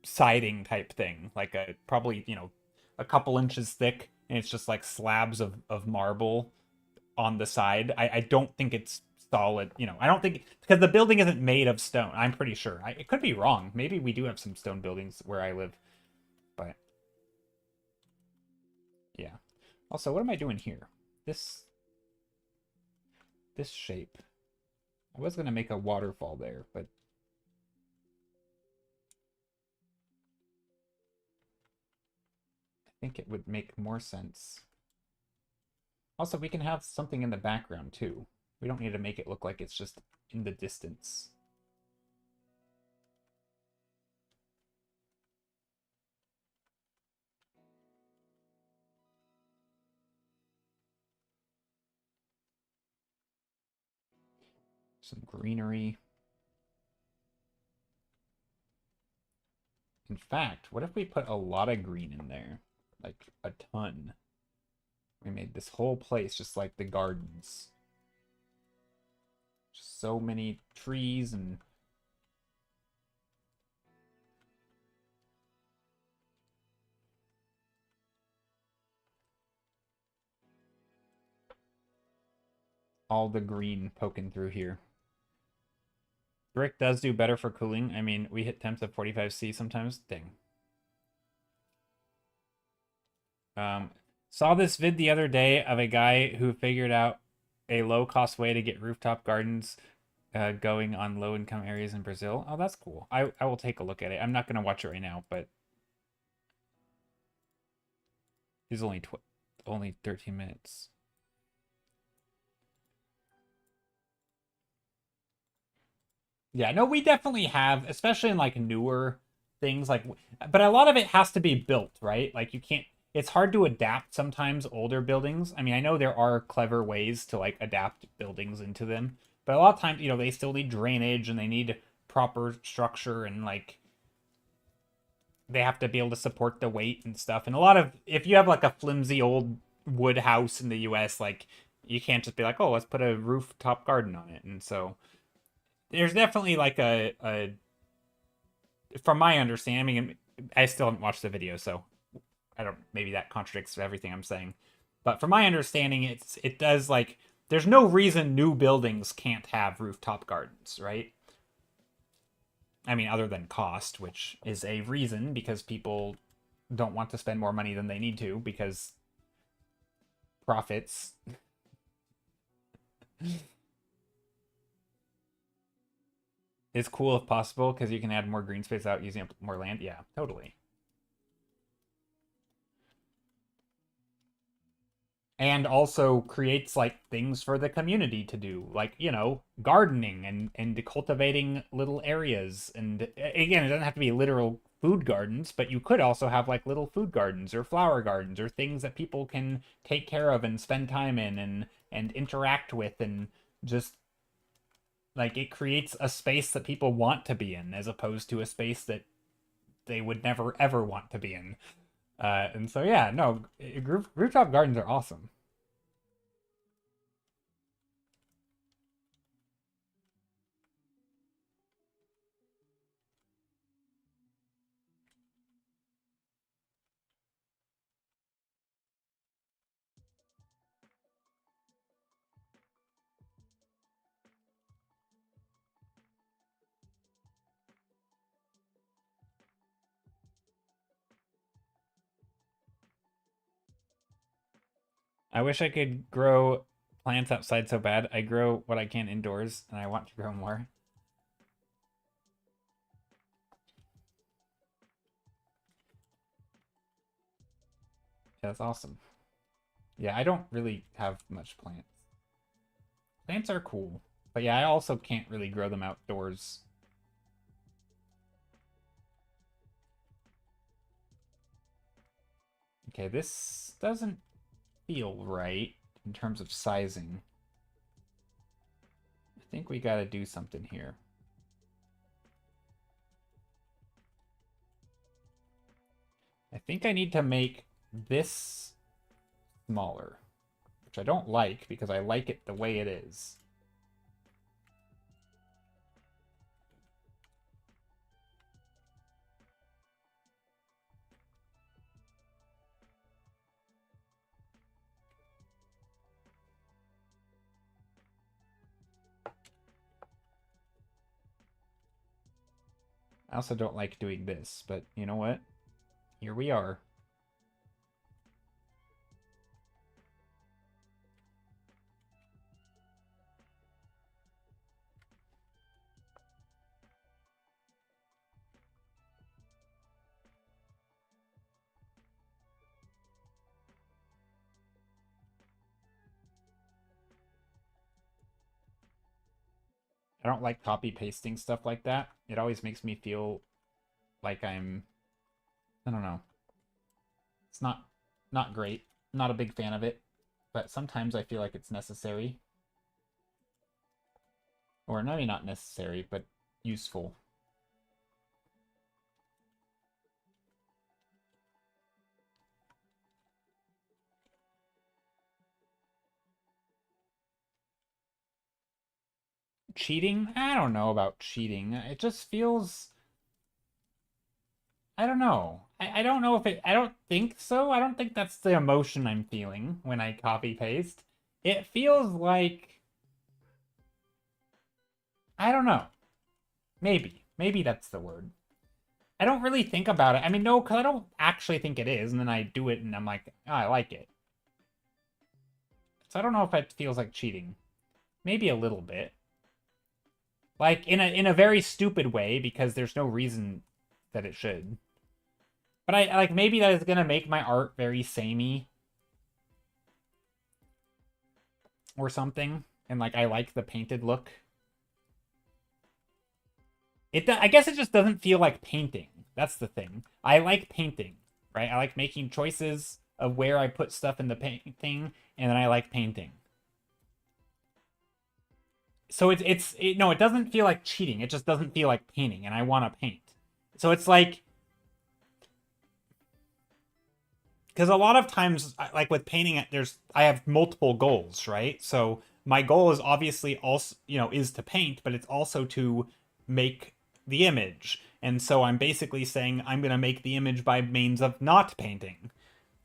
[SPEAKER 2] siding type thing, like a probably, you know, a couple inches thick, and it's just like slabs of marble on the side. I don't think it's solid, you know. I don't think because the building isn't made of stone. I'm pretty sure. It could be wrong. Maybe we do have some stone buildings where I live, but yeah. Also, what am I doing here? This this shape. I was gonna make a waterfall there, but I think it would make more sense. Also, we can have something in the background too. We don't need to make it look like it's just in the distance. Some greenery. In fact, what if we put a lot of green in there? Like a ton. We made this whole place just like the gardens. Just so many trees and all the green poking through here. Brick does do better for cooling. I mean, we hit temps of 45°C sometimes. Dang. Saw this vid the other day of a guy who figured out a low-cost way to get rooftop gardens going on low-income areas in Brazil. Oh, that's cool. I will take a look at it. I'm not going to watch it right now, but it's only 13 minutes. Yeah, no, we definitely have, especially in like newer things like but a lot of it has to be built, right? Like you can't it's hard to adapt sometimes older buildings. I mean, I know there are clever ways to like adapt buildings into them, but a lot of times, you know, they still need drainage and they need proper structure and like they have to be able to support the weight and stuff. And a lot of if you have like a flimsy old wood house in the US, like you can't just be like, "Oh, let's put a rooftop garden on it." And so there's definitely like a from my understanding, I still haven't watched the video, so I don't. Maybe that contradicts everything I'm saying. But from my understanding, it does like there's no reason new buildings can't have rooftop gardens, right? I mean, other than cost, which is a reason because people don't want to spend more money than they need to because profits. Is cool if possible because you can add more green space out using more land. Yeah, totally. And also creates like things for the community to do, like, you know, gardening and cultivating little areas. And again, it doesn't have to be literal food gardens, but you could also have like little food gardens or flower gardens or things that people can take care of and spend time in and interact with, and just like it creates a space that people want to be in as opposed to a space that they would never ever want to be in. And so yeah, no, rooftop gardens are awesome. I wish I could grow plants outside so bad. I grow what I can indoors, and I want to grow more. Yeah, that's awesome. Yeah, I don't really have much plants. Plants are cool, but yeah, I also can't really grow them outdoors. Okay, this doesn't feel right in terms of sizing. think we gotta do something here. I think I need to make this smaller, which I don't like because I like it the way it is. I also don't like doing this, but you know what? Here we are. I don't like copy pasting stuff like that. It always makes me feel like I don't know. It's not great. I'm not a big fan of it, but sometimes I feel like it's necessary. Or maybe not necessary, but useful. Cheating? I don't know about cheating. It just feels, I don't know. I don't know if it, I don't think so. I don't think that's the emotion I'm feeling when I copy paste. It feels like, I don't know. Maybe that's the word. I don't really think about it. I mean, no, because I don't actually think it is, and then I do it and I'm like, oh, I like it. So I don't know if it feels like cheating. Maybe a little bit. Like in a very stupid way because there's no reason that it should. But I like maybe that is gonna make my art very samey or something. And like I like the painted look. I guess it just doesn't feel like painting. That's the thing. I like painting, right? I like making choices of where I put stuff in the painting, and then I like painting. So no, it doesn't feel like cheating. It just doesn't feel like painting, and I want to paint. So it's like, because a lot of times, like with painting, I have multiple goals, right? So my goal is obviously also, is to paint, but it's also to make the image. And so I'm basically saying I'm going to make the image by means of not painting.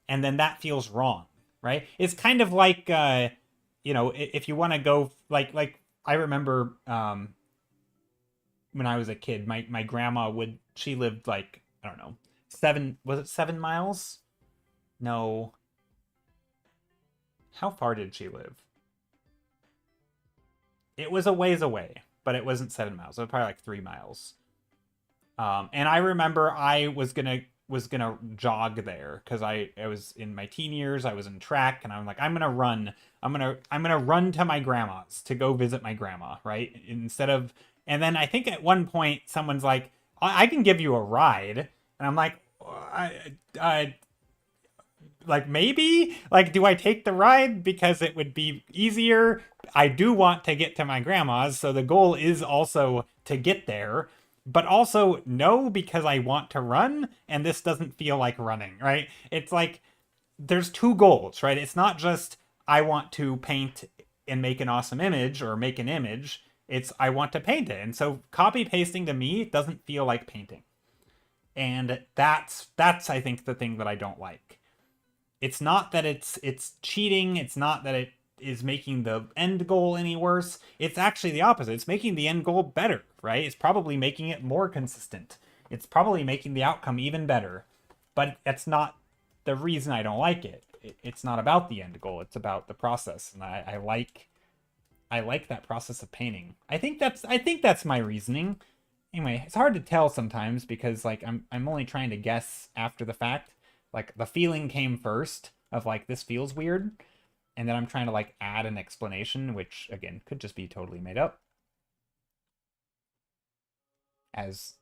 [SPEAKER 2] And then that feels wrong, right? It's kind of like, if you want to go like I remember when I was a kid, my grandma she lived like, I don't know, was it 7 miles? No. How far did she live? It was a ways away, but it wasn't 7 miles. It was probably like 3 miles. And I remember I was gonna jog there because I was in my teen years. I was in track, and I'm like, I'm gonna run. I'm gonna run to my grandma's to go visit my grandma, right? Instead of, and then I think at one point someone's like, I can give you a ride, and I'm like, I like maybe like do I take the ride because it would be easier? I do want to get to my grandma's, so the goal is also to get there, but also no, because I want to run and this doesn't feel like running, right? It's like there's two goals, right? It's not just I want to paint and make an awesome image or make an image. It's I want to paint it. And so copy pasting to me doesn't feel like painting. And that's I think the thing that I don't like. It's not that it's cheating, it's not that it is making the end goal any worse. It's actually the opposite. It's making the end goal better, right? It's probably making it more consistent. It's probably making the outcome even better. But that's not the reason I don't like it. It's not about the end goal. It's about the process, and I like that process of painting. I think that's my reasoning. Anyway, it's hard to tell sometimes because like I'm only trying to guess after the fact. Like the feeling came first of like this feels weird, and then I'm trying to like add an explanation, which again could just be totally made up, as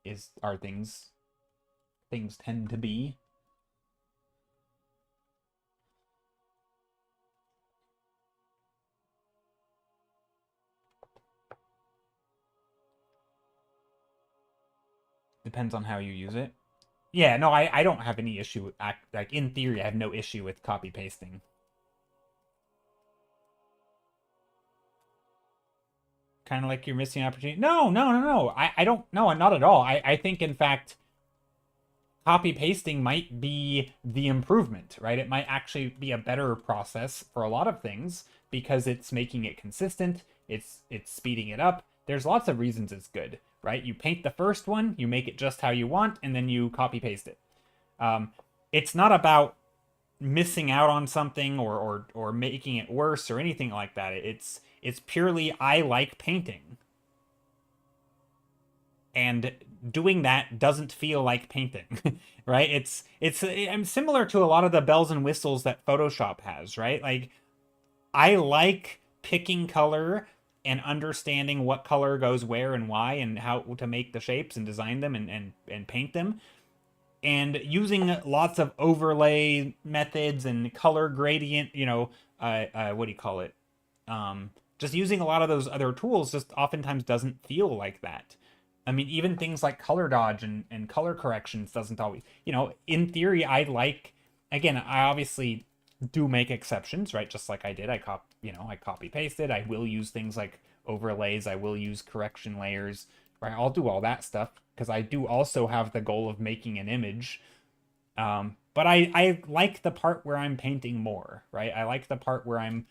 [SPEAKER 2] is are things tend to be. depends on how you use it. Yeah, no, I don't have any issue with like in theory, I have no issue with copy pasting. Kind of like you're missing opportunity. No, no, no, no. I don't. No, not at all. I think in fact, copy pasting might be the improvement, right? It might actually be a better process for a lot of things because it's making it consistent. It's speeding it up. There's lots of reasons it's good, right? You paint the first one, you make it just how you want, and then you copy paste it. It's not about missing out on something or making it worse or anything like that. It's purely I like painting. And doing that doesn't feel like painting, right? I'm similar to a lot of the bells and whistles that Photoshop has, right? Like I like picking color and understanding what color goes where and why and how to make the shapes and design them and paint them. And using lots of overlay methods and color gradient, what do you call it? Just using a lot of those other tools just oftentimes doesn't feel like that. I mean, even things like color dodge and color corrections doesn't always, in theory, again, I obviously do make exceptions, right? Just like I did, I copy pasted. I will use things like overlays. I will use correction layers, right? I'll do all that stuff because I do also have the goal of making an image. But I like the part where I'm painting more, right? I like the part where I'm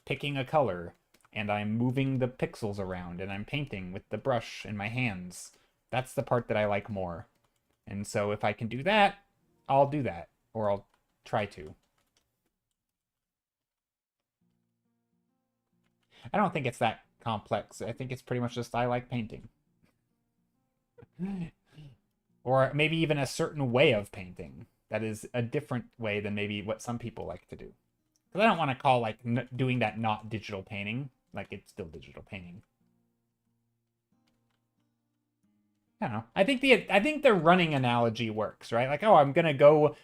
[SPEAKER 2] picking a color and I'm moving the pixels around and I'm painting with the brush in my hands. That's the part that I like more. And so if I can do that, I'll do that, or I'll try to. I don't think it's that complex. I think it's pretty much just I like painting. Or maybe even a certain way of painting that is a different way than maybe what some people like to do. Because I don't want to call like doing that not digital painting. Like it's still digital painting. I don't know. I think the running analogy works, right? Like, oh, I'm gonna go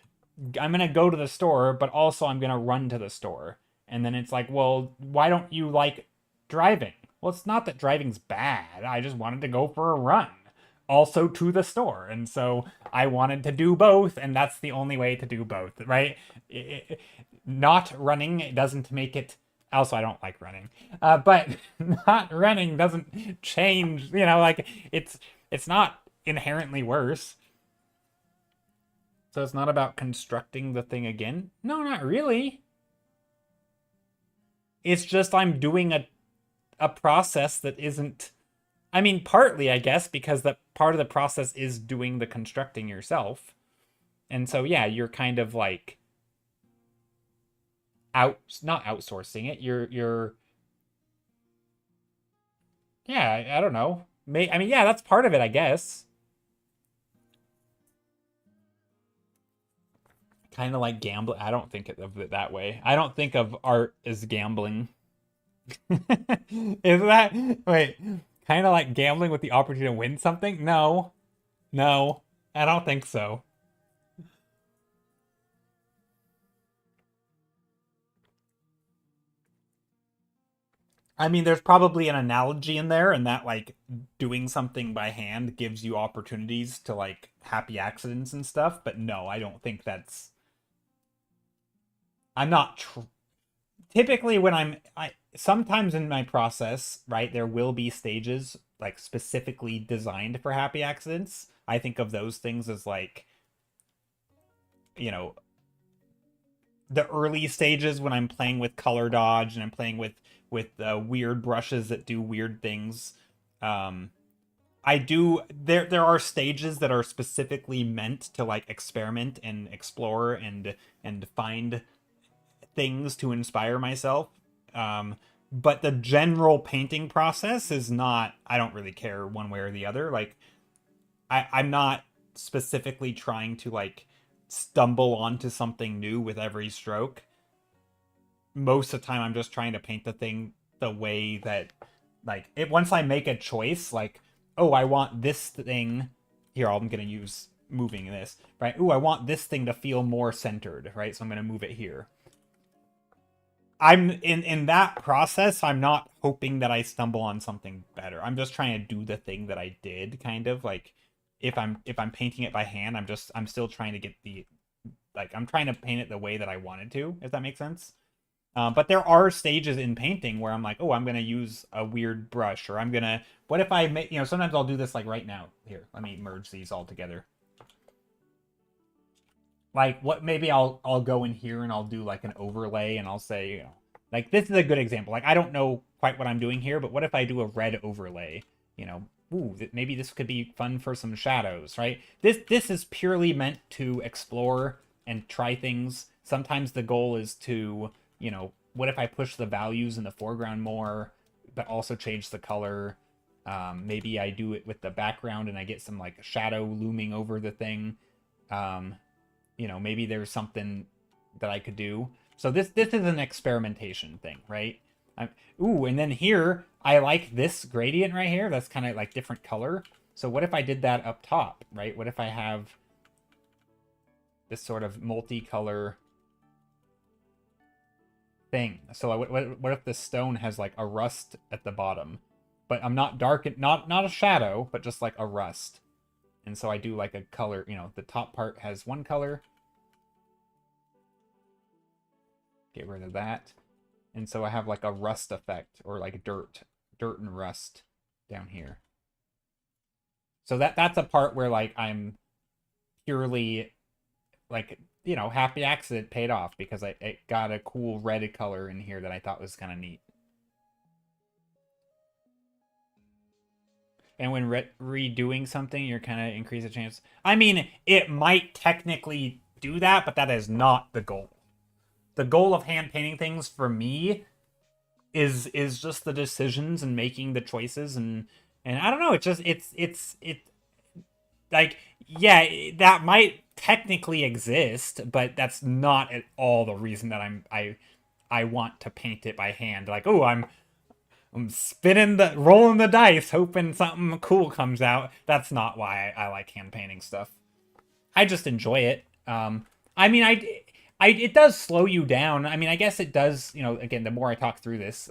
[SPEAKER 2] to the store, but also I'm gonna run to the store. And then it's like, well, why don't you like driving? Well, it's not that driving's bad. I just wanted to go for a run, also to the store. And so I wanted to do both, and that's the only way to do both, right? Not running doesn't make it. Also, I don't like running, but not running doesn't change. Like it's not inherently worse. So it's not about constructing the thing again. No, not really. It's just I'm doing a process that isn't. I mean, partly, I guess, because that part of the process is doing the constructing yourself. And so, yeah, you're kind of like not outsourcing it. Yeah, I don't know. I mean, yeah, that's part of it, I guess. Kind of like gambling. I don't think of it that way. I don't think of art as gambling. Is that wait? Kind of like gambling with the opportunity to win something? No, no, I don't think so. I mean, there's probably an analogy in there, and that like doing something by hand gives you opportunities to like happy accidents and stuff. But no, I don't think that's. I'm not. Typically, when I sometimes in my process, right, there will be stages like specifically designed for happy accidents. I think of those things as like, you know, the early stages when I'm playing with color dodge and I'm playing with weird brushes that do weird things. I do there are stages that are specifically meant to like experiment and explore and find things to inspire myself. But the general painting process is not. I don't really care one way or the other. Like I'm not specifically trying to like stumble onto something new with every stroke. Most of the time I'm just trying to paint the thing the way that like it once I make a choice, like, oh, I want this thing here, I'm gonna use moving this, right? Oh, I want this thing to feel more centered, right? So I'm gonna move it here. I'm in that process, I'm not hoping that I stumble on something better. I'm just trying to do the thing that I did, kind of like if I'm painting it by hand, I'm still trying to get the, like, I'm trying to paint it the way that I wanted to, if that makes sense. But there are stages in painting where I'm like, oh, I'm gonna use a weird brush, or I'm gonna, what if I make, sometimes I'll do this like right now. Here, let me merge these all together. Like, what, maybe I'll go in here and I'll do like an overlay, and I'll say, like, this is a good example. Like, I don't know quite what I'm doing here, but what if I do a red overlay? Ooh, maybe this could be fun for some shadows, right? This is purely meant to explore and try things. Sometimes the goal is to, what if I push the values in the foreground more, but also change the color? Maybe I do it with the background and I get some like shadow looming over the thing. Maybe there's something that I could do. So this is an experimentation thing, right? Ooh, and then here, I like this gradient right here. That's kind of like different color. So what if I did that up top, right? What if I have this sort of multicolor thing? So what if the stone has like a rust at the bottom, but I'm not dark, not a shadow, but just like a rust. And so I do like a color, the top part has one color. Get rid of that. And so I have like a rust effect, or like dirt and rust down here. So that's a part where like I'm purely like, happy accident paid off, because it got a cool red color in here that I thought was kind of neat. And when redoing something, you're kind of increase the chance. I mean, it might technically do that, but that is not the goal. The goal of hand painting things for me is just the decisions and making the choices, and I don't know, it's like, yeah, that might technically exist, but that's not at all the reason that I want to paint it by hand. Like, oh, I'm rolling the dice, hoping something cool comes out. That's not why I like hand painting stuff. I just enjoy it. I mean, it does slow you down. I mean, I guess it does, again, the more I talk through this,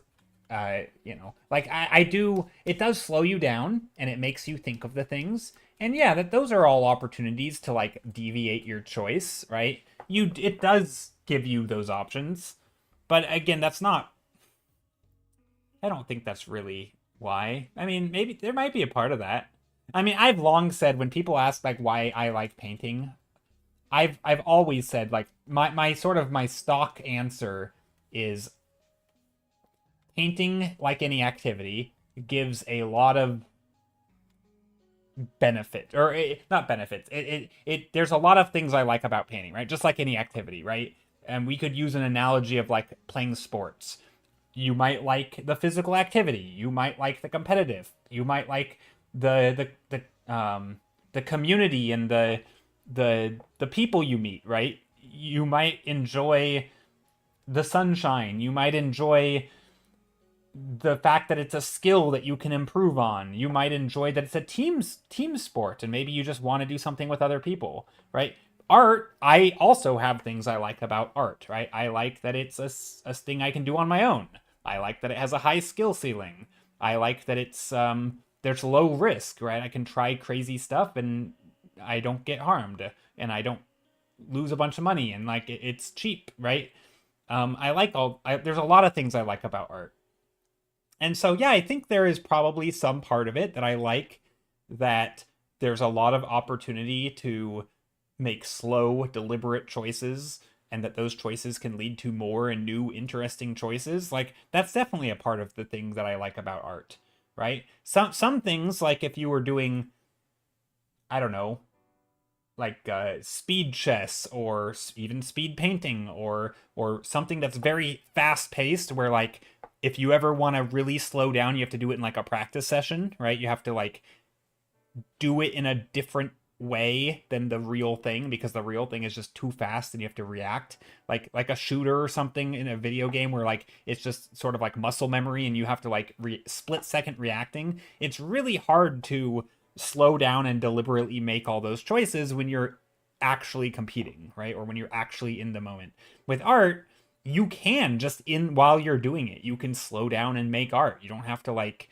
[SPEAKER 2] like I do, it does slow you down, and it makes you think of the things. And yeah, those are all opportunities to like deviate your choice, right? It does give you those options. But again, I don't think that's really why. I mean, maybe there might be a part of that. I mean, I've long said, when people ask like why I like painting, I've always said, like, my sort of my stock answer is painting, like any activity, gives a lot of benefit, or not benefits. There's a lot of things I like about painting, right? Just like any activity, right? And we could use an analogy of like playing sports. You might like the physical activity. You might like the competitive. You might like the community and the people you meet, right? You might enjoy the sunshine. You might enjoy the fact that it's a skill that you can improve on. You might enjoy that it's a team sport, and maybe you just want to do something with other people, right? Art, I also have things I like about art, right? I like that it's a thing I can do on my own. I like that it has a high skill ceiling. I like that it's there's low risk, right? I can try crazy stuff and I don't get harmed, and I don't lose a bunch of money, and like it's cheap, right? There's a lot of things I like about art. And so, yeah, I think there is probably some part of it that I like, that there's a lot of opportunity to make slow, deliberate choices, and that those choices can lead to more and new, interesting choices. Like, that's definitely a part of the thing that I like about art, right? Some things, like if you were doing, I don't know, like speed chess, or even speed painting, or something that's very fast paced, where like if you ever want to really slow down, you have to do it in like a practice session, right? You have to like do it in a different way than the real thing, because the real thing is just too fast and you have to react, like a shooter or something in a video game, where like it's just sort of like muscle memory and you have to like split second reacting. It's really hard to slow down and deliberately make all those choices when you're actually competing, right? Or when you're actually in the moment. With art, you can just while you're doing it, you can slow down and make art. You don't have to like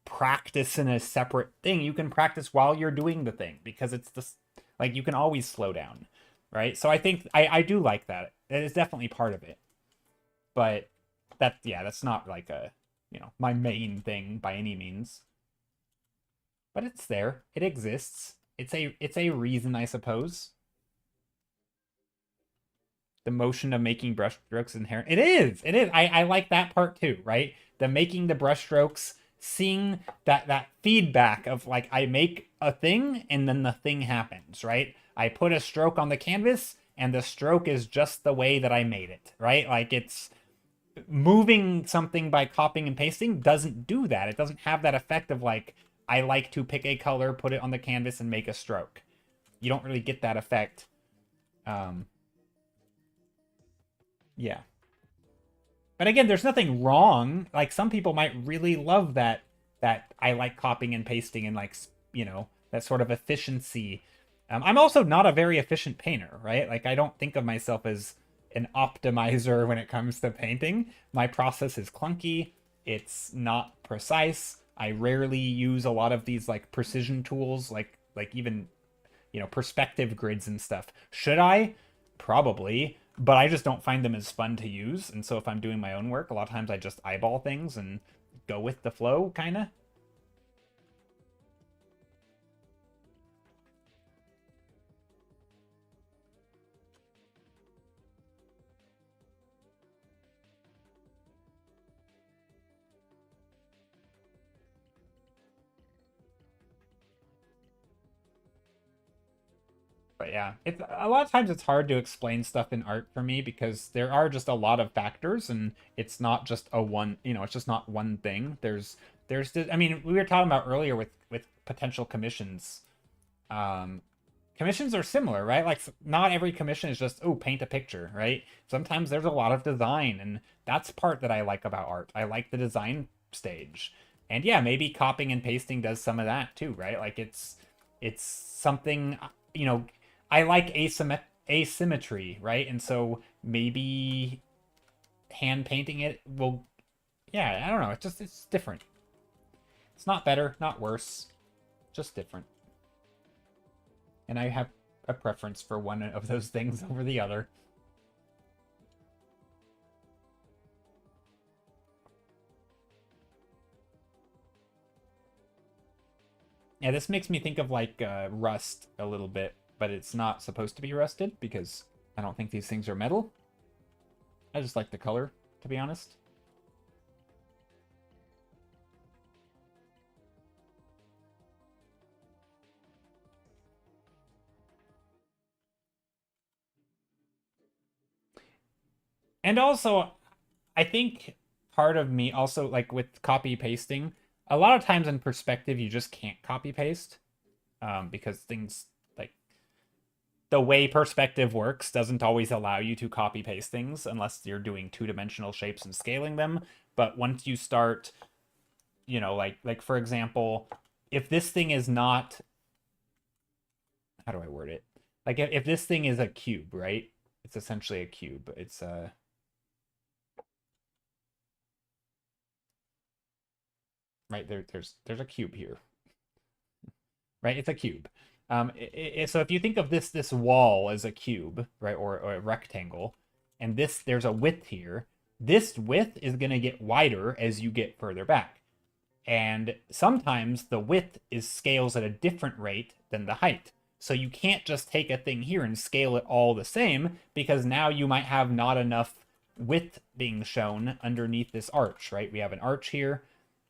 [SPEAKER 2] practice in a separate thing. You can practice while you're doing the thing because it's this, like, you can always slow down, right? So I think I do like that. It is definitely part of it. But that's not like a, my main thing by any means. But it's there. It exists. It's a reason, I suppose. The motion of making brushstrokes inherent. It is. It is. I like that part too, right? The making the brushstrokes, seeing that feedback of like I make a thing and then the thing happens, right? I put a stroke on the canvas and the stroke is just the way that I made it, right? Like it's moving something by copying and pasting doesn't do that. It doesn't have that effect of like I like to pick a color, put it on the canvas and make a stroke. You don't really get that effect. Yeah. But again, there's nothing wrong. Like some people might really love that I like copying and pasting and like, that sort of efficiency. I'm also not a very efficient painter, right? Like I don't think of myself as an optimizer when it comes to painting. My process is clunky. It's not precise. I rarely use a lot of these like precision tools, like even, perspective grids and stuff. Should I? Probably, but I just don't find them as fun to use. And so if I'm doing my own work, a lot of times I just eyeball things and go with the flow, kind of. But yeah, it's a lot of times it's hard to explain stuff in art for me because there are just a lot of factors and it's not just a one, it's just not one thing. I mean, we were talking about earlier with potential commissions. Commissions are similar, right? Like not every commission is just, oh, paint a picture, right? Sometimes there's a lot of design and that's part that I like about art. I like the design stage. And yeah, maybe copying and pasting does some of that too, right? Like it's something, I like asymmetry, right? And so maybe hand painting it will, yeah, I don't know. It's different. It's not better, not worse, just different. And I have a preference for one of those things over the other. Yeah, this makes me think of like Rust a little bit, but it's not supposed to be rusted because I don't think these things are metal. I just like the color, to be honest. And also, I think part of me also, like with copy pasting, a lot of times in perspective, you just can't copy paste because things like the way perspective works doesn't always allow you to copy paste things unless you're doing two-dimensional shapes and scaling them. But once you start, like for example, if this thing is not, how do I word it? Like if this thing is a cube, right? It's essentially a cube. It's right there's a cube here, right? It's a cube. So if you think of this wall as a cube, right, or a rectangle, and there's a width here, this width is going to get wider as you get further back. And sometimes the width scales at a different rate than the height. So you can't just take a thing here and scale it all the same because now you might have not enough width being shown underneath this arch, right? We have an arch here,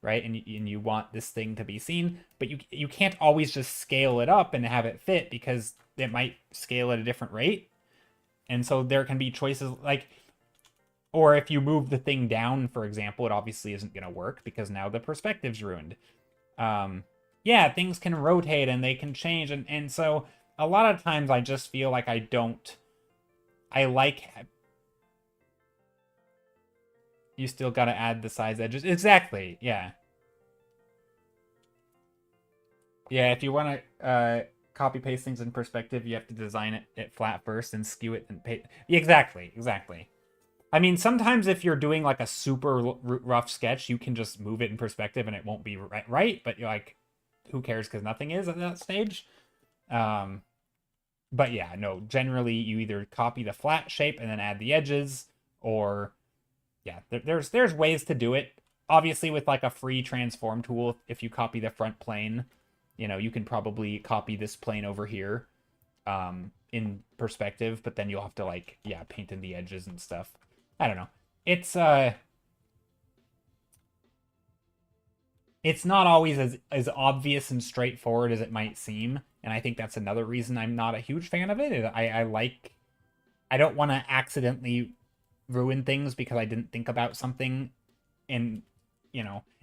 [SPEAKER 2] right? And you want this thing to be seen, but you can't always just scale it up and have it fit because it might scale at a different rate. And so there can be choices like, or if you move the thing down, for example, it obviously isn't going to work because now the perspective's ruined. Yeah, things can rotate and they can change. And so a lot of times I just feel like I like, you still got to add the size edges. Exactly. Yeah. Yeah, if you want to copy paste things in perspective, you have to design it flat first and skew it and paste. Exactly. I mean, sometimes if you're doing like a super rough sketch, you can just move it in perspective and it won't be right. But you're like, who cares? Because nothing is at that stage. But yeah, no. Generally, you either copy the flat shape and then add the edges, or yeah, there's ways to do it. Obviously, with like a free transform tool, if you copy the front plane, you can probably copy this plane over here in perspective, but then you'll have to like, yeah, paint in the edges and stuff. I don't know. It's not always as obvious and straightforward as it might seem, and I think that's another reason I'm not a huge fan of it. I don't want to accidentally ruin things because I didn't think about something, and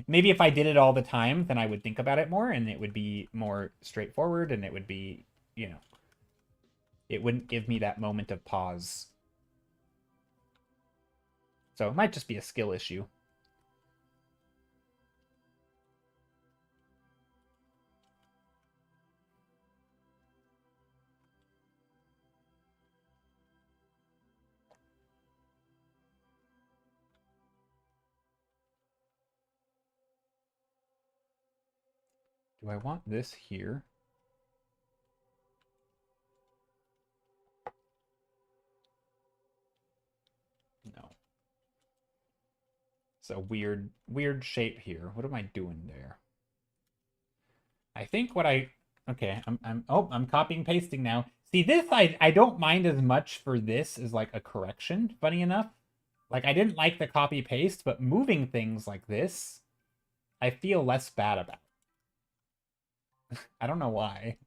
[SPEAKER 2] maybe if I did it all the time, then I would think about it more and it would be more straightforward, and it would be, it wouldn't give me that moment of pause. So it might just be a skill issue. Do I want this here? No. It's a weird shape here. What am I doing there? I think what I okay, I'm copying pasting now. See, this I don't mind as much for this as like a correction, funny enough. Like I didn't like the copy paste, but moving things like this, I feel less bad about. I don't know why.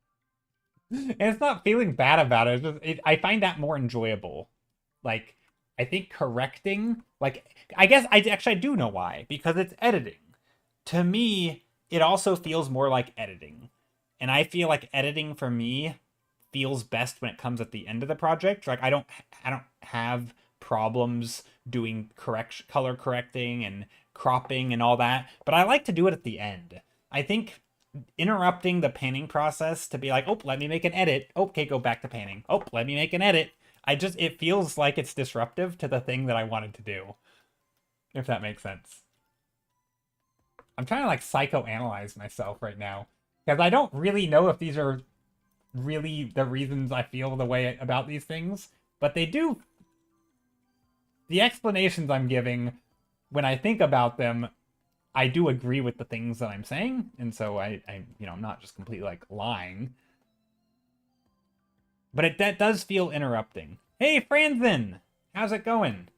[SPEAKER 2] And it's not feeling bad about it. It's just I find that more enjoyable. Like I think correcting, like I guess I do know why, because it's editing. To me, it also feels more like editing. And I feel like editing for me feels best when it comes at the end of the project. Like I don't have problems doing color correcting and cropping and all that, but I like to do it at the end. I think interrupting the painting process to be like, "Oh, let me make an edit. Okay, go back to painting. Oh, let me make an edit." It feels like it's disruptive to the thing that I wanted to do. If that makes sense. I'm trying to like psychoanalyze myself right now because I don't really know if these are really the reasons I feel the way about these things, but they do. The explanations I'm giving, when I think about them, I do agree with the things that I'm saying, and so I'm not just completely like lying. But that does feel interrupting. Hey, Franzen, how's it going?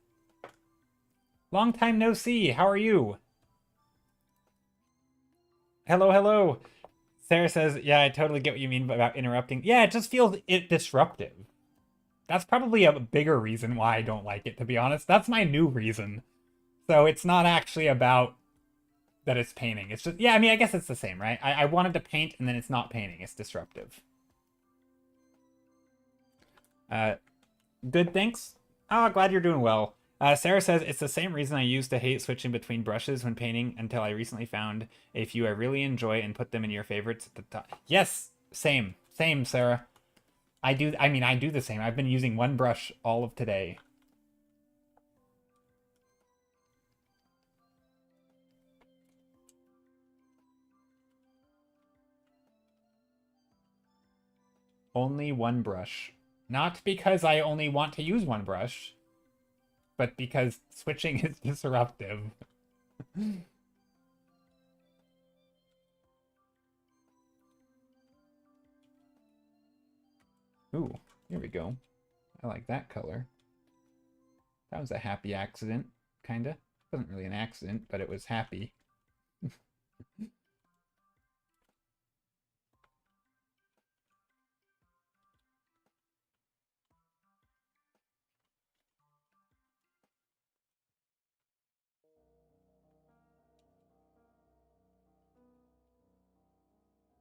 [SPEAKER 2] Long time no see. How are you? Hello, hello. Sarah says, "Yeah, I totally get what you mean about interrupting. Yeah, it just feels disruptive. That's probably a bigger reason why I don't like it, to be honest. That's my new reason. So it's not actually about that it's painting. It's just, yeah, I mean, I guess it's the same, right? I wanted to paint and then it's not painting. It's disruptive. Good, thanks. Oh, glad you're doing well. Sarah says, it's the same reason I used to hate switching between brushes when painting until I recently found a few I really enjoy and put them in your favorites at the top. Yes, same, Sarah. I do the same. I've been using one brush all of today. Only one brush. Not because I only want to use one brush, but because switching is disruptive. Ooh, here we go. I like that color. That was a happy accident, kinda. It wasn't really an accident, but it was happy.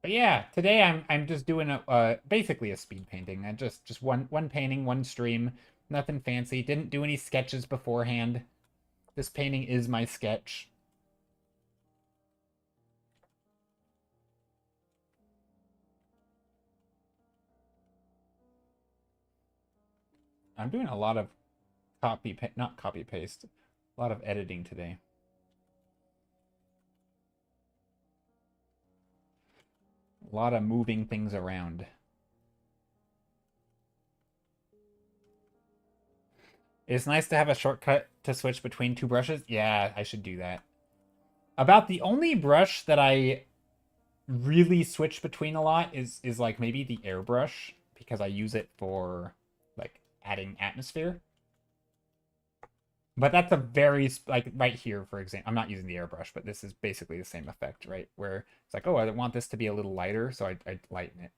[SPEAKER 2] But yeah, today I'm just doing a basically a speed painting. I just one painting, one stream, nothing fancy. Didn't do any sketches beforehand. This painting is my sketch. I'm doing a lot of not copy paste. A lot of editing today. A lot of moving things around. It's nice to have a shortcut to switch between two brushes. Yeah, I should do that. About the only brush that I really switch between a lot is like maybe the airbrush, because I use it for like adding atmosphere. But that's a very, like right here, for example, I'm not using the airbrush, but this is basically the same effect, right? Where it's like, oh, I want this to be a little lighter, so I lighten it.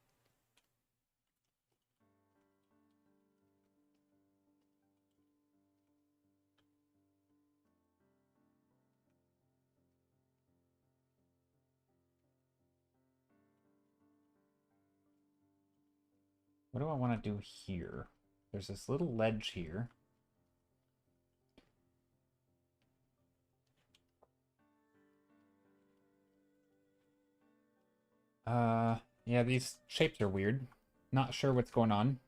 [SPEAKER 2] What do I want to do here? There's this little ledge here. Yeah, these shapes are weird. Not sure what's going on.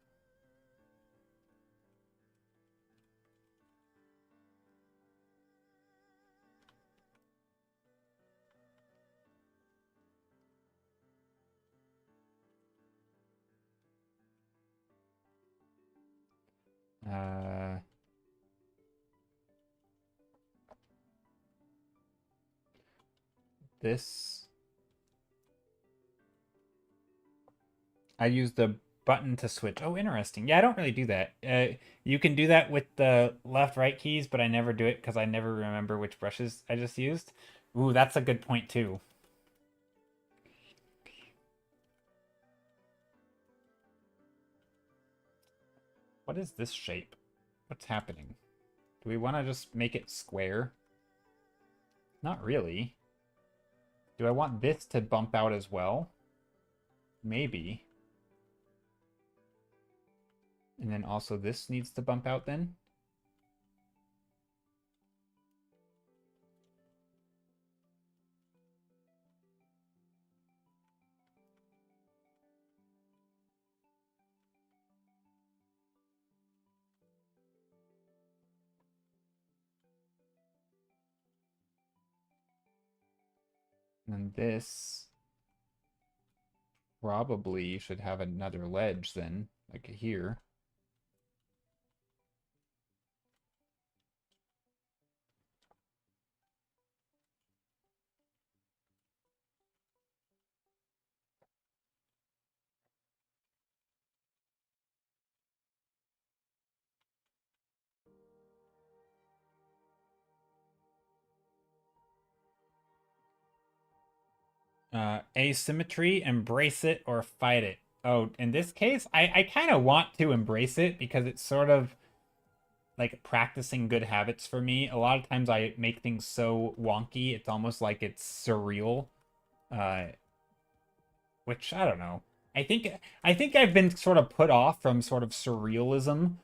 [SPEAKER 2] Uh, this. I use the button to switch. Oh, interesting. Yeah, I don't really do that. You can do that with the left-right keys, but I never do it because I never remember which brushes I just used. Ooh, that's a good point too. What is this shape? What's happening? Do we want to just make it square? Not really. Do I want this to bump out as well? Maybe. And then also this needs to bump out then? And then this probably should have another ledge then, like here. Asymmetry, embrace it or fight it. Oh, in this case, I kind of want to embrace it because it's sort of like practicing good habits for me. A lot of times I make things so wonky, it's almost like it's surreal. Uh, which I don't know. I think I've been sort of put off from sort of surrealism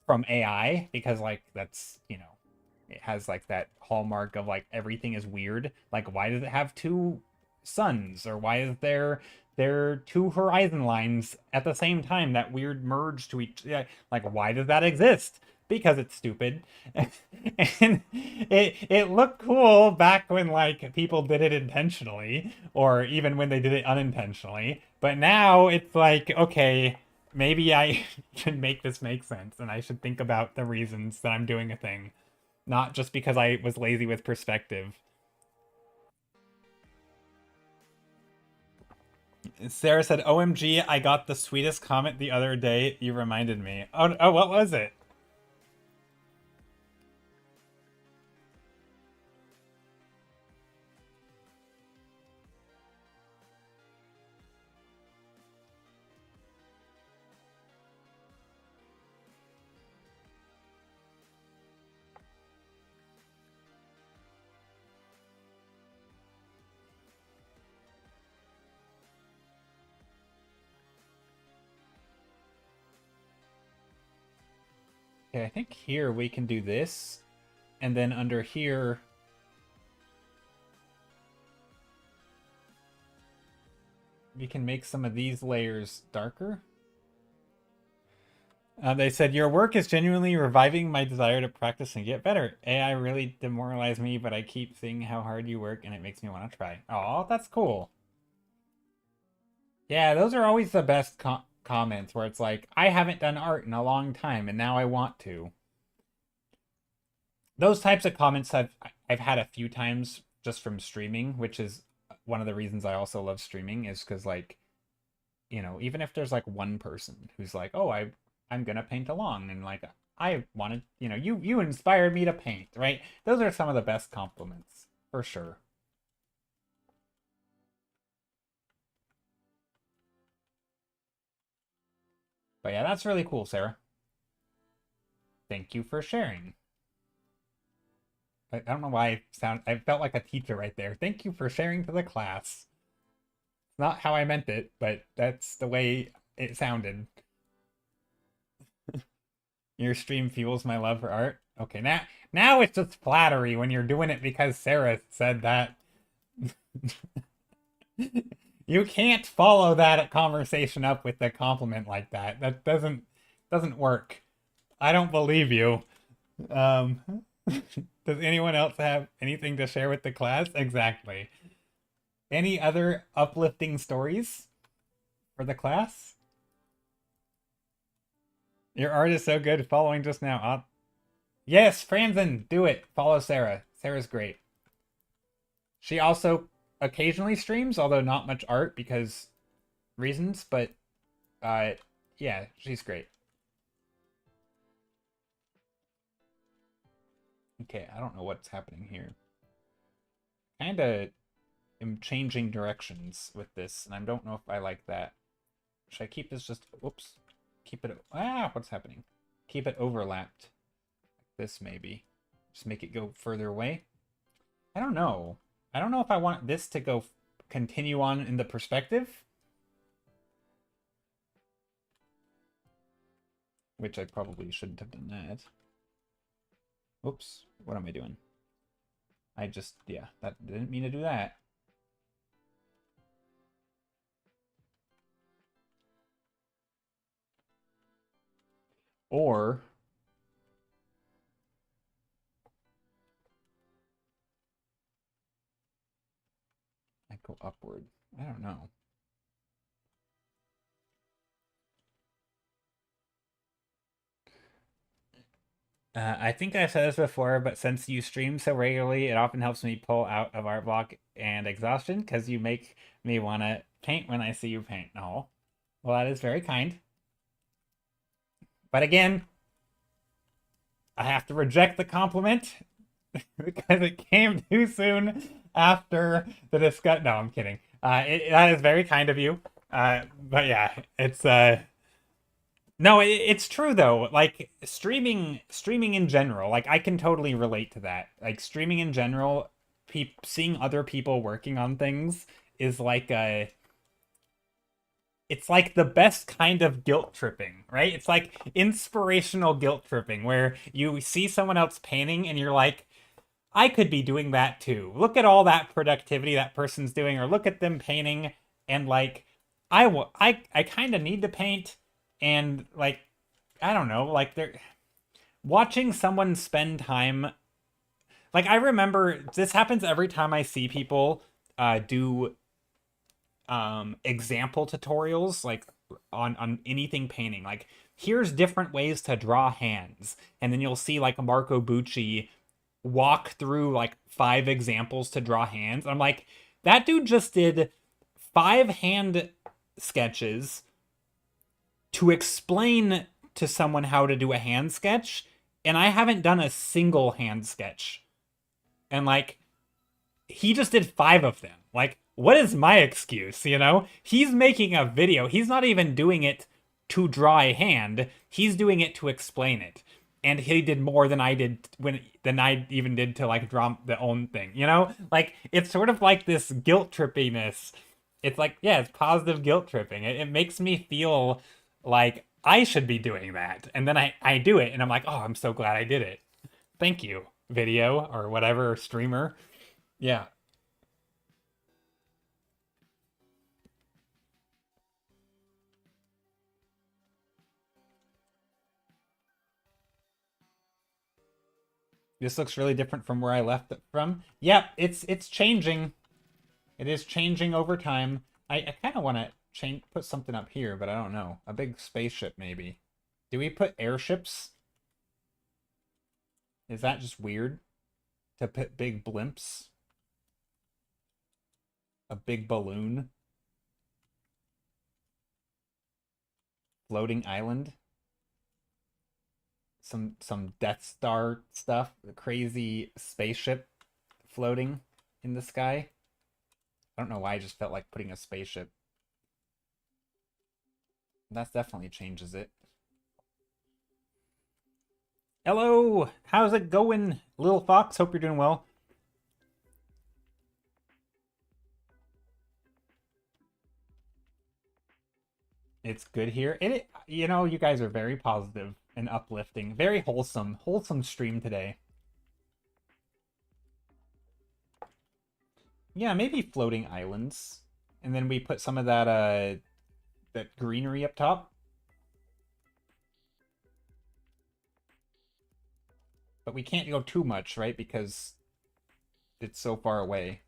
[SPEAKER 2] from AI because like that's, you know, it has like that hallmark of like everything is weird. Like why does it have two suns, or why is there two horizon lines at the same time, that weird merge to each, yeah, like why does that exist? Because it's stupid. And it looked cool back when like people did it intentionally, or even when they did it unintentionally, but now it's like, okay, maybe I should make this make sense, and I should think about the reasons that I'm doing a thing, not just because I was lazy with perspective. Sarah said, OMG, I got the sweetest comment the other day. You reminded me. Oh, what was it? Okay, I think here we can do this. And then under here, we can make some of these layers darker. They said, your work is genuinely reviving my desire to practice and get better. AI really demoralized me, but I keep seeing how hard you work and it makes me want to try. Oh, that's cool. Yeah, those are always the best comments where it's like, I haven't done art in a long time and now I want to. Those types of comments I've had a few times just from streaming, which is one of the reasons I also love streaming is because like, you know, even if there's like one person who's like, "Oh, I'm gonna paint along," and like I wanted, you know, you inspired me to paint, right? Those are some of the best compliments for sure. But yeah, that's really cool, Sarah. Thank you for sharing. I don't know why I felt like a teacher right there. Thank you for sharing to the class. Not how I meant it, but that's the way it sounded. Your stream fuels my love for art. Okay, now it's just flattery when you're doing it because Sarah said that. You can't follow that conversation up with a compliment like that. That doesn't work. I don't believe you. Um, does anyone else have anything to share with the class? Exactly. Any other uplifting stories for the class? Your art is so good. Following just now. Yes, Franzen, do it. Follow Sarah. Sarah's great. She also occasionally streams, although not much art because reasons, but uh yeah, she's great. Okay, I don't know what's happening here. Kinda am changing directions with this, and I don't know if I like that. Should I keep this just whoops. Keep it what's happening? Keep it overlapped. This maybe. Just make it go further away. I don't know. I don't know if I want this to go continue on in the perspective. Which I probably shouldn't have done that. Oops, what am I doing? I just, yeah, that didn't mean to do that. Or I go upward. I don't know. I think I've said this before, but since you stream so regularly, it often helps me pull out of art block and exhaustion because you make me want to paint when I see you paint. Oh, well, that is very kind. But again, I have to reject the compliment because it came too soon after the discuss. No, I'm kidding. That is very kind of you. But yeah, it's no, it's true though. Like streaming in general, like I can totally relate to that. Like streaming in general, seeing other people working on things is like a it's like the best kind of guilt tripping, right? It's like inspirational guilt tripping where you see someone else painting and you're like, I could be doing that too. Look at all that productivity that person's doing, or look at them painting, and like, I kind of need to paint, and like, I don't know, like they're watching someone spend time. Like I remember this happens every time I see people do example tutorials like on anything painting. Like here's different ways to draw hands, and then you'll see like Marco Bucci walk through like 5 examples to draw hands. I'm like, that dude just did 5 hand sketches to explain to someone how to do a hand sketch, and I haven't done a single hand sketch. And like, he just did 5 of them. Like, what is my excuse, you know? He's making a video. He's not even doing it to draw a hand. He's doing it to explain it. And he did more than I did than I even did to like draw the own thing, you know? Like it's sort of like this guilt trippiness. It's like, yeah, it's positive guilt tripping. It makes me feel like I should be doing that. And then I do it and I'm like, oh, I'm so glad I did it. Thank you, video or whatever, streamer. Yeah. This looks really different from where I left it from. Yep, it's changing. It is changing over time. I kind of want to put something up here, but I don't know. A big spaceship, maybe. Do we put airships? Is that just weird? To put big blimps? A big balloon? Floating island? Some Death Star stuff? A crazy spaceship floating in the sky? I don't know why I just felt like putting a spaceship. That definitely changes it. Hello! How's it going, Little Fox? Hope you're doing well. It's good here. You know, you guys are very positive and uplifting. Very wholesome. Wholesome stream today. Yeah, maybe floating islands. And then we put some of that that greenery up top. But we can't go too much, right? Because it's so far away.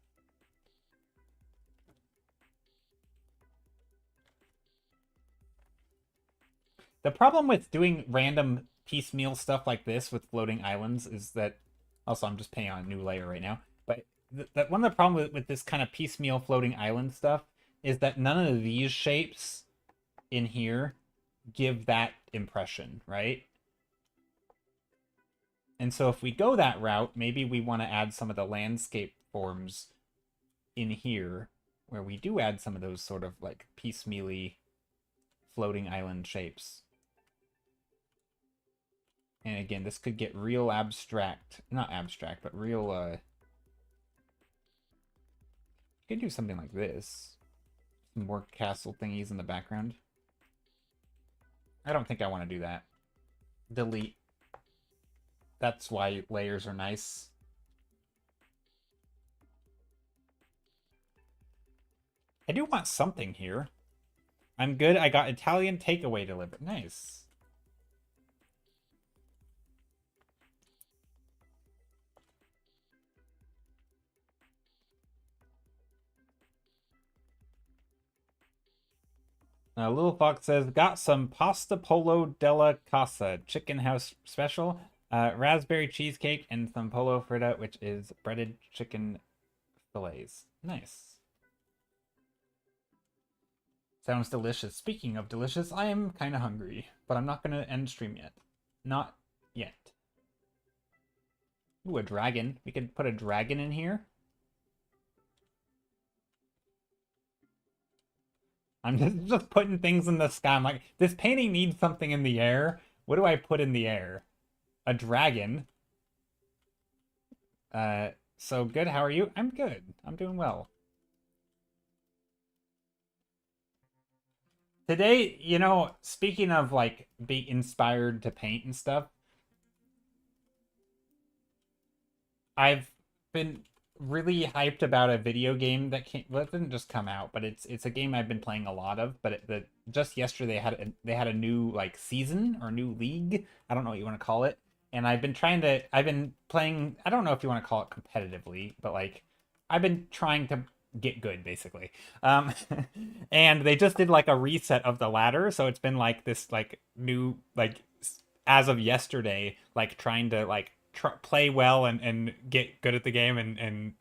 [SPEAKER 2] The problem with doing random piecemeal stuff like this with floating islands is that... Also, I'm just paying on a new layer right now. But one of the problems with this kind of piecemeal floating island stuff is that none of these shapes in here give that impression, right? And so if we go that route, maybe we want to add some of the landscape forms in here, where we do add some of those sort of like piecemealy floating island shapes. And again, this could get real abstract. Not abstract, but real, you could do something like this. Some more castle thingies in the background. I don't think I want to do that. Delete. That's why layers are nice. I do want something here. I'm good. I got Italian takeaway delivered. Nice. Little Fox says, got some pasta pollo della casa, chicken house special, raspberry cheesecake, and some pollo fritta, which is breaded chicken fillets. Nice. Sounds delicious. Speaking of delicious, I am kind of hungry, but I'm not going to end stream yet. Not yet. Ooh, a dragon. We could put a dragon in here. I'm just putting things in the sky. I'm like, this painting needs something in the air. What do I put in the air? A dragon. So good. How are you? I'm good. I'm doing well. Today, you know, speaking of like being inspired to paint and stuff, I've been really hyped about a video game that came. Well, it didn't just come out, but it's a game I've been playing a lot of. But just yesterday they had a new like season or new league. I don't know what you want to call it. And I've been playing. I don't know if you want to call it competitively, but like I've been trying to get good basically. And they just did like a reset of the ladder, so it's been like this like new like as of yesterday like trying to like play well and get good at the game and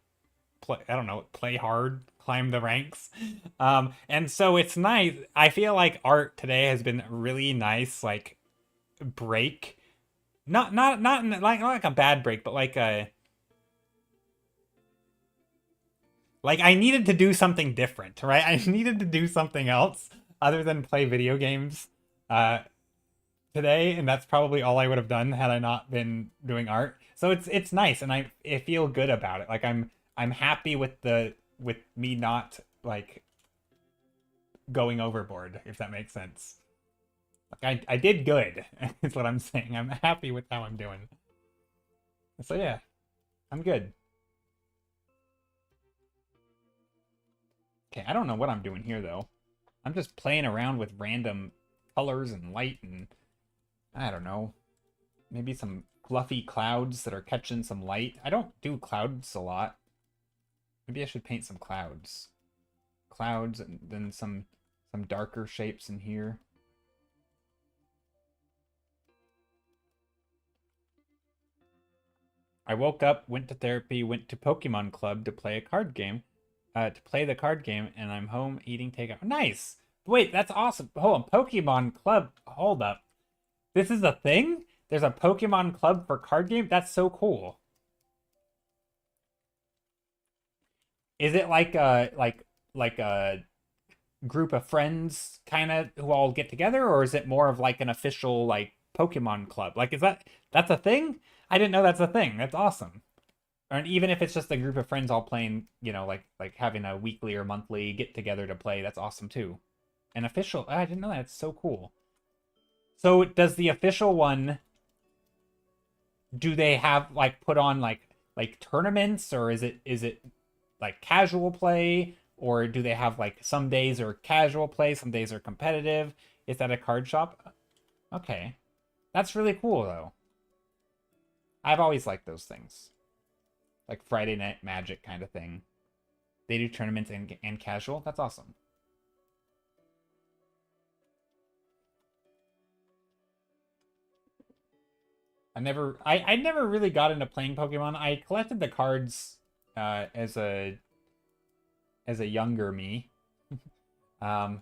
[SPEAKER 2] play, I don't know, play hard, climb the ranks. And so it's nice. I feel like art today has been really nice, like break. Not like a bad break, but like a like I needed to do something different, right? I needed to do something else other than play video games today, and that's probably all I would have done had I not been doing art. So it's nice, and I feel good about it. Like I'm happy with me not like going overboard, if that makes sense. Like I did good, is what I'm saying. I'm happy with how I'm doing. So yeah, I'm good. Okay, I don't know what I'm doing here though. I'm just playing around with random colors and light and I don't know. Maybe some fluffy clouds that are catching some light. I don't do clouds a lot. Maybe I should paint some clouds. Clouds and then some darker shapes in here. I woke up, went to therapy, went to Pokemon Club to play a card game. To play the card game, and I'm home eating takeout. Nice! Wait, that's awesome. Hold on, Pokemon Club. Hold up. This is a thing? There's a Pokemon Club for card game? That's so cool. Is it like a group of friends kind of who all get together, or is it more of like an official like Pokemon Club? Like, that's a thing? I didn't know that's a thing. That's awesome. Or even if it's just a group of friends all playing, you know, like having a weekly or monthly get together to play, that's awesome too. An official, I didn't know that. It's so cool. So does the official one, do they have like put on like tournaments, or is it like casual play, or do they have like some days are casual play, some days are competitive? Is that a card shop? Okay. That's really cool though. I've always liked those things. Like Friday Night Magic kind of thing. They do tournaments and casual. That's awesome. I never really got into playing Pokemon. I collected the cards as a younger me. Um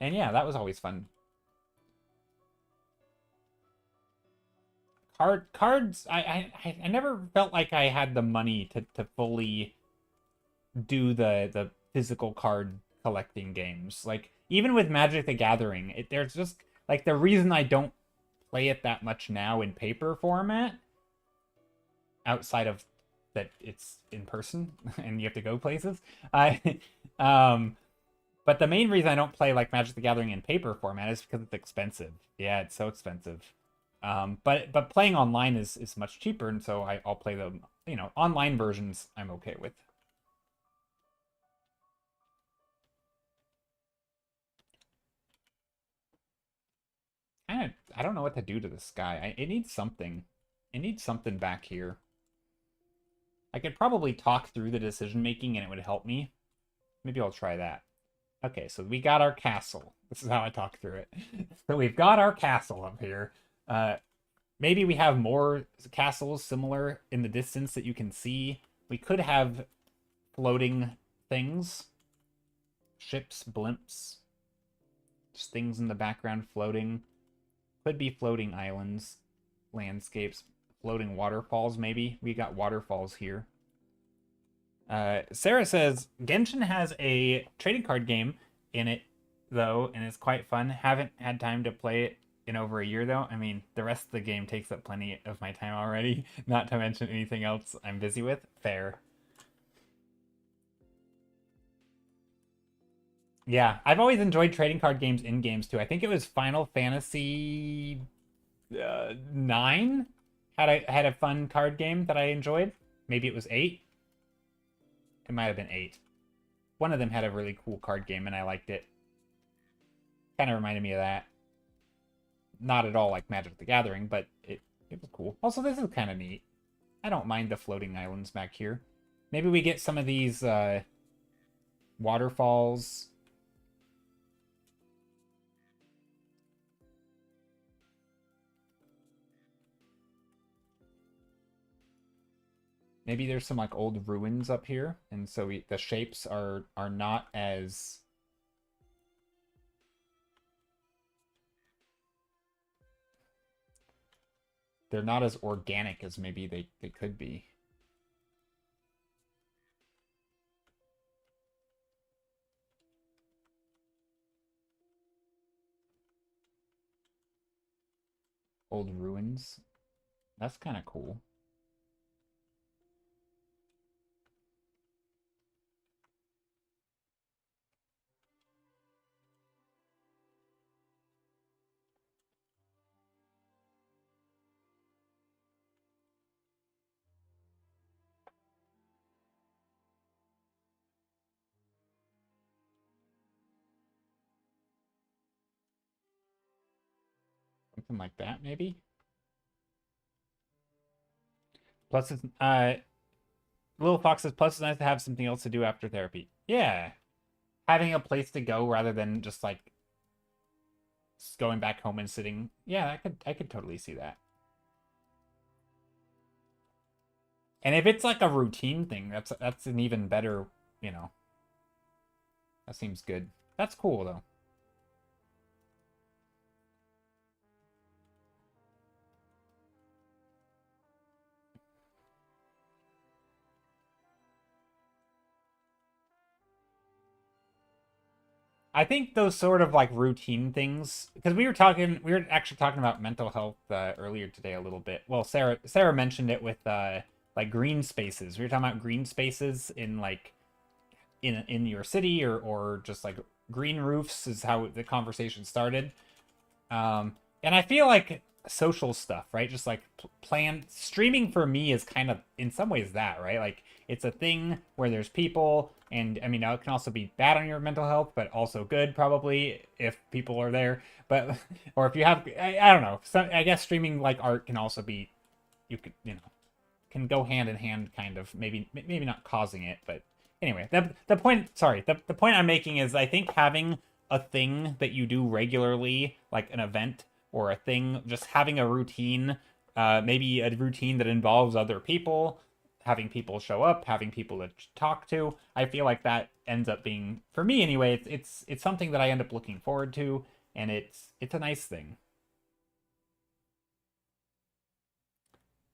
[SPEAKER 2] and yeah, that was always fun. Cards I never felt like I had the money to fully do the physical card collecting games. Like even with Magic the Gathering, there's just like the reason I don't play it that much now in paper format, outside of that it's in person and you have to go places. I um but the main reason I don't play like Magic the Gathering in paper format is because it's expensive. Yeah, it's so expensive. But playing online is much cheaper, and so I'll play the, you know, online versions I'm okay with. I don't know what to do to this guy. It needs something. It needs something back here. I could probably talk through the decision making and it would help me. Maybe I'll try that. Okay, so we got our castle. This is how I talk through it. So we've got our castle up here. Uh, Maybe we have more castles similar in the distance that you can see. We could have floating things. Ships, blimps. Just things in the background floating. Could be floating islands, landscapes, floating waterfalls, maybe. We got waterfalls here. Sarah says Genshin has a trading card game in it, though, and it's quite fun. Haven't had time to play it in over a year, though. I mean, the rest of the game takes up plenty of my time already, not to mention anything else I'm busy with. Fair. Yeah, I've always enjoyed trading card games in games too. I think it was Final Fantasy 9 had a fun card game that I enjoyed. Maybe it was 8. It might have been 8. One of them had a really cool card game and I liked it. Kind of reminded me of that. Not at all like Magic the Gathering, but it was cool. Also, this is kind of neat. I don't mind the floating islands back here. Maybe we get some of these waterfalls. Maybe there's some like old ruins up here, and so the shapes are not as they're not as organic as maybe they could be. Old ruins. That's kind of cool. Something like that, maybe. Plus, it's Little Fox says, plus it's nice to have something else to do after therapy. Yeah, having a place to go rather than just like going back home and sitting. Yeah, I could totally see that. And if it's like a routine thing, that's an even better, you know. That seems good. That's cool though. I think those sort of like routine things, because we were actually talking about mental health earlier today a little bit. Well, Sarah mentioned it with like green spaces. We were talking about green spaces in like in your city or just like green roofs is how the conversation started. And I feel like social stuff, right? Just like plan streaming for me is kind of in some ways that, right? Like it's a thing where there's people, and I mean, it can also be bad on your mental health, but also good probably if people are there. But or if you have, I don't know. I guess streaming like art can also be, you could, can go hand in hand, kind of. Maybe not causing it, but anyway, the point. Sorry, the point I'm making is I think having a thing that you do regularly, like an event or a thing, just having a routine, maybe a routine that involves other people, having people show up, having people to talk to. I feel like that ends up being, for me anyway, it's something that I end up looking forward to, and it's a nice thing.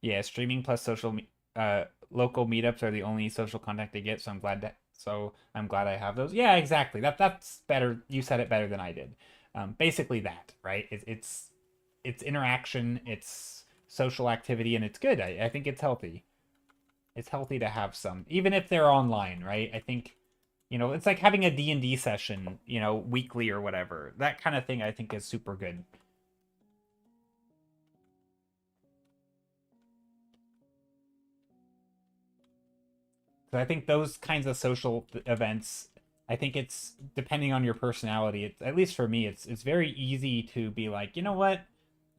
[SPEAKER 2] Yeah, streaming plus local meetups are the only social contact they get, so I'm glad I have those. Yeah, exactly. That's better. You said it better than I did. Basically that, right? It's interaction, it's social activity, and it's good. I think it's healthy. It's healthy to have some, even if they're online, right? I think, it's like having a D&D session, weekly or whatever. That kind of thing I think is super good. So I think those kinds of social events, I think it's depending on your personality. It's, at least for me, it's very easy to be like, you know what?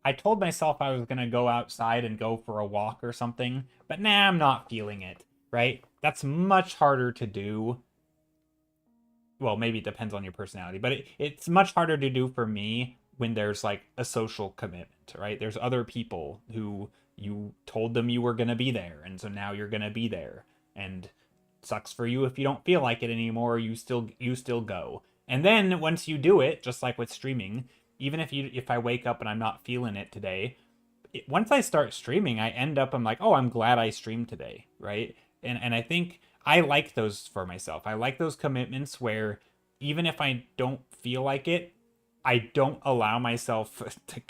[SPEAKER 2] I told myself I was gonna go outside and go for a walk or something, but nah, I'm not feeling it. Right? That's much harder to do. Well, maybe it depends on your personality, but it's much harder to do for me when there's like a social commitment, right? There's other people who you told them you were gonna be there, and so now you're gonna be there, and sucks for you if you don't feel like it anymore. You still go, and then once you do it, just like with streaming, even if I wake up and I'm not feeling it today, once I start streaming, I'm like, oh, I'm glad I streamed today, right? And I think I like those for myself. I like those commitments where even if I don't feel like it, I don't allow myself to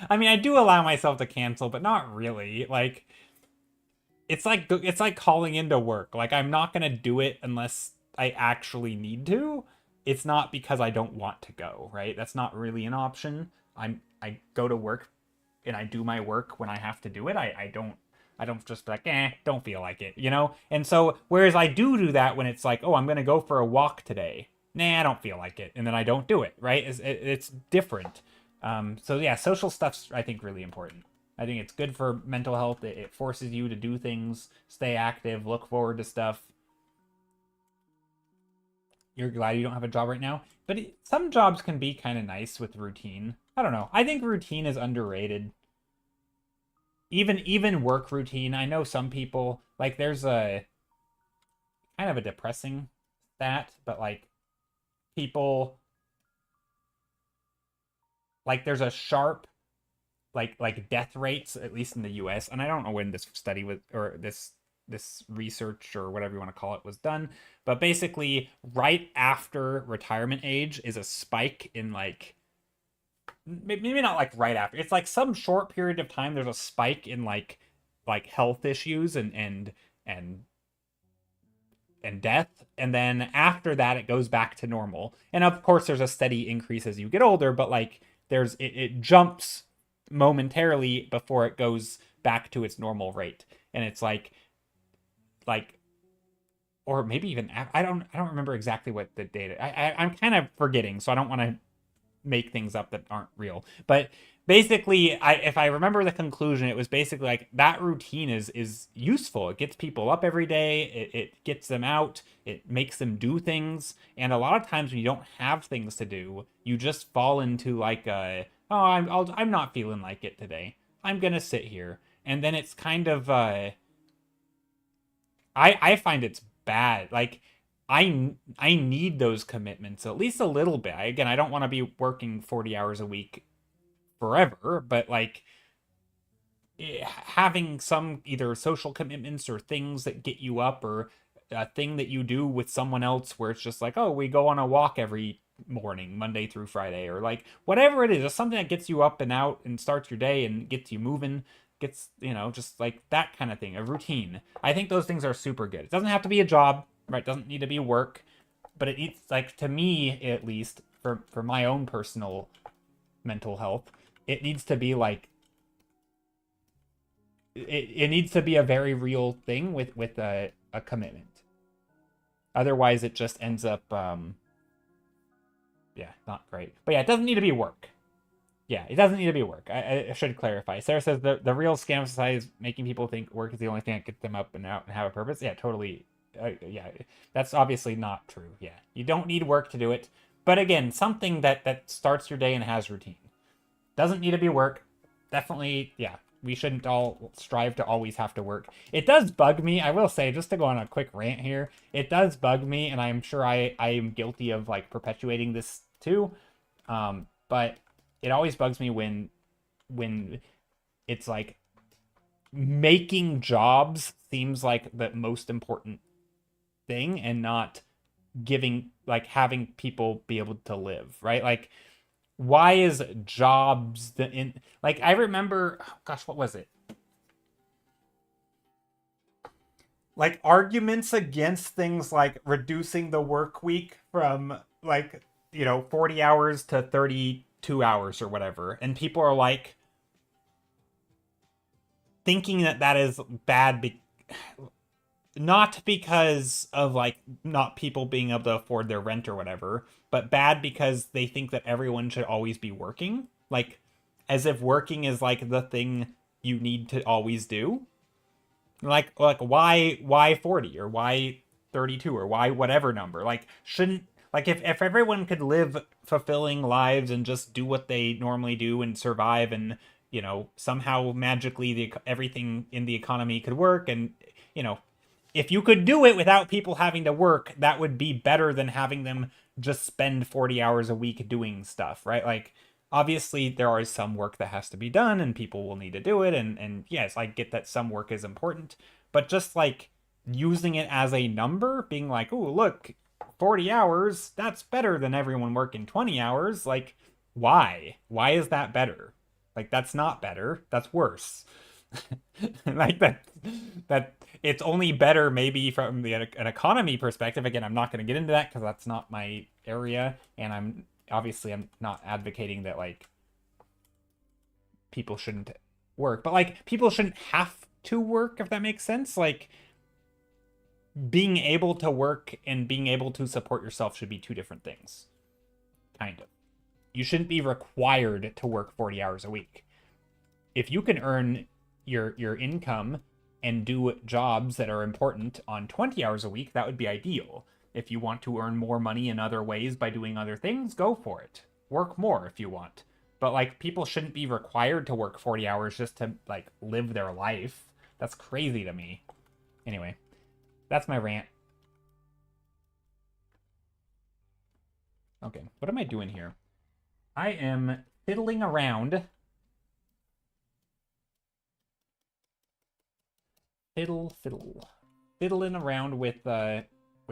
[SPEAKER 2] I mean, I do allow myself to cancel, but not really. Like it's like calling into work. Like I'm not gonna do it unless I actually need to. It's not because I don't want to go, right? That's not really an option. I go to work and I do my work when I have to do it. I don't just be like, don't feel like it. And so whereas I do that when it's like, oh, I'm gonna go for a walk today. Nah, I don't feel like it, and then I don't do it. Right? It's different. So yeah, social stuff's I think really important. I think it's good for mental health. It forces you to do things, stay active, look forward to stuff. You're glad you don't have a job right now, but some jobs can be kind of nice with routine. I don't know. I think routine is underrated. Even work routine. I know some people like there's a kind of a depressing stat, but like people like there's a sharp like death rates, at least in the US, and I don't know when this study was, or this research or whatever you want to call it, was done, but basically right after retirement age is a spike in like, maybe not like right after, it's like some short period of time there's a spike in like health issues and and death, and then after that it goes back to normal, and of course there's a steady increase as you get older, but like it jumps momentarily before it goes back to its normal rate, and it's like or maybe even I don't remember exactly what the data, I'm kind of forgetting, so I don't want to make things up that aren't real, but basically, if I remember the conclusion, it was basically like that routine is useful. It gets people up every day. It gets them out. It makes them do things. And a lot of times when you don't have things to do, you just fall into like I'm not feeling like it today. I'm gonna sit here, and then it's kind of I find it's bad. Like I need those commitments at least a little bit. Again, I don't want to be working 40 hours a week forever, but like having some either social commitments or things that get you up, or a thing that you do with someone else where it's just like, oh, we go on a walk every morning, Monday through Friday, or like whatever it is, just something that gets you up and out and starts your day and gets you moving, gets, just like that kind of thing, a routine. I think those things are super good. It doesn't have to be a job, right? It doesn't need to be work, but it needs, like, to me at least, for my own personal mental health, it needs to be like it needs to be a very real thing with a commitment. Otherwise, it just ends up yeah, not great. But yeah, it doesn't need to be work. Yeah, it doesn't need to be work. I should clarify. Sarah says the real scam of society is making people think work is the only thing that gets them up and out and have a purpose. Yeah, totally. Yeah, that's obviously not true. Yeah, you don't need work to do it. But again, something that starts your day and has routine. Doesn't need to be work. Definitely, yeah. We shouldn't all strive to always have to work. It does bug me, I will say, just to go on a quick rant here, it does bug me, and I'm sure I am guilty of like perpetuating this too. But it always bugs me when it's like making jobs seems like the most important thing, and not giving, like, having people be able to live, right? Like, why is jobs like, I remember, oh gosh, what was it? Like, arguments against things like reducing the work week from, like, 40 hours to 32 hours or whatever. And people are like thinking that is bad, not because of like not people being able to afford their rent or whatever, but bad because they think that everyone should always be working, like as if working is like the thing you need to always do. Like why 40 or why 32 or why whatever number? Like, shouldn't, like, if everyone could live fulfilling lives and just do what they normally do and survive, and somehow magically everything in the economy could work, and if you could do it without people having to work, that would be better than having them just spend 40 hours a week doing stuff, right? Like, obviously there is some work that has to be done and people will need to do it, and yes, I get that some work is important, but just like using it as a number, being like, oh, look, 40 hours, that's better than everyone working 20 hours. Like, why is that better? Like, that's not better, that's worse. Like, that it's only better maybe from an economy perspective. Again, I'm not going to get into that because that's not my area, and I'm not advocating that like people shouldn't work, but like people shouldn't have to work, if that makes sense. Like, being able to work and being able to support yourself should be two different things, kind of. You shouldn't be required to work 40 hours a week. If you can earn your income and do jobs that are important on 20 hours a week, that would be ideal. If you want to earn more money in other ways by doing other things, go for it. Work more if you want. But like, people shouldn't be required to work 40 hours just to like live their life. That's crazy to me. Anyway, that's my rant. Okay, what am I doing here? I am fiddling around. Fiddling around with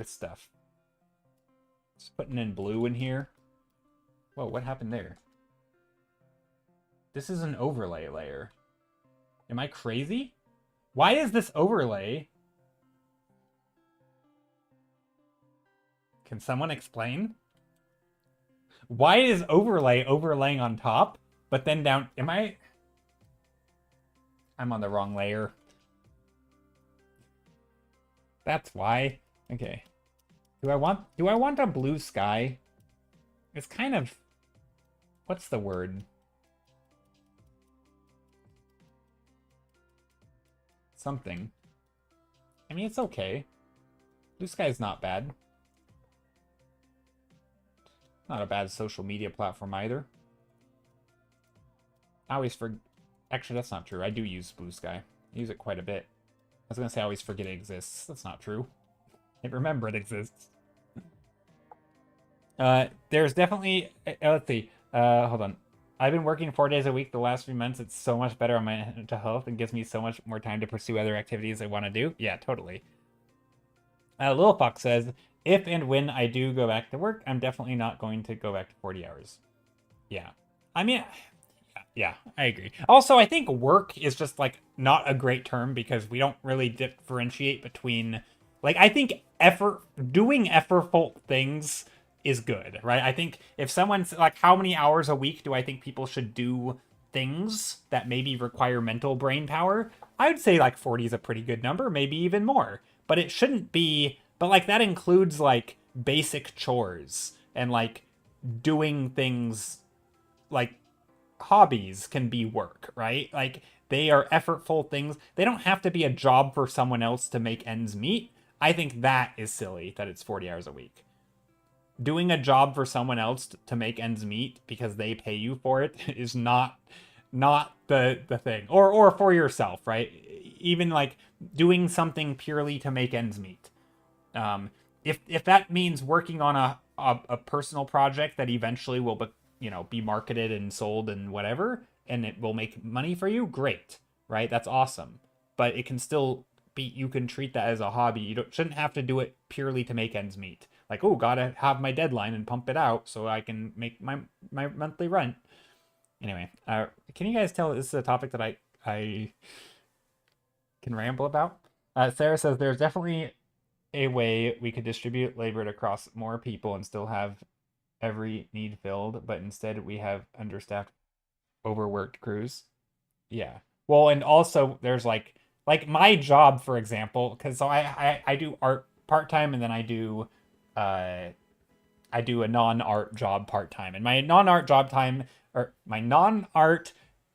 [SPEAKER 2] stuff. Just putting in blue in here. Whoa, what happened there? This is an overlay layer. Am I crazy? Why is this overlay? Can someone explain? Why is overlay overlaying on top, but then down? I'm on the wrong layer. That's why. Okay. Do I want a blue sky? It's kind of, what's the word? something. I mean, it's okay. Blue Sky's not bad. Not a bad social media platform either. I always forget. Actually, that's not true. I do use Blue Sky. I use it quite a bit. I was going to say I always forget it exists. That's not true. I remember it exists. There's definitely... let's see. Hold on. I've been working 4 days a week the last few months. It's so much better on my mental health and gives me so much more time to pursue other activities I want to do. Yeah, totally. Lil Fox says, if and when I do go back to work, I'm definitely not going to go back to 40 hours. Yeah. I mean... Yeah, I agree. Also, I think work is just, like, not a great term because we don't really differentiate between... Like, I think doing effortful things is good, right? I think if someone's, like, how many hours a week do I think people should do things that maybe require mental brain power? I would say, like, 40 is a pretty good number, maybe even more. But it shouldn't be... But, like, that includes, like, basic chores and, like, doing things, like... Hobbies can be work, right? Like, they are effortful things. They don't have to be a job for someone else to make ends meet. I think that is silly that it's 40 hours a week. Doing a job for someone else to make ends meet because they pay you for it is not the thing. Or for yourself, right? Even like doing something purely to make ends meet. If that means working on a personal project that eventually will be marketed and sold and whatever, and it will make money for you, great, right? That's awesome. But it can still be, you can treat that as a hobby. You shouldn't have to do it purely to make ends meet. Like, oh, gotta have my deadline and pump it out so I can make my monthly rent. Anyway, can you guys tell this is a topic that I can ramble about? Sarah says there's definitely a way we could distribute labor across more people and still have every need filled, but instead we have understaffed, overworked crews. Yeah. Well, and also there's like my job, for example, because so I do art part-time and then I do a non-art job part-time. And my non-art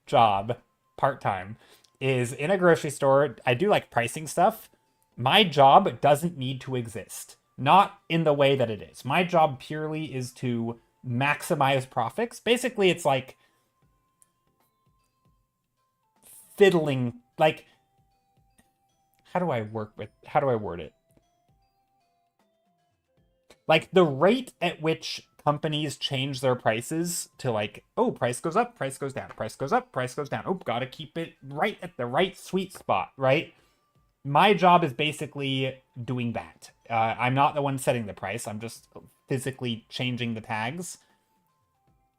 [SPEAKER 2] job part-time is in a grocery store. I do like pricing stuff. My job doesn't need to exist. Not in the way that it is. My job purely is to maximize profits. Basically, it's like fiddling, like, how do I word it? Like the rate at which companies change their prices to like, oh, price goes up, price goes down, price goes up, price goes down. Oh, gotta keep it right at the right sweet spot, right? My job is basically doing that. I'm not the one setting the price. I'm just physically changing the tags.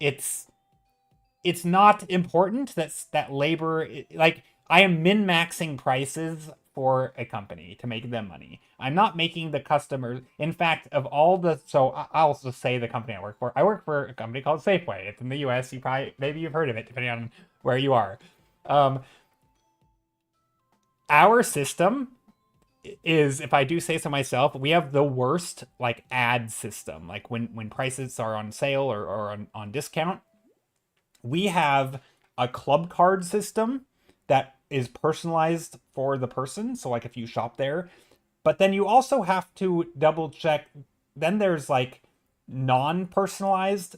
[SPEAKER 2] It's not important that labor, like, I am min-maxing prices for a company to make them money. I'm not making the customers, in fact, of all the, so I'll just say the company I work for. I work for a company called Safeway. It's in the US. Maybe you've heard of it, depending on where you are. Our system is, if I do say so myself, we have the worst like ad system. Like when prices are on sale or on discount, we have a club card system that is personalized for the person. So like if you shop there, but then you also have to double check. Then there's like non-personalized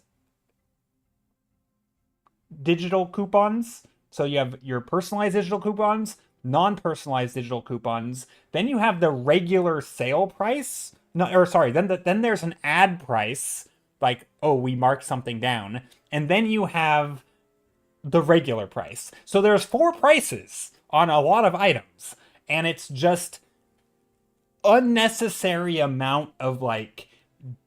[SPEAKER 2] digital coupons. So you have your personalized digital coupons, non-personalized digital coupons. Then you have the regular sale price. No, or sorry, then there's an ad price, like, oh, we marked something down. And then you have the regular price. So there's 4 prices on a lot of items. And it's just unnecessary amount of like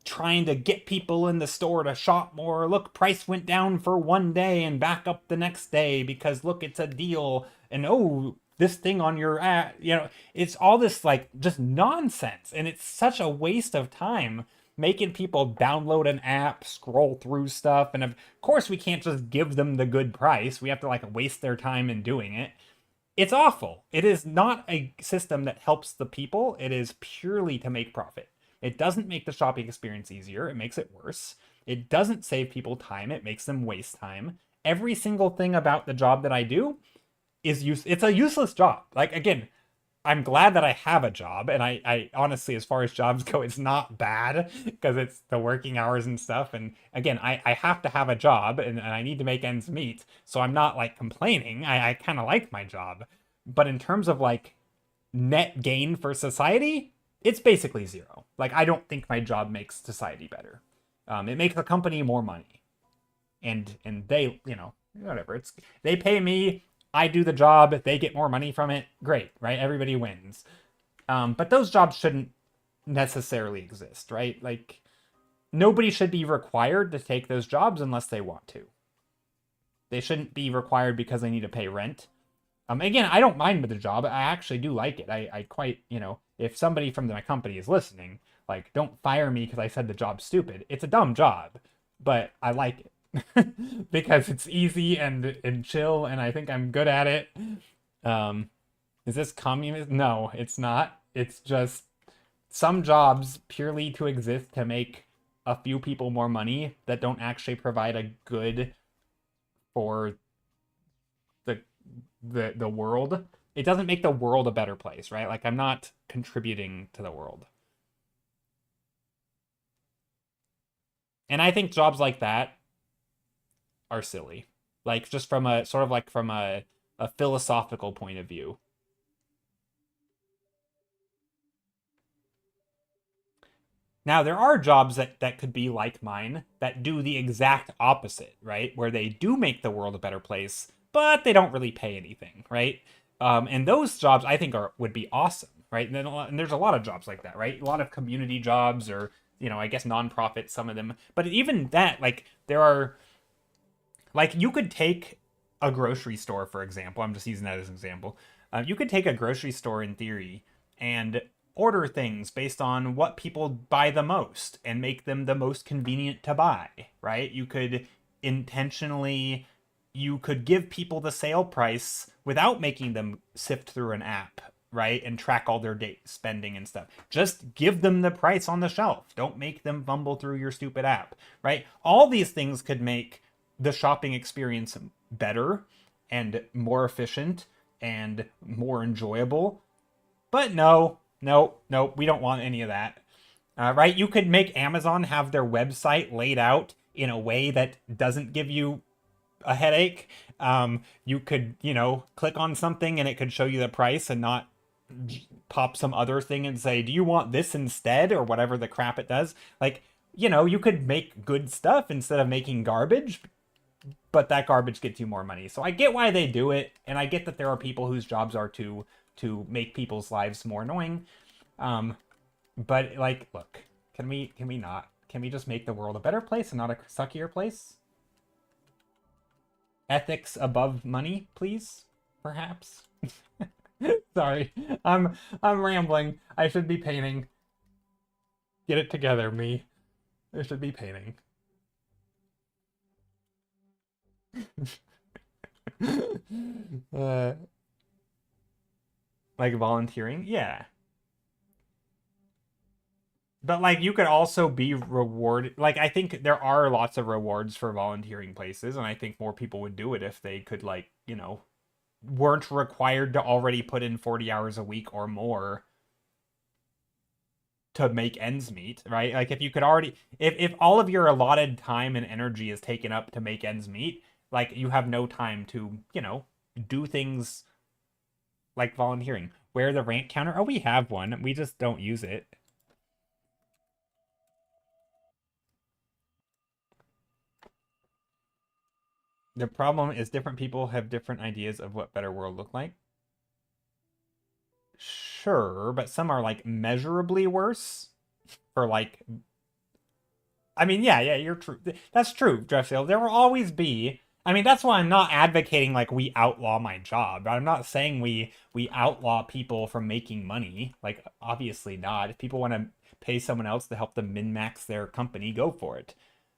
[SPEAKER 2] trying to get people in the store to shop more. Look, price went down for one day and back up the next day because look, it's a deal. And oh, this thing on your ad, it's all this like just nonsense. And it's such a waste of time making people download an app, scroll through stuff. And of course we can't just give them the good price. We have to like waste their time in doing it. It's awful. It is not a system that helps the people. It is purely to make profit. It doesn't make the shopping experience easier. It makes it worse. It doesn't save people time. It makes them waste time. Every single thing about the job that I do is it's a useless job. Like, again, I'm glad that I have a job, and I honestly, as far as jobs go, it's not bad because it's the working hours and stuff. And again, I have to have a job, and I need to make ends meet. So I'm not like complaining. I kind of like my job. But in terms of like net gain for society, it's basically zero. Like I don't think my job makes society better. It makes the company more money, and they, whatever. They pay me, I do the job, they get more money from it. Great, right? Everybody wins. But those jobs shouldn't necessarily exist, right? Like nobody should be required to take those jobs unless they want to. They shouldn't be required because they need to pay rent. Again, I don't mind with the job. I actually do like it. I quite, if somebody from my company is listening, like, don't fire me because I said the job's stupid. It's a dumb job, but I like it because it's easy and chill, and I think I'm good at it. Is this communist? No, it's not. It's just some jobs purely to exist to make a few people more money that don't actually provide a good for the world. It doesn't make the world a better place, right? Like I'm not contributing to the world. And I think jobs like that are silly. Like just from a sort of like from a philosophical point of view. Now, there are jobs that could be like mine that do the exact opposite, right? Where they do make the world a better place, but they don't really pay anything, right? And those jobs I think would be awesome, right? And there's a lot of jobs like that, right? A lot of community jobs or, I guess nonprofits, some of them. But even that, like, there are, like, you could take a grocery store, for example. I'm just using that as an example. You could take a grocery store in theory and order things based on what people buy the most and make them the most convenient to buy, right? You could give people the sale price without making them sift through an app, right? And track all their spending and stuff. Just give them the price on the shelf. Don't make them fumble through your stupid app, right? All these things could make the shopping experience better and more efficient and more enjoyable. But no, we don't want any of that. Right? You could make Amazon have their website laid out in a way that doesn't give you a headache. You could, click on something and it could show you the price and not pop some other thing and say, do you want this instead? Or whatever the crap it does. Like, you could make good stuff instead of making garbage, but that garbage gets you more money. So I get why they do it, and I get that there are people whose jobs are to make people's lives more annoying. But like, look, can we not? Can we just make the world a better place and not a suckier place? Ethics above money, please? Perhaps? Sorry. I'm rambling. I should be painting. Get it together, me. I should be painting. Like volunteering? Yeah. But like you could also be rewarded. Like I think there are lots of rewards for volunteering places, and I think more people would do it if they could, like, weren't required to already put in 40 hours a week or more to make ends meet, right? Like if you could already if all of your allotted time and energy is taken up to make ends meet, like you have no time to, do things like volunteering. Where the rant counter? Oh, we have one. We just don't use it. The problem is different people have different ideas of what better world look like. Sure, but some are like measurably worse for like I mean, yeah, you're true. That's true, Dreffield. There will always be. I mean, that's why I'm not advocating like we outlaw my job. I'm not saying we outlaw people from making money. Like, obviously not. If people want to pay someone else to help them min-max their company, go for it.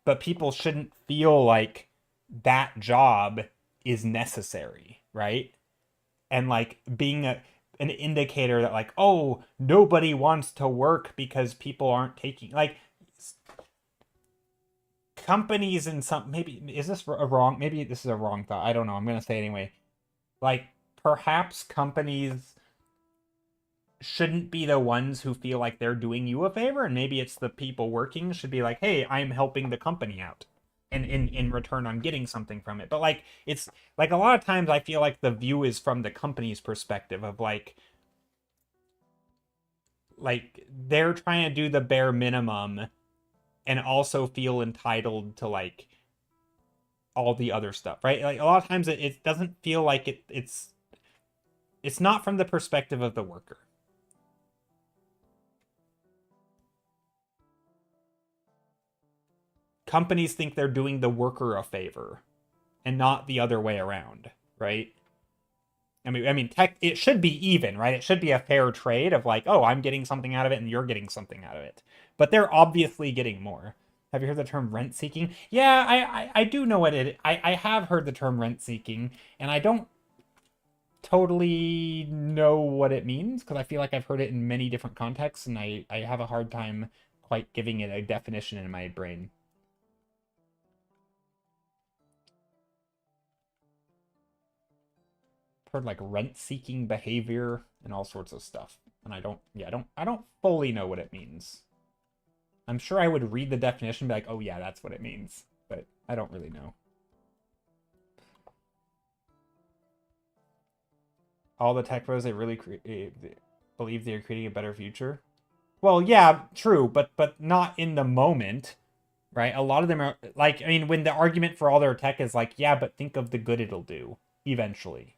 [SPEAKER 2] But people shouldn't feel like that job is necessary, right? And like being an indicator that like, oh, nobody wants to work because people aren't taking like companies in some, maybe is this a wrong, maybe this is a wrong thought, I don't know, I'm gonna say it anyway. Like perhaps companies shouldn't be the ones who feel like they're doing you a favor, and maybe it's the people working should be like, hey, I'm helping the company out, and in return I'm getting something from it. But like, it's like a lot of times I feel like the view is from the company's perspective of like they're trying to do the bare minimum and also feel entitled to like all the other stuff, right? Like a lot of times it doesn't feel like it's not from the perspective of the worker. Companies think they're doing the worker a favor and not the other way around, right? I mean, tech, it should be even, right? It should be a fair trade of like, oh, I'm getting something out of it and you're getting something out of it. But they're obviously getting more. Have you heard the term rent seeking? Yeah, I do know what it. I have heard the term rent seeking, and I don't totally know what it means because I feel like I've heard it in many different contexts, and I have a hard time quite giving it a definition in my brain. Heard like rent-seeking behavior and all sorts of stuff, and I don't fully know what it means. I'm sure I would read the definition and be like, oh yeah, that's what it means, but I don't really know. All the tech pros, they really believe they're creating a better future. Well, yeah, true, but not in the moment, right? A lot of them are like, I mean, when the argument for all their tech is like, yeah, but think of the good it'll do eventually.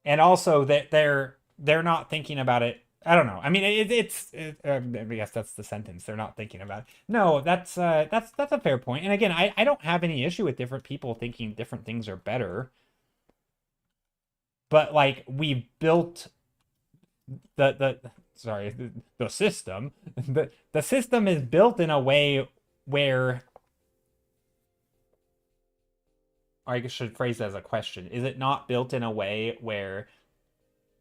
[SPEAKER 2] And also that they're not thinking about it. I don't know. I mean, I guess that's the sentence. They're not thinking about it. No, that's a fair point. And again, I don't have any issue with different people thinking different things are better. But like we built the system. The system is built in a way where I should phrase it as a question. Is it not built in a way where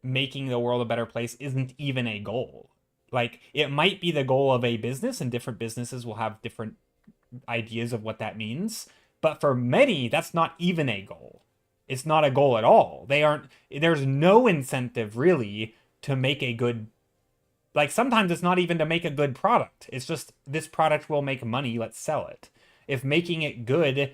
[SPEAKER 2] making the world a better place isn't even a goal? Like, it might be the goal of a business, and different businesses will have different ideas of what that means. But for many, that's not even a goal. It's not a goal at all. There's no incentive really to make a good, like, sometimes it's not even to make a good product. It's just this product will make money, let's sell it. If making it good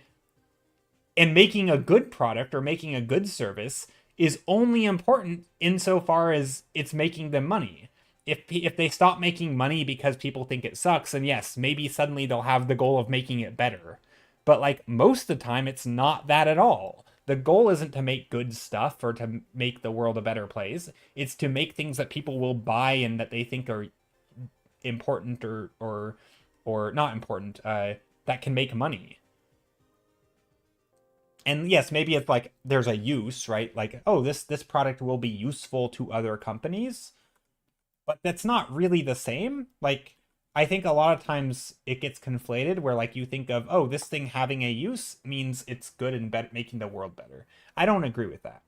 [SPEAKER 2] and making a good product or making a good service is only important insofar as it's making them money. If they stop making money because people think it sucks, then yes, maybe suddenly they'll have the goal of making it better. But like most of the time, it's not that at all. The goal isn't to make good stuff or to make the world a better place. It's to make things that people will buy and that they think are important or not important, that can make money. And yes, maybe it's like there's a use, right? Like, oh, this product will be useful to other companies, but that's not really the same. Like, I think a lot of times it gets conflated where like you think of, oh, this thing having a use means it's good and making the world better. I don't agree with that.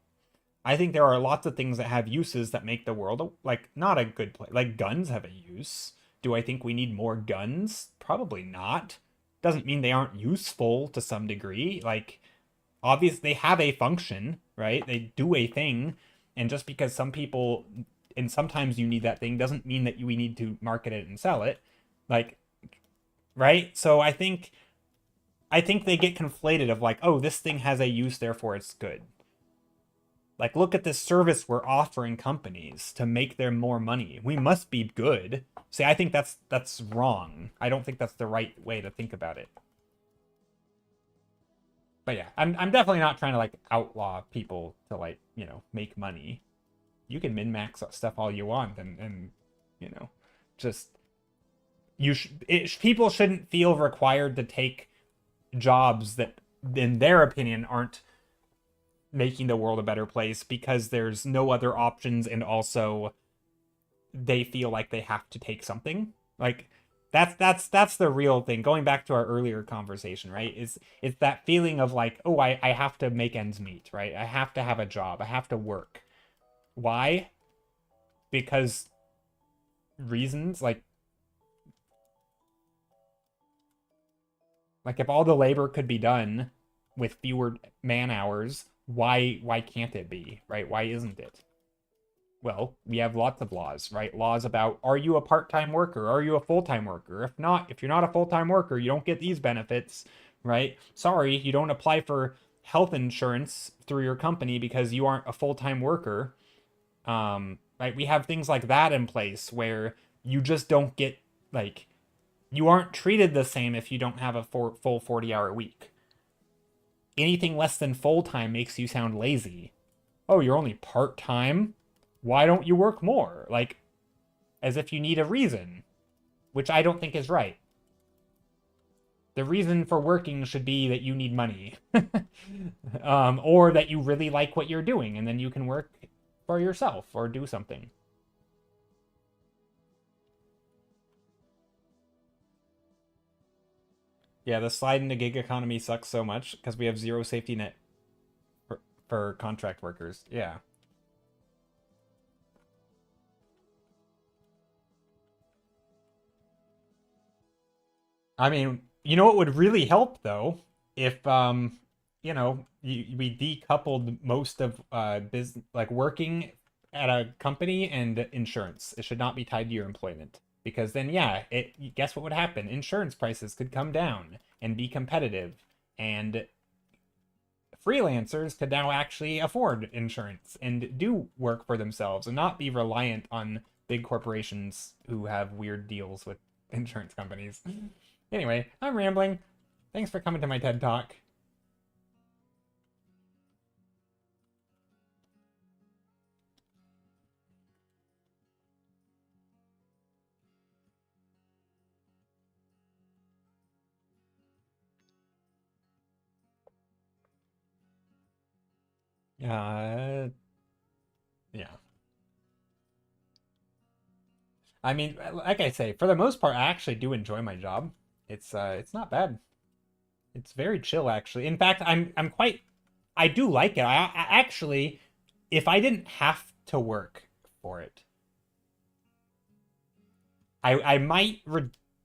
[SPEAKER 2] I think there are lots of things that have uses that make the world like not a good place. Like guns have a use. Do I think we need more guns? Probably not. Doesn't mean they aren't useful to some degree. Like obviously they have a function, right? They do a thing, and just because some people and sometimes you need that thing doesn't mean that we need to market it and sell it. Like, right? So I think they get conflated of like, oh, this thing has a use, therefore it's good. Like, look at this service we're offering companies to make them more money. We must be good. See, I think that's wrong. I don't think that's the right way to think about it. But yeah, I'm definitely not trying to like outlaw people to like, make money. You can min-max stuff all you want and just people shouldn't feel required to take jobs that in their opinion aren't making the world a better place because there's no other options, and also they feel like they have to take something. Like that's the real thing. Going back to our earlier conversation, right? It's that feeling of like, oh, I have to make ends meet, right? I have to have a job. I have to work. Why? Because reasons like if all the labor could be done with fewer man hours, why can't it be, right? Why isn't it? Well, we have lots of laws, right? Laws about, are you a part-time worker? Are you a full-time worker? If not, if you're not a full-time worker, you don't get these benefits, right? Sorry, you don't apply for health insurance through your company because you aren't a full-time worker. Right? We have things like that in place where you just don't get, like, you aren't treated the same if you don't have a full 40-hour week. Anything less than full-time makes you sound lazy. Oh, you're only part-time? Why don't you work more? Like, as if you need a reason, which I don't think is right. The reason for working should be that you need money, or that you really like what you're doing, and then you can work for yourself or do something. Yeah, the slide into gig economy sucks so much because we have zero safety net for contract workers. Yeah. I mean, you know what would really help though, if we decoupled most of business, like working at a company and insurance. It should not be tied to your employment, because then yeah, guess what would happen? Insurance prices could come down and be competitive, and freelancers could now actually afford insurance and do work for themselves and not be reliant on big corporations who have weird deals with insurance companies. Anyway, I'm rambling. Thanks for coming to my TED Talk. Uh, yeah. I mean, like I say, for the most part, I actually do enjoy my job. It's not bad. It's very chill, actually. In fact, I do like it. I actually, if I didn't have to work for it, I might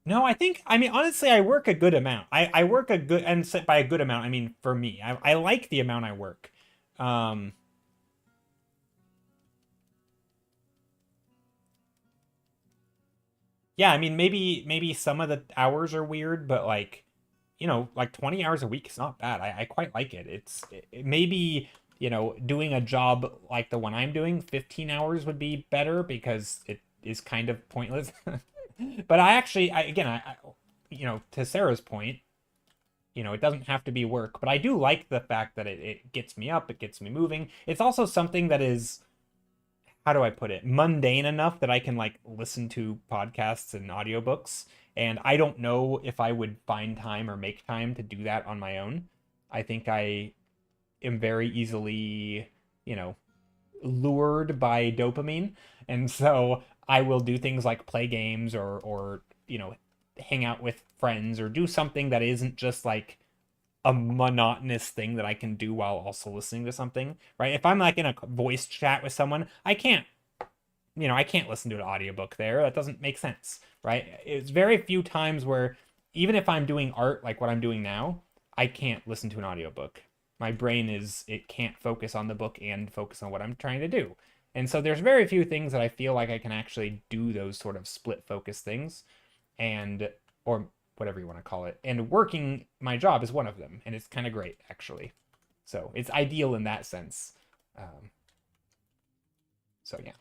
[SPEAKER 2] no, I mean honestly I work a good amount. I work a good, and by a good amount I mean for me. I like the amount I work. Um yeah, I mean maybe some of the hours are weird, but like, like 20 hours a week is not bad. I quite like it. It maybe, doing a job like the one I'm doing, 15 hours would be better because it is kind of pointless. But I actually, to Sarah's point, it doesn't have to be work, but I do like the fact that it gets me up, it gets me moving. It's also something that is, how do I put it, mundane enough that I can like listen to podcasts and audiobooks. And I don't know if I would find time or make time to do that on my own. I think I am very easily, lured by dopamine. And so I will do things like play games or hang out with friends or do something that isn't just like a monotonous thing that I can do while also listening to something, right? If I'm like in a voice chat with someone, I can't listen to an audiobook there. That doesn't make sense, right? It's very few times where even if I'm doing art like what I'm doing now, I can't listen to an audiobook. My brain it can't focus on the book and focus on what I'm trying to do. And so there's very few things that I feel like I can actually do those sort of split focus things, and or whatever you want to call it. And working my job is one of them, and it's kind of great actually. So it's ideal in that sense. Um, so yeah.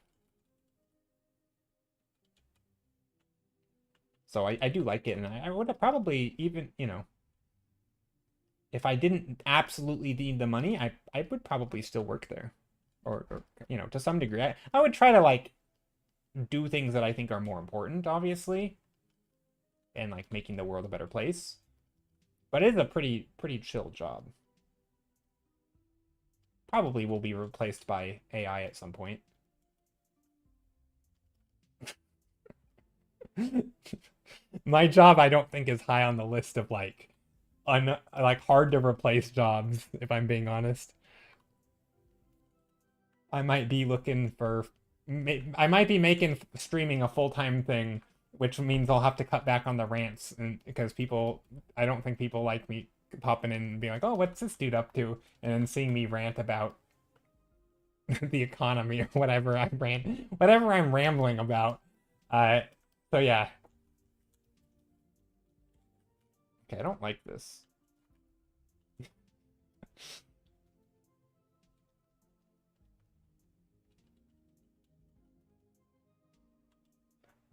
[SPEAKER 2] So I do like it, and I would have probably even, if I didn't absolutely need the money, I would probably still work there, or to some degree. I would try to like do things that I think are more important, obviously, and like making the world a better place. But it is a pretty chill job. Probably will be replaced by AI at some point. My job, I don't think is high on the list of like hard to replace jobs, if I'm being honest. I might be looking for I might be making streaming a full-time thing, which means I'll have to cut back on the rants, and because I don't think people like me
[SPEAKER 1] popping in and being like, oh, what's this dude up to? And then seeing me rant about the economy or whatever I'm rambling about. So yeah. Okay, I don't like this.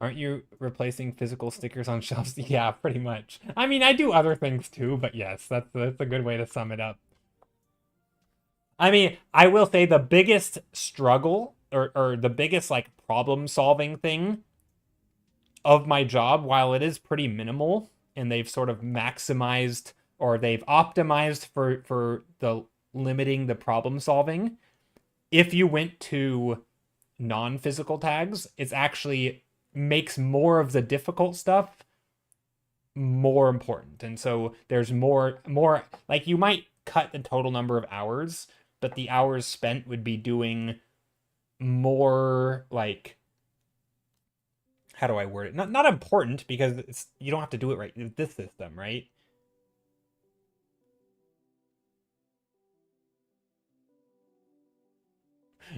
[SPEAKER 1] Aren't you replacing physical stickers on shelves? Yeah, pretty much. I mean, I do other things too, but yes, that's a good way to sum it up. I mean, I will say the biggest struggle or the biggest like problem solving thing of my job, while it is pretty minimal and they've sort of maximized or they've optimized for the limiting the problem solving, if you went to non-physical tags, it's actually makes more of the difficult stuff more important. And so there's more like you might cut the total number of hours, but the hours spent would be doing more like, how do I word it? Not important, because you don't have to do it right with this system, right?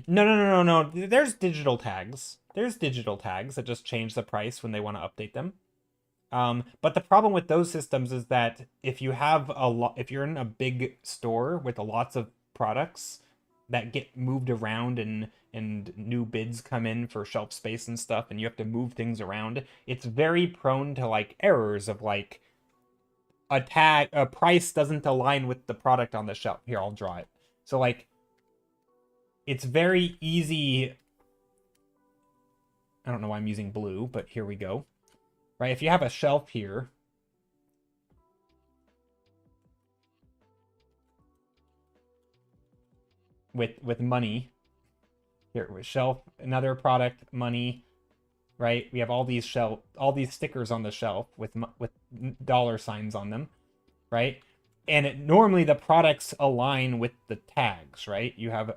[SPEAKER 1] No. There's digital tags. There's digital tags that just change the price when they want to update them. But the problem with those systems is that if you have if you're in a big store with lots of products that get moved around and new bids come in for shelf space and stuff, and you have to move things around, it's very prone to like errors of like a price doesn't align with the product on the shelf. Here, I'll draw it. So like it's very easy. I don't know why I'm using blue, but here we go. Right? If you have a shelf here, with money, here with shelf, another product, money, right? We have all these stickers on the shelf with dollar signs on them, right? And normally the products align with the tags, right? You have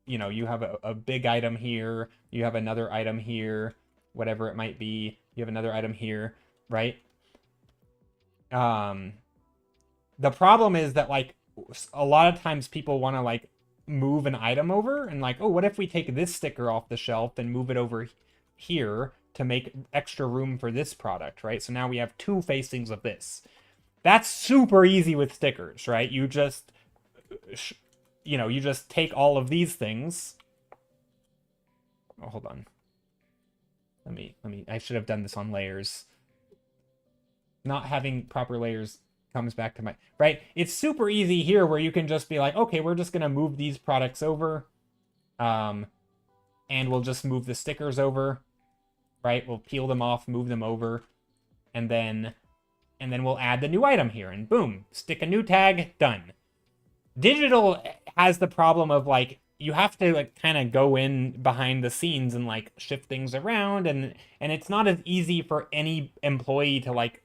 [SPEAKER 1] a big item here, you have another item here, whatever it might be, you have another item here, right? The problem is that like a lot of times people want to like move an item over and like, oh, what if we take this sticker off the shelf and move it over here to make extra room for this product, right? So now we have two facings of this. That's super easy with stickers, right? You just take all of these things. Oh, hold on. I should have done this on layers. Not having proper layers comes back to my, right? It's super easy here where you can just be like, okay, we're just going to move these products over. And we'll just move the stickers over, right? We'll peel them off, move them over, and then we'll add the new item here, and boom, stick a new tag, done. Digital has the problem of like, you have to like kind of go in behind the scenes and like shift things around, and it's not as easy for any employee to like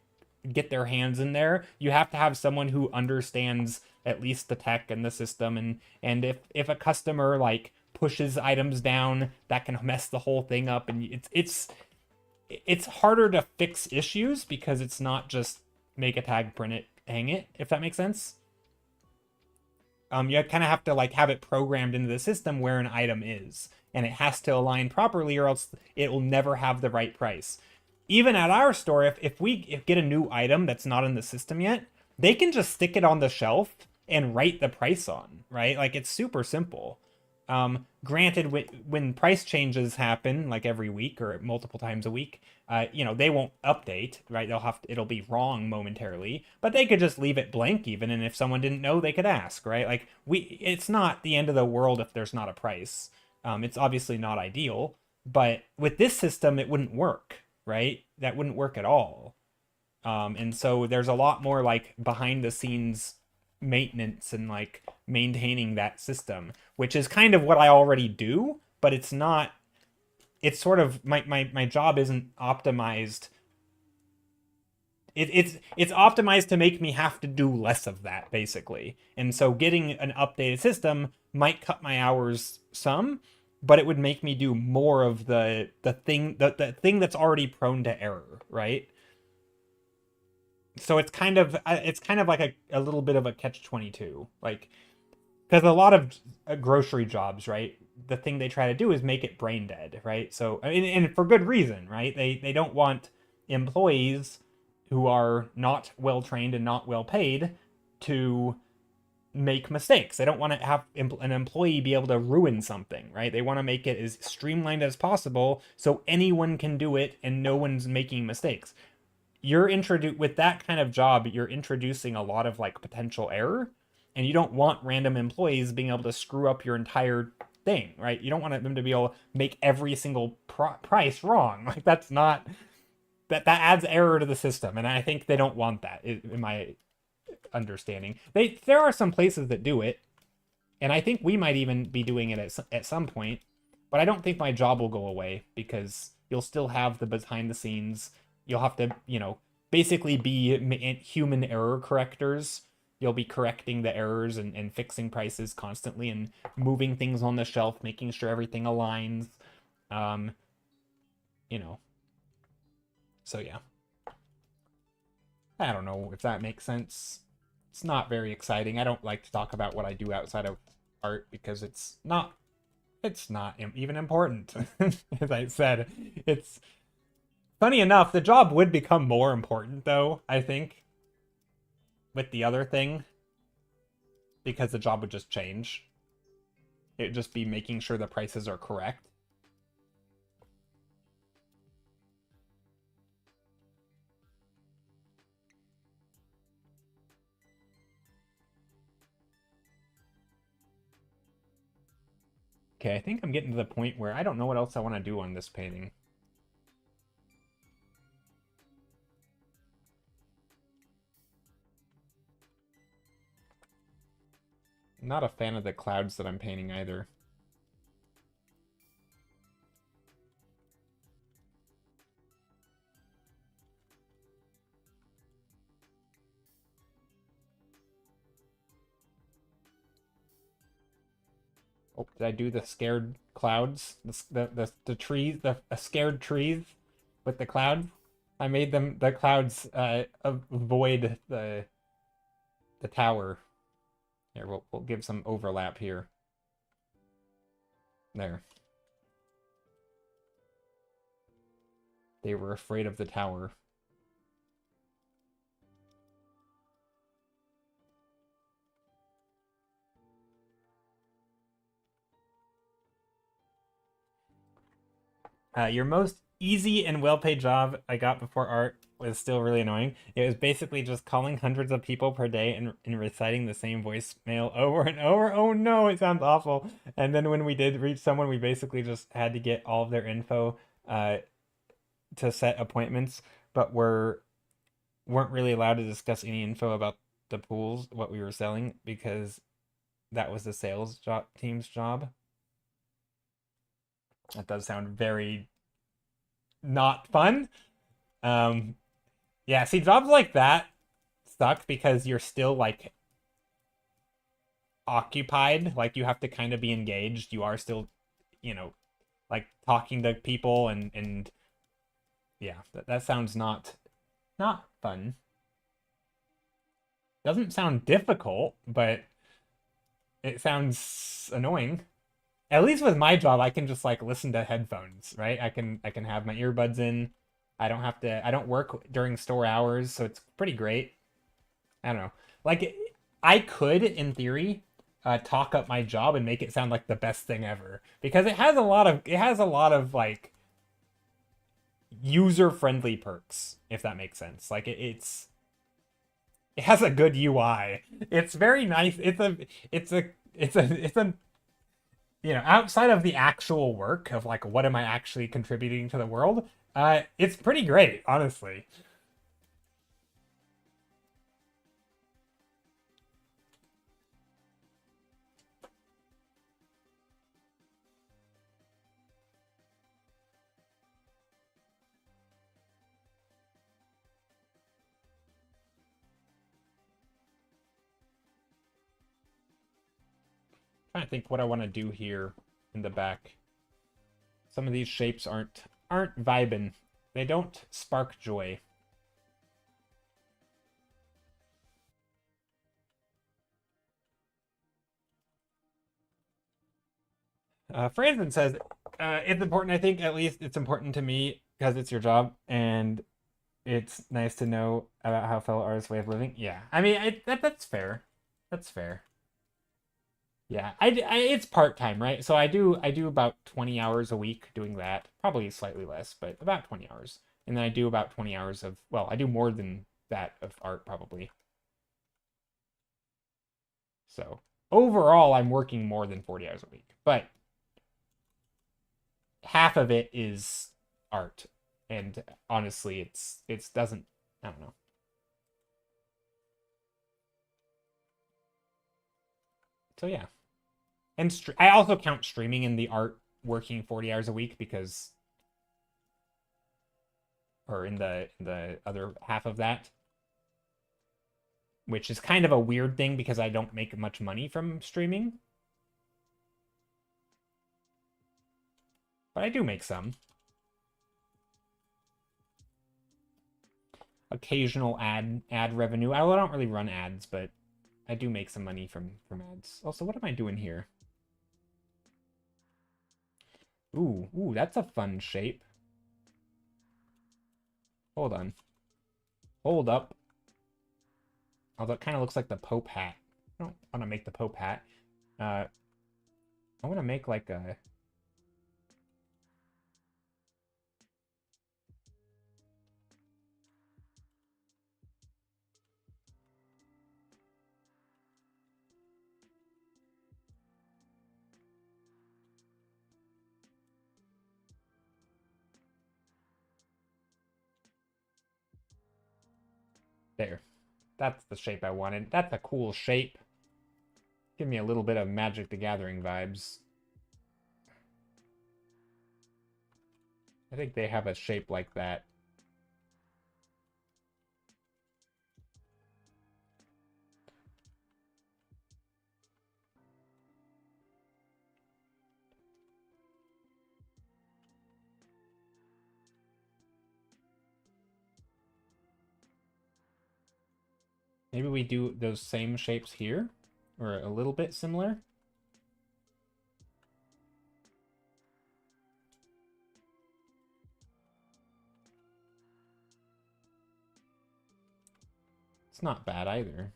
[SPEAKER 1] get their hands in there. You have to have someone who understands at least the tech and the system, and if a customer like pushes items down, that can mess the whole thing up, and it's harder to fix issues because it's not just make a tag, print it, hang it, if that makes sense. You kind of have to like have it programmed into the system where an item is, and it has to align properly or else it will never have the right price. Even at our store, if we get a new item that's not in the system yet, they can just stick it on the shelf and write the price on, right? Like it's super simple. Granted, when price changes happen like every week or multiple times a week, they won't update, right? It'll be wrong momentarily, but they could just leave it blank even, and if someone didn't know, they could ask, right? Like it's not the end of the world if there's not a price. It's obviously not ideal, but with this system, it wouldn't work, right? That wouldn't work at all. And so there's a lot more like behind the scenes maintenance and like maintaining that system, which is kind of what I already do, but it's not, it's sort of my job isn't optimized. It's optimized to make me have to do less of that, basically. And so getting an updated system might cut my hours some, but it would make me do more of the thing that's already prone to error, right?
[SPEAKER 2] so it's kind of like a little bit of a catch-22, like, because a lot of grocery jobs, right, the thing they try to do is make it brain dead, right? So and for good reason, right? They don't want employees who are not well trained and not well paid to make mistakes. They don't want to have an employee be able to ruin something, right? They want to make it as streamlined as possible so anyone can do it and no one's making mistakes. You're introduced with that kind of job, you're introducing a lot of like potential error, and you don't want random employees being able to screw up your entire thing, right? You don't want them to be able to make every single price wrong. Like that's not that adds error to the system, and I think they don't want that in my understanding. There are some places that do it, and I think we might even be doing it at some point, but I don't think my job will go away because you'll still have the behind the scenes. You'll have to, basically be human error correctors. You'll be correcting the errors and fixing prices constantly and moving things on the shelf, making sure everything aligns. You know. So yeah. I don't know if that makes sense. It's not very exciting. I don't like to talk about what I do outside of art because it's not even important. As I said, it's funny enough, the job would become more important though, I think, with the other thing, because the job would just change. It'd just be making sure the prices are correct. Okay, I think I'm getting to the point where I don't know what else I want to do on this painting. I'm not a fan of the clouds that I'm painting either. Oh, did I do the scared clouds? The trees, the scared trees with the clouds? I made them the clouds avoid the tower. Here, we'll give some overlap here. There. They were afraid of the tower. Your most easy and well-paid job I got before art was still really annoying. It was basically just calling hundreds of people per day and reciting the same voicemail over and over. Oh no, it sounds awful. And then when we did reach someone, we basically just had to get all of their info to set appointments, but weren't really allowed to discuss any info about the pools, what we were selling, because that was the sales team's job. That does sound very not fun. Yeah, see, jobs like that suck because you're still like occupied. Like you have to kind of be engaged. You are still, like talking to people and yeah, that sounds not fun. Doesn't sound difficult, but it sounds annoying. At least with my job, I can just like listen to headphones, right? I can have my earbuds in. I don't work during store hours, so it's pretty great. I don't know. Like I could, in theory, talk up my job and make it sound like the best thing ever because it has a lot of like user-friendly perks, if that makes sense. Like it has a good UI. It's very nice. It's a outside of the actual work of like what am I actually contributing to the world, it's pretty great, honestly. Trying to think what I want to do here in the back. Some of these shapes aren't vibing. They don't spark joy.
[SPEAKER 1] Franzen says, it's important, I think, at least it's important to me because it's your job and it's nice to know about how fellow artists' way of living. Yeah, I mean, that's fair. That's fair. Yeah, it's part-time, right? So I do about 20 hours a week doing that. Probably slightly less, but about 20 hours. And then I do about 20 hours of, well, I do more than that of art probably. So overall, I'm working more than 40 hours a week, but half of it is art. And honestly, it's doesn't, I don't know. So yeah. And I also count streaming in the art working 40 hours a week because or in the other half of that, which is kind of a weird thing because I don't make much money from streaming. But I do make some. Occasional ad revenue. I don't really run ads, but I do make some money from ads. Also, what am I doing here? Ooh, that's a fun shape. Hold on. Hold up. Although it kind of looks like the Pope hat. I don't want to make the Pope hat. I want to make like a... There. That's the shape I wanted. That's a cool shape. Give me a little bit of Magic the Gathering vibes. I think they have a shape like that. Maybe we do those same shapes here, or a little bit similar. It's not bad either.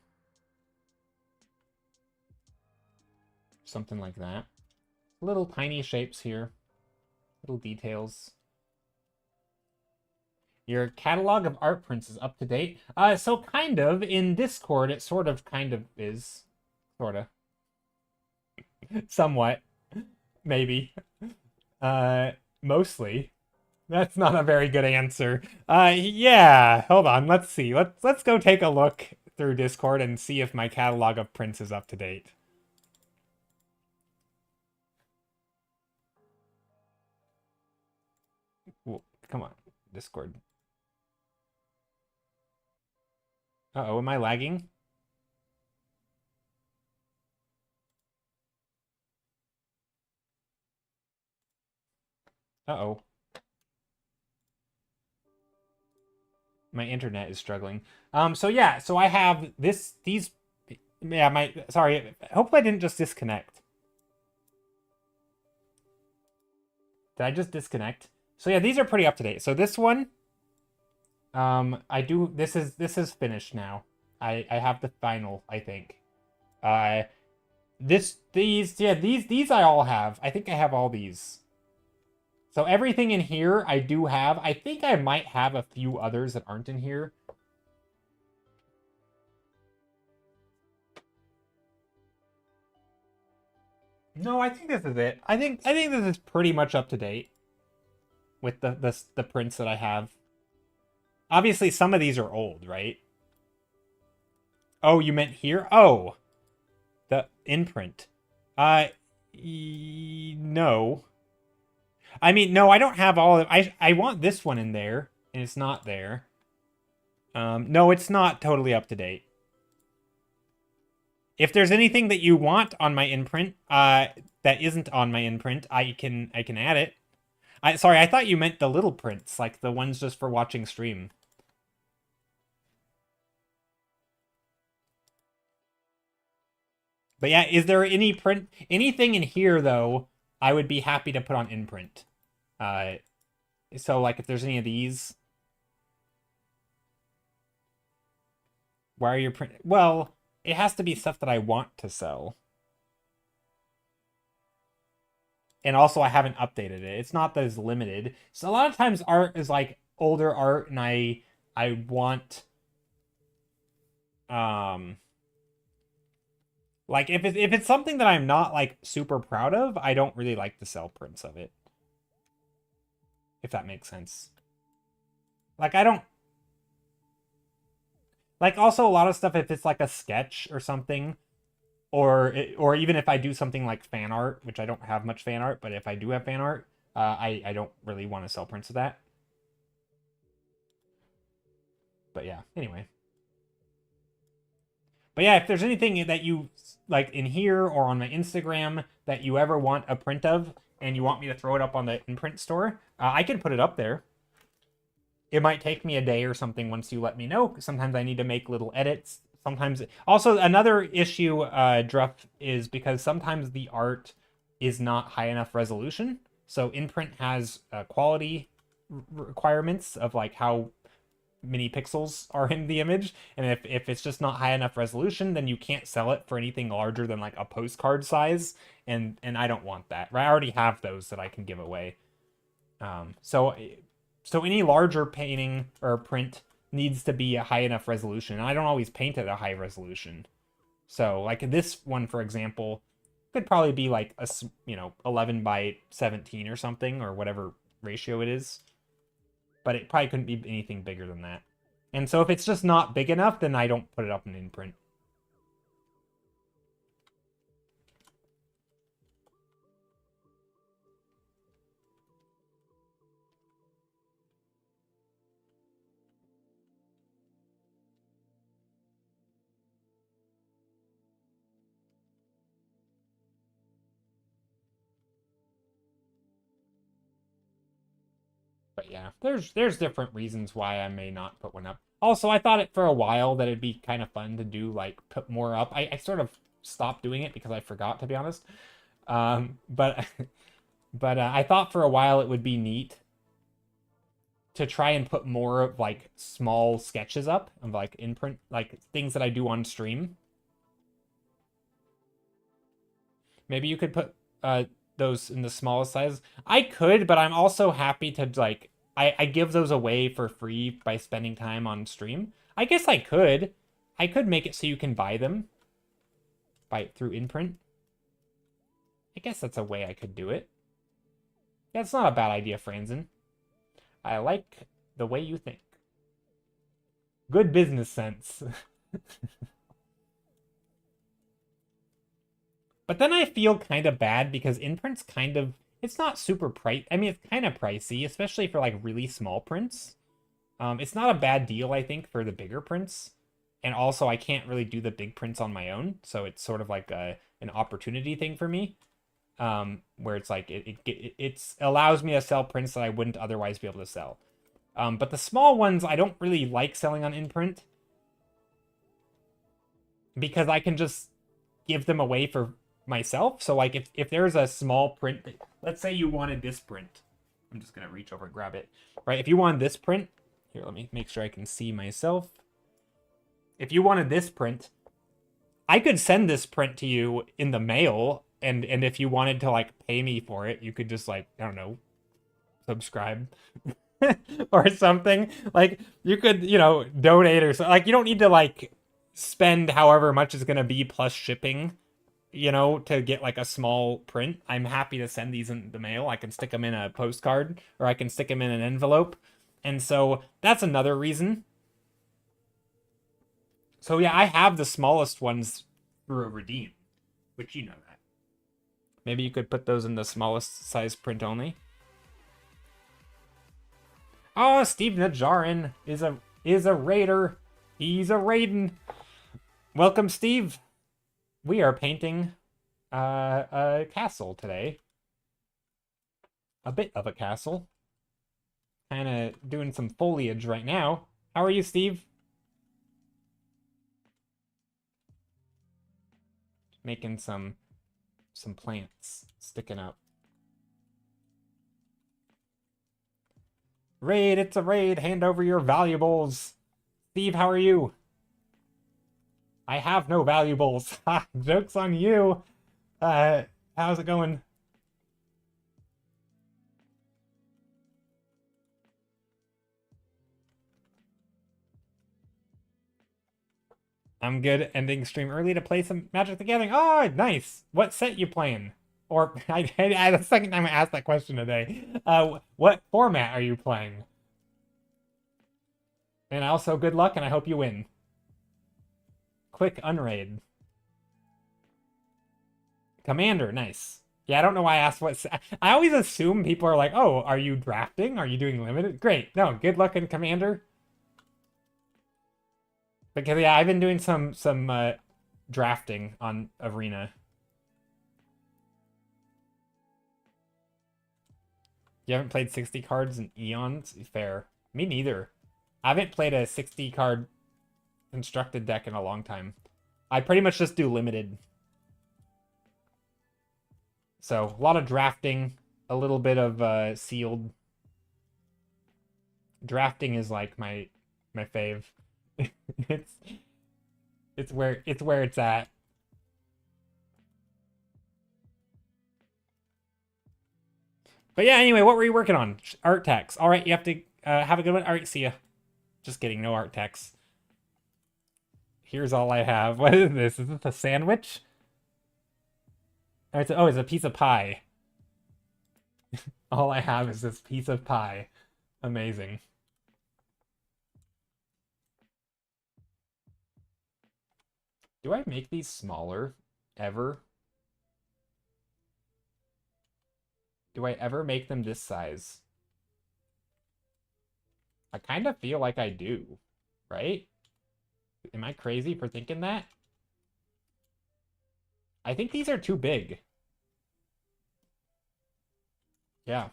[SPEAKER 1] Something like that. Little tiny shapes here. Little details. Your catalog of art prints is up to date. So kind of. In Discord, it sort of kind of is. Sorta. Somewhat. Maybe. Mostly. That's not a very good answer. Yeah. Hold on. Let's see. Let's go take a look through Discord and see if my catalog of prints is up to date. Well, come on, Discord. Uh-oh, am I lagging? Uh-oh. My internet is struggling. So yeah, so I have these, yeah, sorry, hopefully I didn't just disconnect. Did I just disconnect? So yeah, these are pretty up to date. So this one, this is finished now. I have the final, I think. These I all have. I think I have all these. So everything in here I do have. I think I might have a few others that aren't in here. No, I think this is it. I think this is pretty much up to date with the prints that I have. Obviously, some of these are old, right? Oh, you meant here? Oh, the imprint. No. I mean, no, I don't have all of I want this one in there, and it's not there. No, it's not totally up to date. If there's anything that you want on my imprint, that isn't on my imprint, I can add it. Sorry, I thought you meant the little prints, like the ones just for watching stream. But yeah, is there anything in here though
[SPEAKER 2] I would be happy to put on imprint. So like if there's any of these, why are you print? Well, it has to be stuff that I want to sell. And also I haven't updated it. It's not that it's limited. So a lot of times art is like older art and I want like if it's something that I'm not like super proud of, I don't really like to sell prints of it. If that makes sense. Like I don't like also a lot of stuff if it's like a sketch or something, or even if I do something like fan art, which I don't have much fan art, but if I do have fan art, I don't really want to sell prints of that. But yeah, anyway. But yeah, if there's anything that you like in here or on my Instagram that you ever want a print of and you want me to throw it up on the imprint store, I can put it up there. It might take me a day or something once you let me know. Sometimes I need to make little edits. Sometimes also another issue, Druff, is because sometimes the art is not high enough resolution. So imprint has quality requirements of like how many pixels are in the image, and if it's just not high enough resolution, then you can't sell it for anything larger than like a postcard size, and I don't want that. I already have those that I can give away. So any larger painting or print needs to be a high enough resolution, and I don't always paint at a high resolution. So like this one, for example, could probably be like a 11 by 17 or something, or whatever ratio it is, but it probably couldn't be anything bigger than that. And so if it's just not big enough, then I don't put it up in imprint. But yeah, there's different reasons why I may not put one up. Also, I thought it for a while that it'd be kind of fun to do like put more up. I sort of stopped doing it because I forgot, to be honest. But but I thought for a while it would be neat to try and put more of like small sketches up of like imprint, like things that I do on stream. Maybe you could put those in the smallest size. I could, but I'm also happy to like I give those away for free by spending time on stream. I guess I could. I could make it so you can buy them through imprint. I guess that's a way I could do it. Yeah, it's not a bad idea, Franzen. I like the way you think. Good business sense. But then I feel kind of bad because imprint's kind of, it's not super price. I mean, it's kind of pricey, especially for like really small prints. It's not a bad deal, I think, for the bigger prints. And also, I can't really do the big prints on my own, so it's sort of like an opportunity thing for me, where it's like it allows me to sell prints that I wouldn't otherwise be able to sell. But the small ones, I don't really like selling on imprint because I can just give them away for myself. So like if there's a small print, let's say you wanted this print. I'm just gonna reach over and grab it. Right, if you wanted this print, here, let me make sure I can see myself. If you wanted this print, I could send this print to you in the mail, and if you wanted to like pay me for it, you could just like, I don't know, subscribe or something. Like you could, donate or something. Like you don't need to like spend however much is gonna be plus shipping, to get like a small print. I'm happy to send these in the mail. I can stick them in a postcard or I can stick them in an envelope. And so that's another reason. So yeah, I have the smallest ones through a redeem, which you know that. Maybe you could put those in the smallest size print only. Oh, Steve Najarin is a raider. He's a raiden. Welcome, Steve. We are painting a castle today. A bit of a castle. Kind of doing some foliage right now. How are you, Steve? Making some plants sticking up.
[SPEAKER 1] Raid, it's a raid. Hand over your valuables. Steve, how are you? I have no valuables. Ha, joke's on you. How's it going? I'm good. Ending stream early to play some Magic the Gathering. Oh, nice. What set you playing? Or the second time I asked that question today. What format are you playing? And also, good luck, and I hope you win. Quick unraid. Commander, nice. Yeah, I don't know why I asked what. I always assume people are like, "Oh, are you drafting? Are you doing limited?" Great. No, good luck in Commander. Because yeah, I've been doing some drafting on Arena. You haven't played 60 cards in eons? Fair. Me neither. I haven't played a 60 card constructed deck in a long time. I pretty much just do limited. So, a lot of drafting, a little bit of sealed. Drafting is like my fave. it's where it's at. But yeah, anyway, what were you working on? Art text. All right, you have to have a good one. All right, see ya. Just kidding, no art text. Here's all I have. What is this? Is this a sandwich? It's a piece of pie. All I have is this piece of pie. Amazing. Do I make these smaller ever? Do I ever make them this size? I kind of feel like I do, right? Am I crazy for thinking that? I think these are too big. Yeah.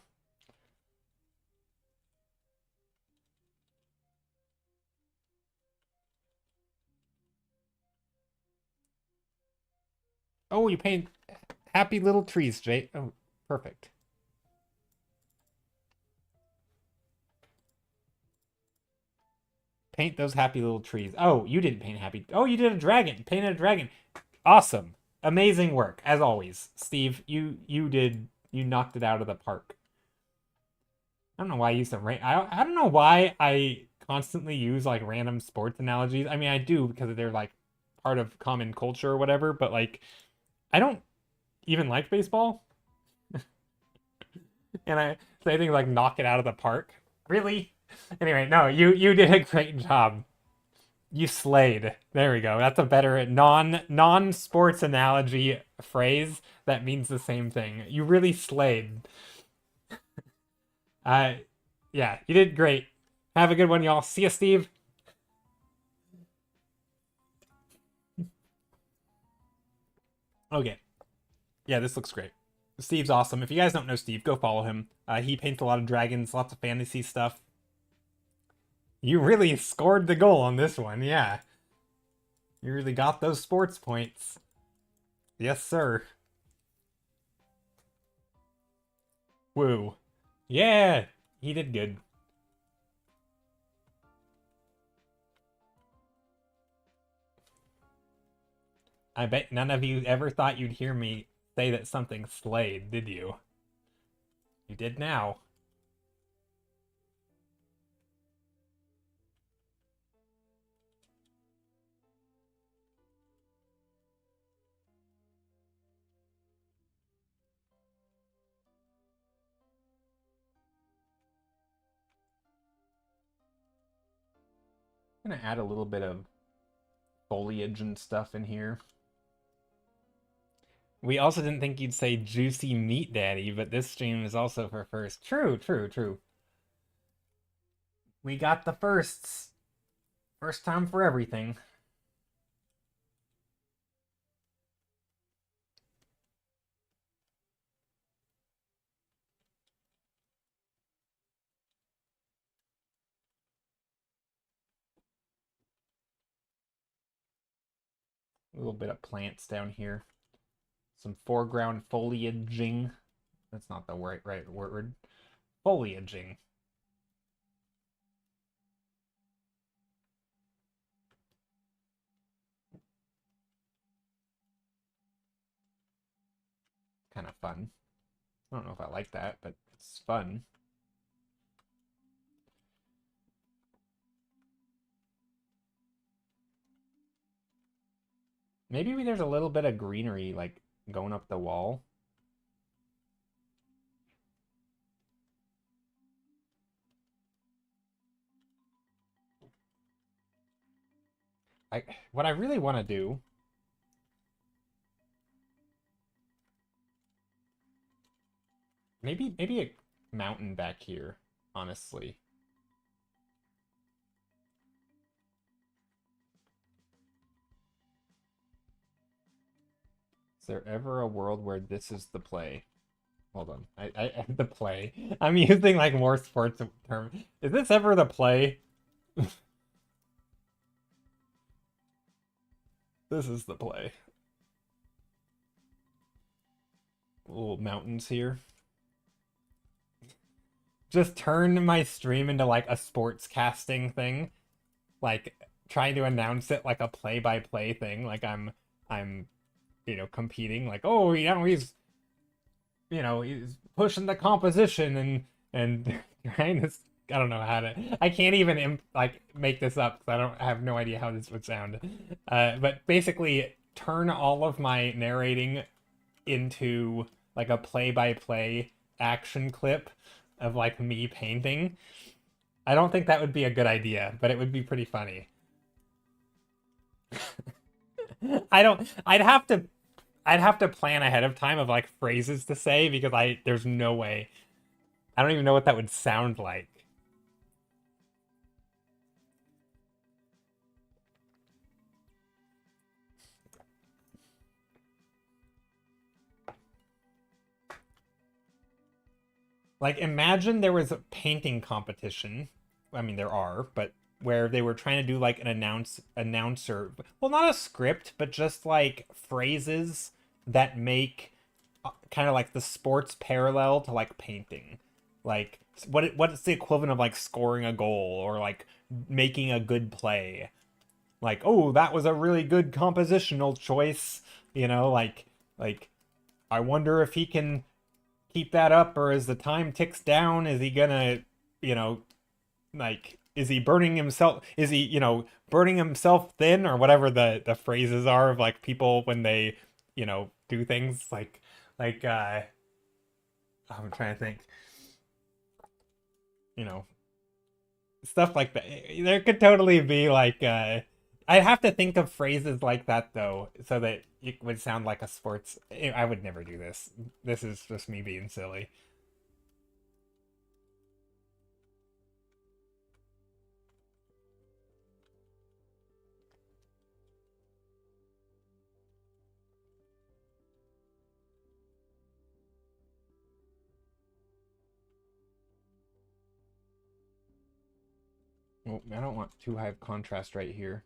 [SPEAKER 1] Oh, you paint happy little trees, Jay. Oh, perfect. Paint those happy little trees. Oh, you didn't paint happy. Oh, you did a dragon. Painted a dragon. Awesome. Amazing work, as always. Steve, you knocked it out of the park. I don't know why I use some I don't know why I constantly use like random sports analogies. I mean, I do because they're like part of common culture or whatever, but like I don't even like baseball. And I say things like knock it out of the park. Really? Anyway, no, you did a great job. You slayed. There we go. That's a better non-sports analogy phrase that means the same thing. You really slayed. Uh yeah, you did great. Have a good one, y'all. See ya, Steve. Okay. Yeah, this looks great. Steve's awesome. If you guys don't know Steve, go follow him. He paints a lot of dragons, lots of fantasy stuff. You really scored the goal on this one, yeah. You really got those sports points. Yes, sir. Woo. Yeah, he did good. I bet none of you ever thought you'd hear me say that something slayed, did you? You did now. I'm gonna add a little bit of foliage and stuff in here. We also didn't think you'd say juicy meat daddy, but this stream is also for first. True, true, true. We got the firsts. First time for everything. A little bit of plants down here. Some foreground foliaging. That's not the right word. Foliaging. kind of fun. I don't know if I like that, but it's fun. Maybe there's a little bit of greenery like going up the wall. What I really want to do, maybe a mountain back here, honestly. Is there ever a world where this is the play? Hold on. The play. I'm using like more sports term. Is this ever the play? This is the play. Little mountains here. Just turn my stream into like a sports casting thing. Like trying to announce it like a play-by-play thing. Like I'm competing. Like, oh, he's pushing the composition and trying to. I don't know how to. I can't even like make this up because I have no idea how this would sound. But basically, turn all of my narrating into like a play-by-play action clip of like me painting. I don't think that would be a good idea, but it would be pretty funny. I don't. I'd have to plan ahead of time of like phrases to say because there's no way. I don't even know what that would sound like. Like imagine there was a painting competition. I mean there are, but where they were trying to do like an announcer, well not a script, but just like phrases that make kind of like the sports parallel to like painting. Like what's the equivalent of like scoring a goal or like making a good play? Like, oh, that was a really good compositional choice, like I wonder if he can keep that up, or as the time ticks down, is he gonna, you know, like is he burning himself? Is he, burning himself thin, or whatever the phrases are of like people when they, do things like I'm trying to think, you know, stuff like that. There could totally be like I'd have to think of phrases like that though, so that it would sound like a sports. I would never do this. This is just me being silly. Well, I don't want too high of contrast right here.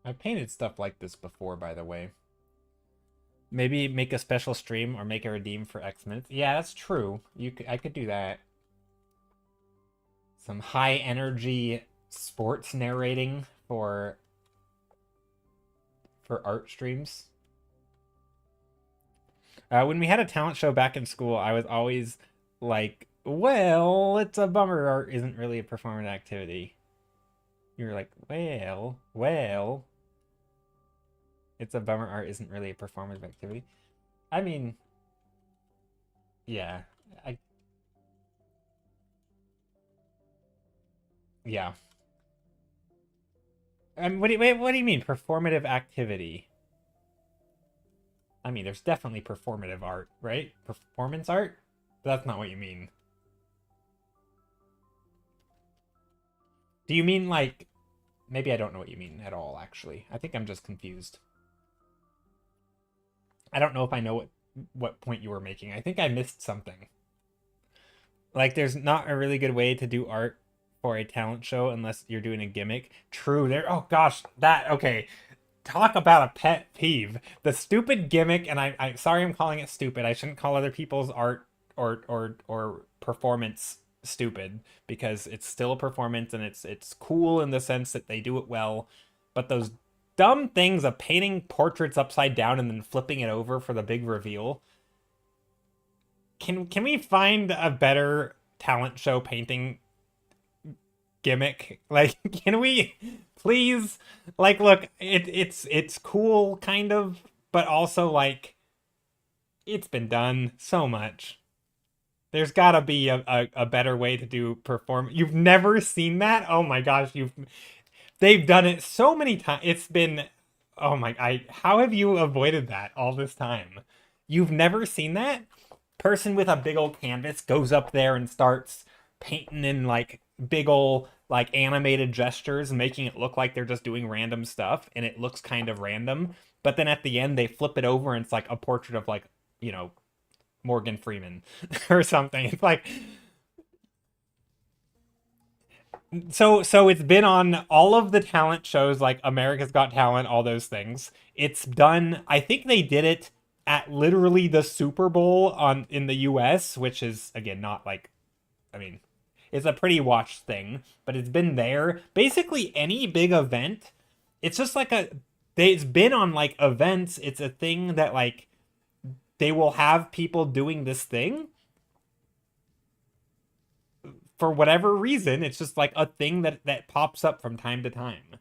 [SPEAKER 1] I've painted stuff like this before, by the way. Maybe make a special stream or make a redeem for X minutes. Yeah, that's true. I could do that. Some high energy sports narrating for art streams. When we had a talent show back in school, I was always like, well, it's a bummer art isn't really a performative activity. You were like, well, it's a bummer art isn't really a performative activity. I mean, yeah, yeah. What do you mean performative activity? I mean, there's definitely performative art, right? Performance art? But that's not what you mean. Do you mean like maybe I don't know what you mean at all, actually. I think I'm just confused. I don't know if I know what point you were making. I think I missed something. Like there's not a really good way to do art for a talent show unless you're doing a gimmick. True, there. Oh gosh, that okay. talk about a pet peeve. The stupid gimmick, and I sorry I'm calling it stupid. I shouldn't call other people's art or performance stupid because it's still a performance and it's cool in the sense that they do it well. But those dumb things of painting portraits upside down and then flipping it over for the big reveal. Can we find a better talent show painting gimmick? Like, can we please? Like, look, it's cool kind of, but also like it's been done so much. There's gotta be a better way to do perform. You've never seen that? Oh my gosh, they've done it so many times. It's been, oh my, how have you avoided that all this time? You've never seen that? Person with a big old canvas goes up there and starts painting in like big old like animated gestures, making it look like they're just doing random stuff, and it looks kind of random. But then at the end they flip it over and it's like a portrait of like, you know, Morgan Freeman or something. It's like, so it's been on all of the talent shows like America's Got Talent, all those things. It's done, I think they did it at literally the Super Bowl in the US, which is again not like, I mean, it's a pretty watched thing, but it's been there. Basically any big event, it's just like it's been on like events. It's a thing that like they will have people doing this thing for whatever reason. It's just like a thing that pops up from time to time.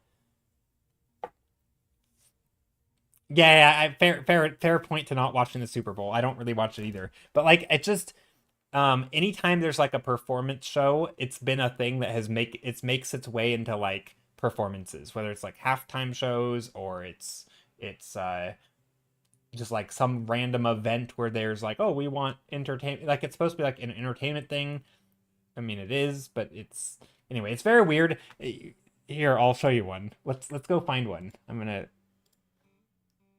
[SPEAKER 1] Yeah, fair point to not watching the Super Bowl. I don't really watch it either. But like it just anytime there's like a performance show, it's been a thing that makes its way into like performances, whether it's like halftime shows or it's just like some random event where there's like, oh, we want entertainment, like it's supposed to be like an entertainment thing. I mean, it is, but it's anyway, it's very weird. Here, I'll show you one. Let's go find one. I'm gonna,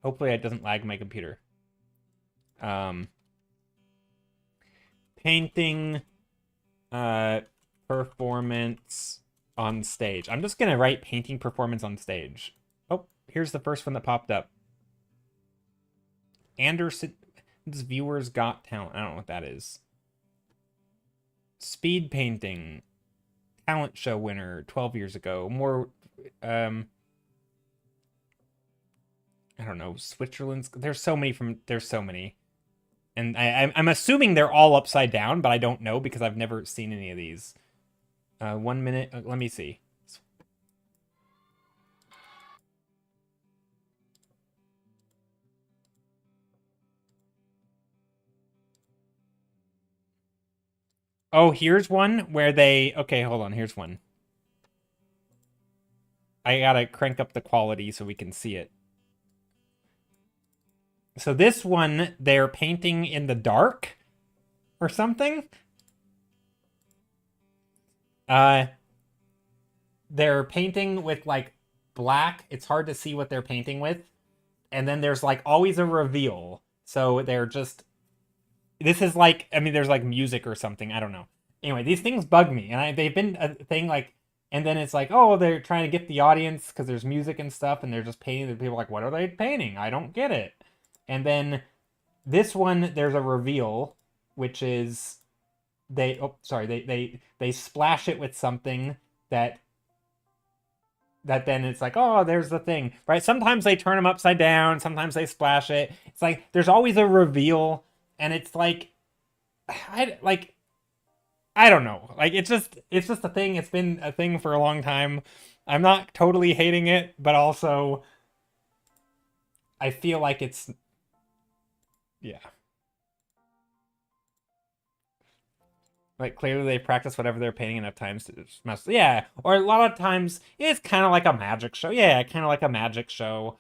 [SPEAKER 1] hopefully it doesn't lag my computer. Painting performance on stage. I'm just gonna write painting performance on stage. Oh, here's the first one that popped up. Anderson's Viewers Got Talent. I don't know what that is. Speed painting. Talent show winner 12 years ago. More, I don't know, Switzerland's. There's so many. And I'm assuming they're all upside down, but I don't know because I've never seen any of these. 1 minute. Let me see. Oh, here's one where they... Okay, hold on. Here's one. I gotta crank up the quality so we can see it. So this one, they're painting in the dark or something. They're painting with like black. It's hard to see what they're painting with. And then there's like always a reveal. So they're just... This is like, I mean, there's like music or something. I don't know. Anyway, these things bug me. And they've been a thing like, and then it's like, oh, they're trying to get the audience because there's music and stuff. And they're just painting. And people are like, what are they painting? I don't get it. And then this one, there's a reveal, which is they splash it with something that then it's like, oh, there's the thing, right? Sometimes they turn them upside down. Sometimes they splash it. It's like, there's always a reveal. And it's like, I don't know. Like, it's just a thing. It's been a thing for a long time. I'm not totally hating it, but also I feel like it's, yeah. Like, clearly they practice whatever they're painting enough times to just mess. Yeah, or a lot of times it's kind of like a magic show. Yeah, kind of like a magic show.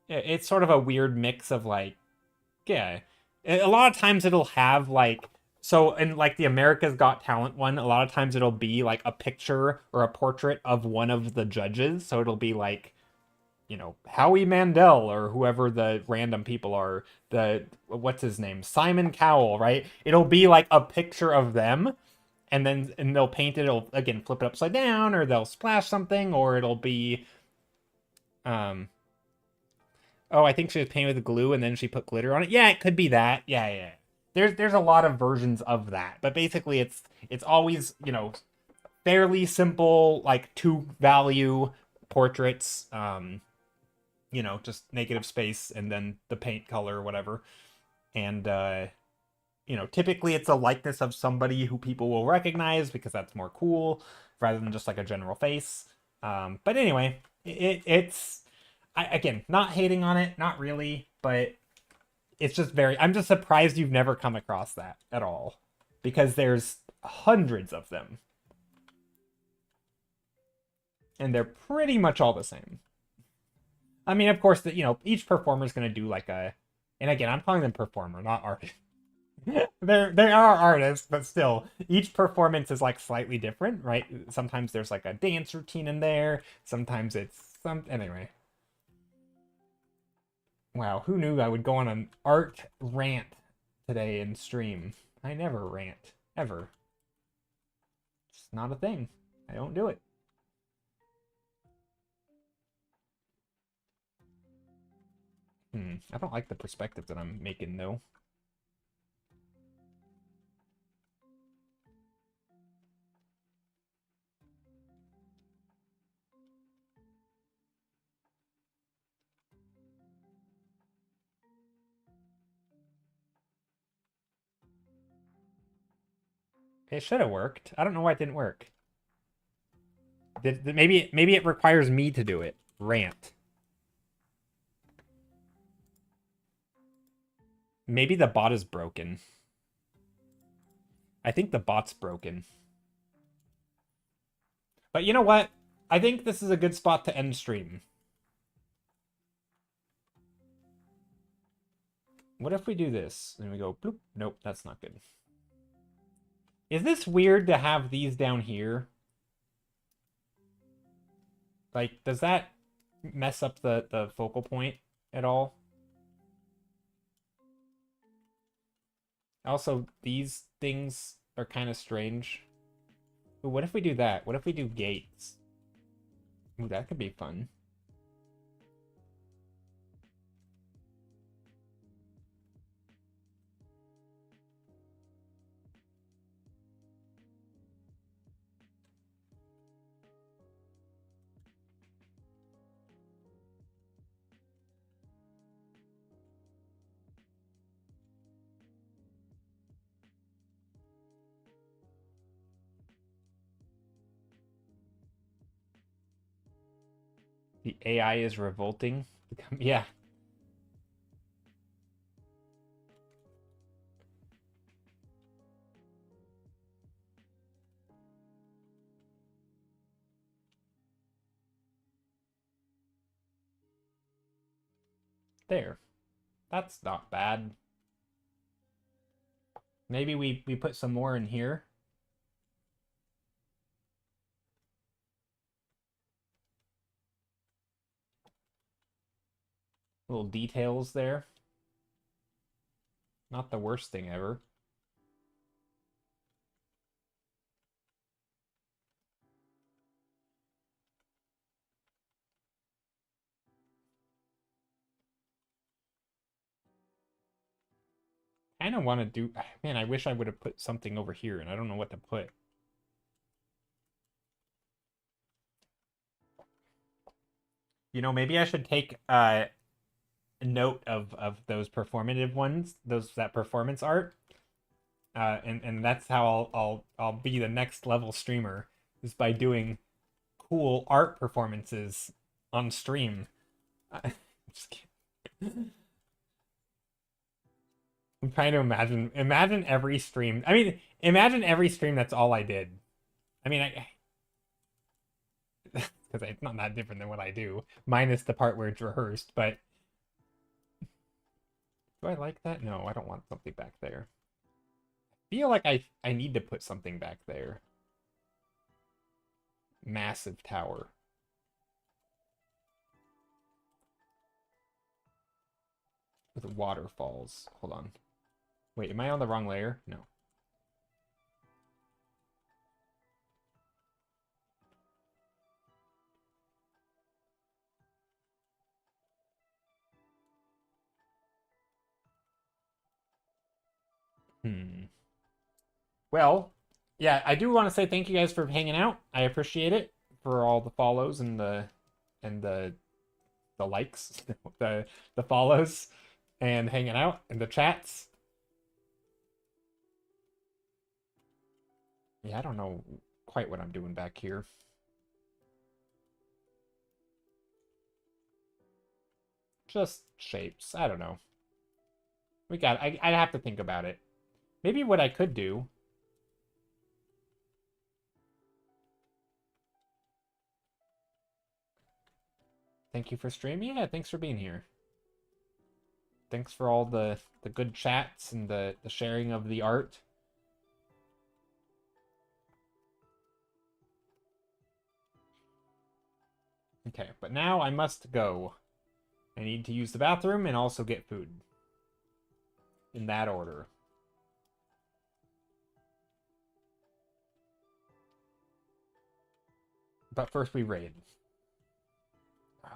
[SPEAKER 1] It's sort of a weird mix of like, yeah. A lot of times it'll have like, so in like the America's Got Talent one, a lot of times it'll be like a picture or a portrait of one of the judges. So it'll be like, you know, Howie Mandel or whoever the random people are. What's his name? Simon Cowell, right? It'll be like a picture of them, and they'll paint it. It'll again flip it upside down, or they'll splash something, or it'll be Oh, I think she was painted with glue and then she put glitter on it. Yeah, it could be that. Yeah, yeah. There's a lot of versions of that, but basically it's always, fairly simple, like two value portraits. Just negative space and then the paint color or whatever. And typically it's a likeness of somebody who people will recognize because that's more cool rather than just like a general face. But anyway, it's again, not hating on it, not really, but it's just I'm just surprised you've never come across that at all because there's hundreds of them and they're pretty much all the same. I mean, of course, that each performer is going to do like and again, I'm calling them performer, not artist. They are artists, but still, each performance is like slightly different, right? Sometimes there's like a dance routine in there. Sometimes it's anyway. Wow, who knew I would go on an art rant today in stream? I never rant ever. It's not a thing. I don't do it. I don't like the perspective that I'm making though. It should have worked. I don't know why it didn't work. Maybe it requires me to do it. Rant. Maybe the bot is broken. I think the bot's broken. But you know what? I think this is a good spot to end stream. What if we do this? And we go, bloop. Nope, that's not good. Is this weird to have these down here? Like, does that mess up the focal point at all? Also, these things are kind of strange. Ooh, what if we do that? What if we do gates? Ooh, that could be fun. The AI is revolting. Yeah. There. That's not bad. Maybe we put some more in here. Little details there. Not the worst thing ever. I kind of want to do... Man, I wish I would have put something over here, and I don't know what to put. Maybe I should take note of those performative ones, that performance art. And that's how I'll be the next level streamer, is by doing cool art performances on stream. Just kidding. I'm trying to imagine every stream. I mean, imagine every stream that's all I did. I mean, because it's not that different than what I do, minus the part where it's rehearsed. But do I like that? No, I don't want something back there. I feel like I need to put something back there. Massive tower. With waterfalls. Hold on. Wait, am I on the wrong layer? No. Hmm. Well, yeah, I do want to say thank you guys for hanging out. I appreciate it for all the follows and the likes, the follows, and hanging out and the chats. Yeah, I don't know quite what I'm doing back here. Just shapes. I don't know. I'd have to think about it. Maybe what I could do. Thank you for streaming. Yeah, thanks for being here. Thanks for all the good chats and the sharing of the art. Okay, but now I must go. I need to use the bathroom and also get food. In that order. But first we raid.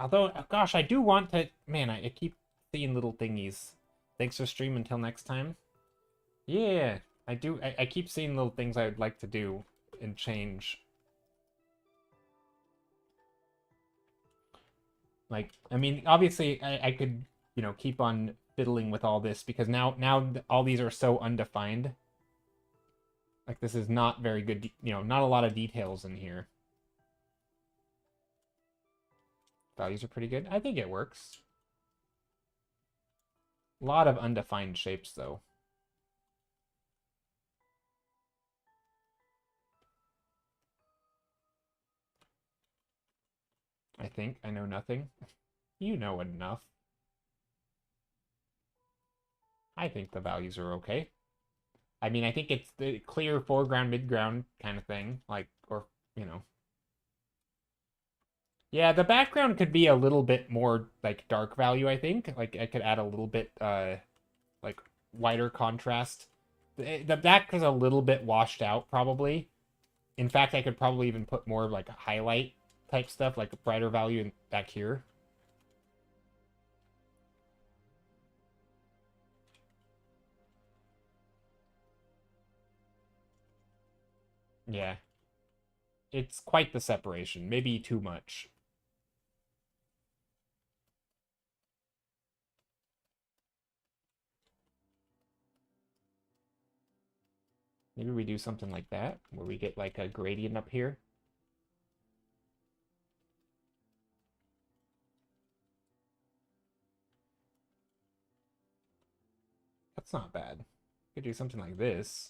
[SPEAKER 1] Although, gosh, I do want to... Man, I keep seeing little thingies. Thanks for stream until next time. Yeah, I do. I keep seeing little things I would like to do and change. Like, I mean, obviously, I could, keep on fiddling with all this because now all these are so undefined. Like, this is not very good, not a lot of details in here. Values are pretty good. I think it works. A lot of undefined shapes, though. I think. I know nothing. You know enough. I think the values are okay. I mean, I think it's the clear foreground, midground kind of thing. Like, or, Yeah, the background could be a little bit more, like, dark value, I think. Like, I could add a little bit, like, wider contrast. The back is a little bit washed out, probably. In fact, I could probably even put more, like, highlight type stuff, like, brighter value back here. Yeah. It's quite the separation. Maybe too much. Maybe we do something like that, where we get, like, a gradient up here. That's not bad. We could do something like this.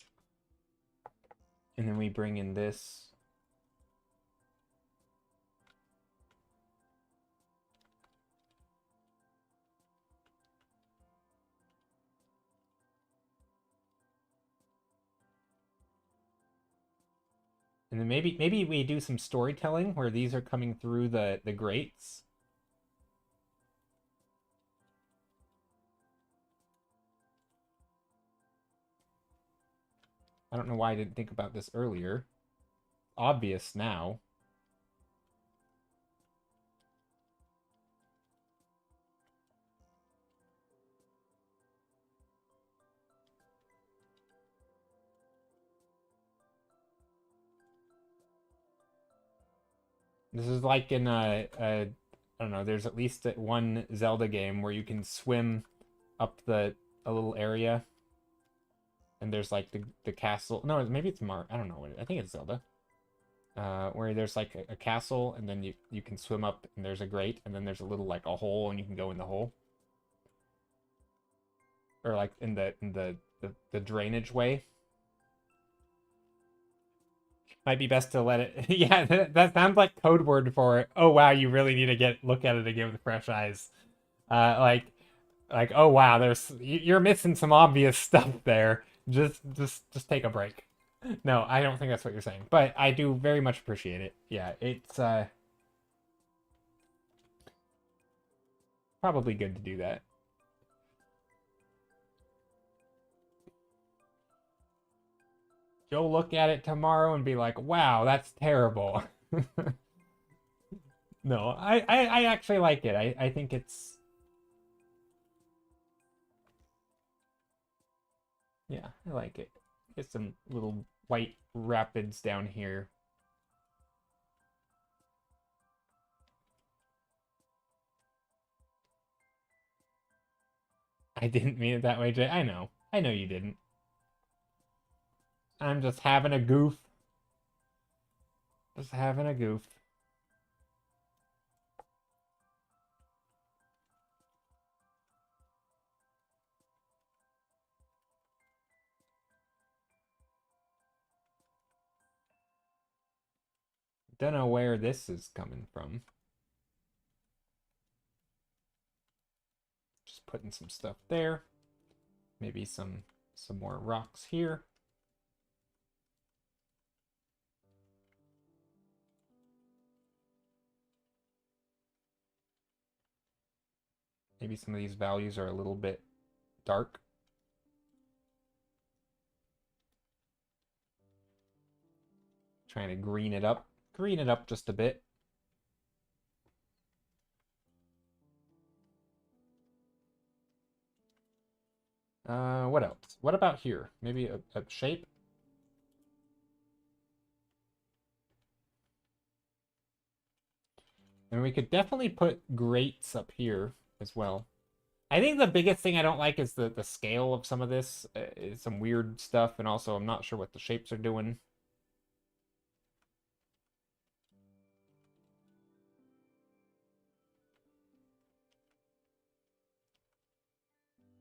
[SPEAKER 1] And then we bring in this. And then maybe we do some storytelling where these are coming through the grates. I don't know why I didn't think about this earlier. Obvious now. This is like in I don't know, there's at least one Zelda game where you can swim up a little area. And there's like the castle. No, maybe it's I don't know. I think it's Zelda. Where there's like a castle and then you can swim up and there's a grate and then there's a little like a hole and you can go in the hole. Or like in the drainage way. Might be best to let it. Yeah, that sounds like code word for it. Oh wow, you really need to look at it again with fresh eyes. Like oh wow, you're missing some obvious stuff there. Just take a break. No, I don't think that's what you're saying, but I do very much appreciate it. Yeah, it's probably good to do that. You'll look at it tomorrow and be like, wow, that's terrible. No, I actually like it. I think it's Yeah, I like it. Get some little white rapids down here. I didn't mean it that way, Jay. I know. I know you didn't. I'm just having a goof. Just having a goof. Don't know where this is coming from. Just putting some stuff there. Maybe some more rocks here. Maybe some of these values are a little bit dark. Trying to green it up. Green it up just a bit. What else? What about here? Maybe a shape? And we could definitely put grates up here as well. I think the biggest thing I don't like is the scale of some of this. Is some weird stuff, and also I'm not sure what the shapes are doing.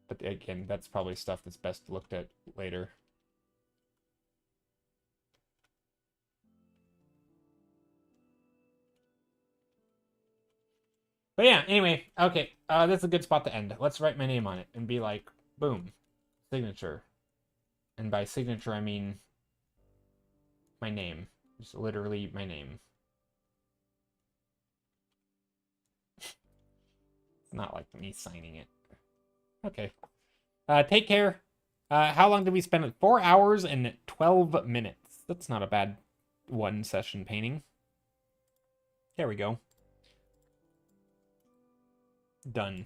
[SPEAKER 1] But again, that's probably stuff that's best looked at later. But yeah, anyway, okay. That's a good spot to end. Let's write my name on it and be like, boom, signature. And by signature, I mean my name. Just literally my name. It's not like me signing it. Okay. Take care. How long did we spend? 4 hours and 12 minutes. That's not a bad one session painting. There we go. Done.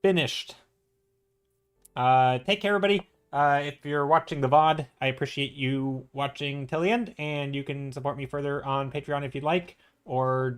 [SPEAKER 1] Finished. Take care, everybody. If you're watching the VOD, I appreciate you watching till the end, and you can support me further on Patreon if you'd like, or